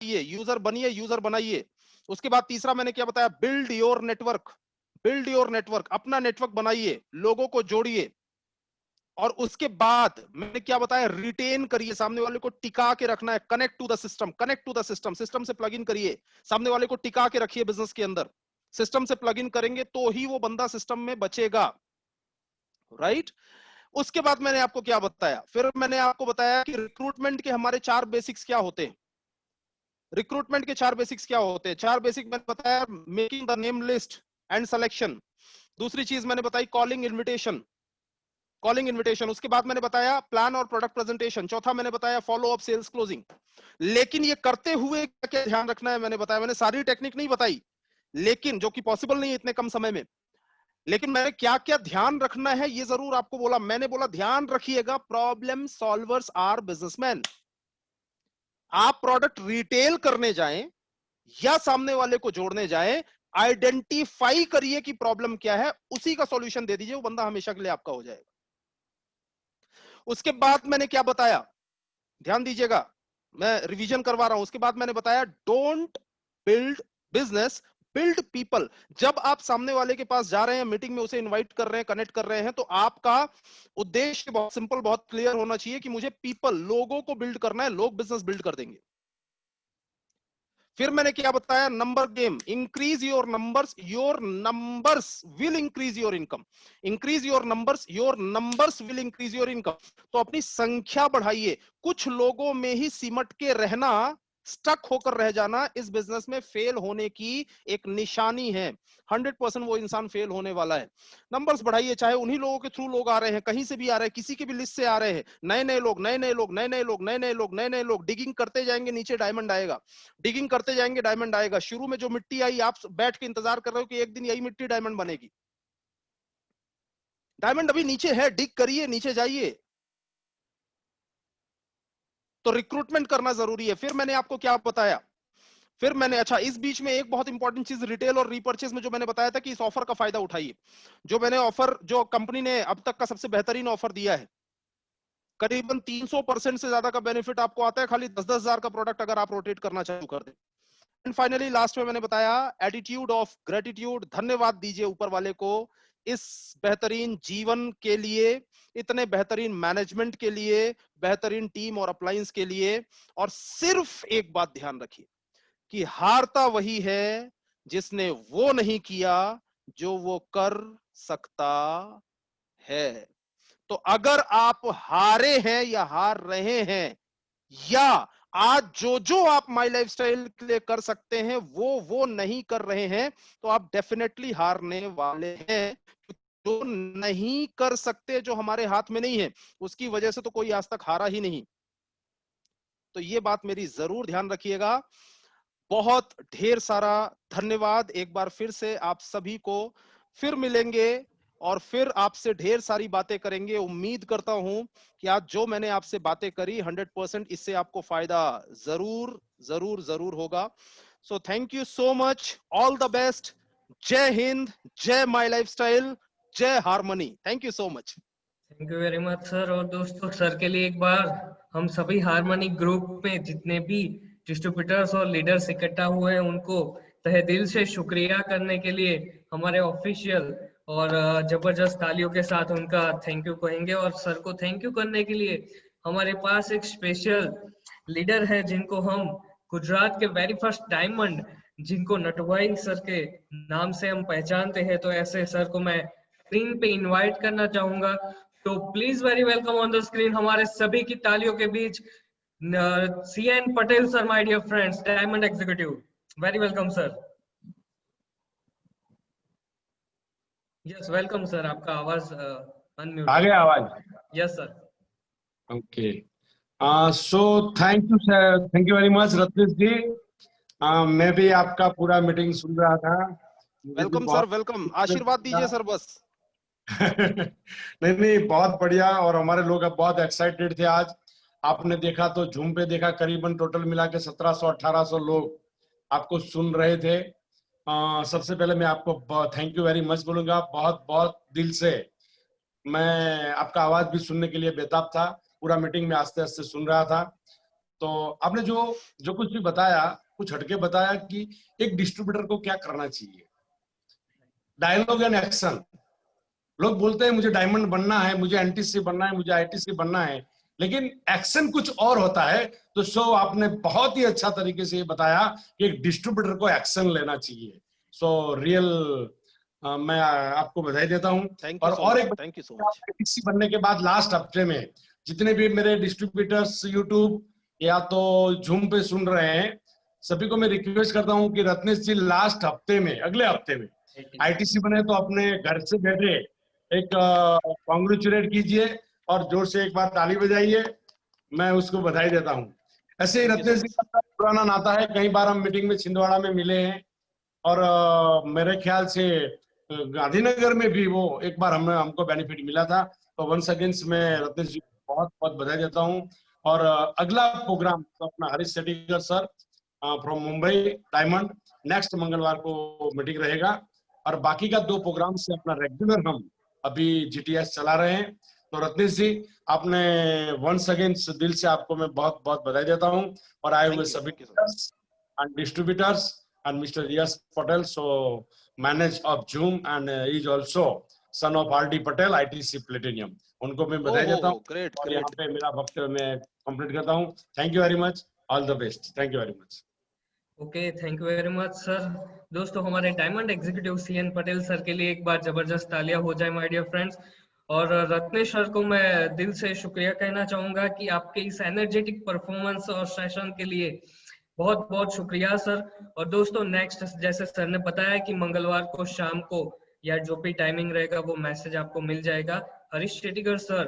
यूजर बनिए, यूजर बनाइए। उसके बाद तीसरा मैंने क्या बताया? Build your network. Build your network, अपना नेटवर्क बनाइए, लोगों को जोड़िए। और उसके बाद मैंने क्या बताया? रिटेन करिए, सामने वाले को टिका के रखना है। Connect to the system, connect to the system, system से प्लग इन करिए, सामने वाले को टिका के रखिए बिजनेस के अंदर। सिस्टम से प्लग इन करेंगे तो ही वो बंदा सिस्टम में बचेगा, राइट? उसके बाद मैंने आपको क्या बताया? फिर मैंने आपको बताया कि रिक्रूटमेंट के हमारे 4 बेसिक्स क्या होते हैं। रिक्रूटमेंट के 4 बेसिक्स क्या होते हैं? 4 बेसिक मैंने बताया, making the name list and selection. दूसरी चीज मैंने बताई कॉलिंग इनविटेशन, कॉलिंग इनविटेशन। उसके बाद मैंने बताया प्लान और प्रोडक्ट प्रेजेंटेशन। चौथा मैंने बताया फॉलो अप, सेल्स क्लोजिंग। लेकिन ये करते हुए क्या क्या ध्यान रखना है मैंने बताया। मैंने सारी टेक्निक नहीं बताई, लेकिन जो कि पॉसिबल नहीं है इतने कम समय में। लेकिन मैंने क्या क्या ध्यान रखना है ये जरूर आपको बोला। मैंने बोला ध्यान रखिएगा, प्रॉब्लम सॉल्वर्स आर बिजनेसमैन। आप प्रोडक्ट रिटेल करने जाएं या सामने वाले को जोड़ने जाएं, आइडेंटिफाई करिए कि प्रॉब्लम क्या है, उसी का सॉल्यूशन दे दीजिए, वो बंदा हमेशा के लिए आपका हो जाएगा। उसके बाद मैंने क्या बताया, ध्यान दीजिएगा, मैं रिवीजन करवा रहा हूं। उसके बाद मैंने बताया don't build business, build people. जब आप सामने वाले के पास जा रहे हैं, मीटिंग में उसे इनवाइट कर रहे हैं, कनेक्ट कर रहे हैं, तो आपका उद्देश्य बहुत सिंपल, बहुत क्लियर होना चाहिए कि मुझे पीपल, लोगों को बिल्ड करना है, लोग बिजनेस बिल्ड कर देंगे। फिर मैंने क्या बताया? Number game, increase your numbers will increase your income. Increase your numbers will increase your income. तो अपनी संख्या बढ़ाइए। कुछ लोगों में ही सिमट के रहना, स्टक होकर रह जाना, इस बिजनेस में फेल होने की एक निशानी है। 100% वो इंसान फेल होने वाला है। नंबर्स बढ़ाइए, चाहे उन्हीं लोगों के थ्रू लोग आ रहे हैं, कहीं से भी आ रहे हैं, किसी की भी लिस्ट से आ रहे हैं, नए नए लोग, नए नए लोग, नए नए लोग, नए नए लोग, नए नए लोग। डिगिंग करते जाएंगे, नीचे डायमंड आएगा। डिगिंग करते जाएंगे, डायमंड आएगा। शुरू में जो मिट्टी आई, आप बैठ के इंतजार कर रहे हो कि एक दिन यही मिट्टी डायमंड बनेगी। डायमंड अभी नीचे है, डिग करिए, नीचे जाइए। तो रिक्रूटमेंट करना जरूरी है। फिर मैंने आपको क्या बताया? फिर मैंने, अच्छा, इस बीच में एक बहुत इंपॉर्टेंट चीज, रिटेल और रीपर्चेज में जो मैंने बताया था कि इस ऑफर का फायदा उठाइए। जो मैंने ऑफर, जो कंपनी ने अब तक का सबसे बेहतरीन ऑफर दिया है, करीबन 300% से ज्यादा का बेनिफिट आपको आता है खाली 10-10 हजार का प्रोडक्ट अगर आप रोटेट करना चालू कर दें। एंड फाइनली लास्ट में मैंने बताया एटीट्यूड ऑफ ग्रेटिट्यूड, धन्यवाद दीजिए ऊपर वाले को इस बेहतरीन जीवन के लिए, इतने बेहतरीन मैनेजमेंट के लिए, बेहतरीन टीम और अप्लायंस के लिए। और सिर्फ एक बात ध्यान रखिए कि हारता वही है जिसने वो नहीं किया जो वो कर सकता है। तो अगर आप हारे हैं या हार रहे हैं, या आज जो जो आप माई लाइफस्टाइल के लिए कर सकते हैं वो नहीं कर रहे हैं, तो आप डेफिनेटली हारने वाले हैं। जो नहीं कर सकते, जो हमारे हाथ में नहीं है, उसकी वजह से तो कोई आज तक हारा ही नहीं। तो ये बात मेरी जरूर ध्यान रखिएगा। बहुत ढेर सारा धन्यवाद एक बार फिर से आप सभी को। फिर मिलेंगे और फिर आपसे ढेर सारी बातें करेंगे। उम्मीद करता हूं कि आज जो मैंने आपसे बातें करी 100% इससे आपको फायदा जरूर जरूर जरूर होगा। सो thank you so much, all the best. जय हिंद, जय माई लाइफस्टाइल, जय harmony. Thank you so much. Thank you very much sir. और दोस्तों, सर के लिए एक बार हम सभी हार्मनी ग्रुप में जितने भी डिस्ट्रीब्यूटर्स और लीडर्स इकट्ठा हुए हैं उनको तहे दिल से शुक्रिया करने के लिए हमारे ऑफिशियल और जबरदस्त तालियों के साथ उनका थैंक यू कहेंगे। और सर को थैंक यू करने के लिए हमारे पास एक स्पेशल लीडर है जिनको हम गुजरात के वेरी फर्स्ट डायमंड, जिनको नटवाई सर के नाम से हम पहचानते हैं, तो ऐसे सर को मैं स्क्रीन पे इनवाइट करना चाहूंगा। तो please very welcome on the screen, हमारे सभी की तालियों के बीच, CN Patel sir, my dear friends, diamond executive. Very welcome sir. Yes welcome sir, आपका आवाज अनम्यूट आ है। गया आवाज? Yes sir. Okay, so thank you sir, thank you very much Ratnesh ji. मैं भी आपका पूरा मीटिंग सुन रहा था। मुझे भी वेलकम सर, बहुत वेलकम। आशीर्वाद दीजिए सर बस। नहीं नहीं, बहुत बढ़िया। और हमारे लोग अब बहुत एक्साइटेड थे आज। आपने देखा तो जूम पे देखा, करीबन टोटल मिला के 1700-1800 लोग आपको सुन रहे थे। सबसे पहले मैं आपको थैंक यू वेरी मच बोलूंगा, बहुत बहुत दिल से। मैं आपका आवाज भी सुनने के लिए बेताब था, पूरा मीटिंग में आस्ते आस्ते सुन रहा था। तो आपने जो जो कुछ भी बताया, कुछ हटके बताया कि एक डिस्ट्रीब्यूटर को क्या करना चाहिए। Dialogue and action. लोग बोलते हैं मुझे डायमंड बनना है, मुझे एनटीसी बनना है, मुझे आईटीसी बनना है, लेकिन एक्शन कुछ और होता है। तो सो आपने बहुत ही अच्छा तरीके से ये बताया कि एक डिस्ट्रीब्यूटर को एक्शन लेना चाहिए। सो रियल मैं आपको बधाई देता हूँ। थैंक यू सो और मच, एक thank you so much. ITC बनने के बाद लास्ट हफ्ते में जितने भी मेरे डिस्ट्रीब्यूटर्स यूट्यूब या तो जूम पे सुन रहे हैं, सभी को मैं रिक्वेस्ट करता हूँ कि रत्नेश जी लास्ट हफ्ते में, अगले हफ्ते में आईटीसी बने तो अपने घर से बैठे एक कॉन्ग्रेचुलेट कीजिए और जोर से एक बार ताली बजाइए। मैं उसको बधाई देता हूँ। ऐसे ही Thank you so रत्नेश जी का पुराना नाता है, कई बार हम मीटिंग में छिंदवाड़ा में मिले हैं और मेरे ख्याल से गांधीनगर में भी वो एक बार हमको बेनिफिट मिला था। तो वंस अगेन मैं रत्नेश जी को बहुत बहुत बधाई देता हूँ। और अगला प्रोग्राम तो अपना Harish Sethikar sir from Mumbai diamond, next मंगलवार को मीटिंग रहेगा। और बाकी का 2 प्रोग्राम से अपना रेगुलर हम अभी जीटीएस चला रहे हैं। तो रत्नेश जी आपने वंस अगेन दिल से आपको मैं बहुत बहुत बधाई देता हूं। और आए हुए सभी and distributors and Mr. Yas Patel, so manage of Zoom and is also son of R.D. Patel, ITC Platinum. उनको मैं बधाई देता हूँ। ग्रेट और ग्रेट। यहाँ पे मेरा वक्तव्य मैं कंप्लीट करता हूँ। Thank you very much, all the best. Thank you very much. Okay, thank you very much sir. दोस्तों हमारे diamond executive CN Patel sir के लिए एक बार जबरदस्त तालियां हो जाए माय डियर फ्रेंड्स। और रत्नेश सर को मैं दिल से शुक्रिया कहना चाहूंगा कि आपके इस एनर्जेटिक परफॉर्मेंस और सेशन के लिए बहुत बहुत शुक्रिया सर। और दोस्तों नेक्स्ट जैसे सर ने बताया कि मंगलवार को शाम को या जो भी टाइमिंग रहेगा वो मैसेज आपको मिल जाएगा। हरीश शेट्टीकर सर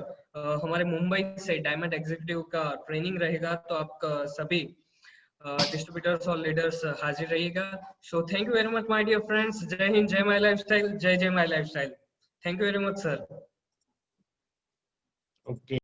हमारे मुंबई से डायमंड एग्जीक्यूटिव का ट्रेनिंग रहेगा, तो आप सभी डिस्ट्रीब्यूटर्स और लीडर्स हाजिर रहिएगा। So thank you very much my dear friends. जय हिंद, जय माय लाइफस्टाइल, जय जय my lifestyle. Thank you very much sir. Okay.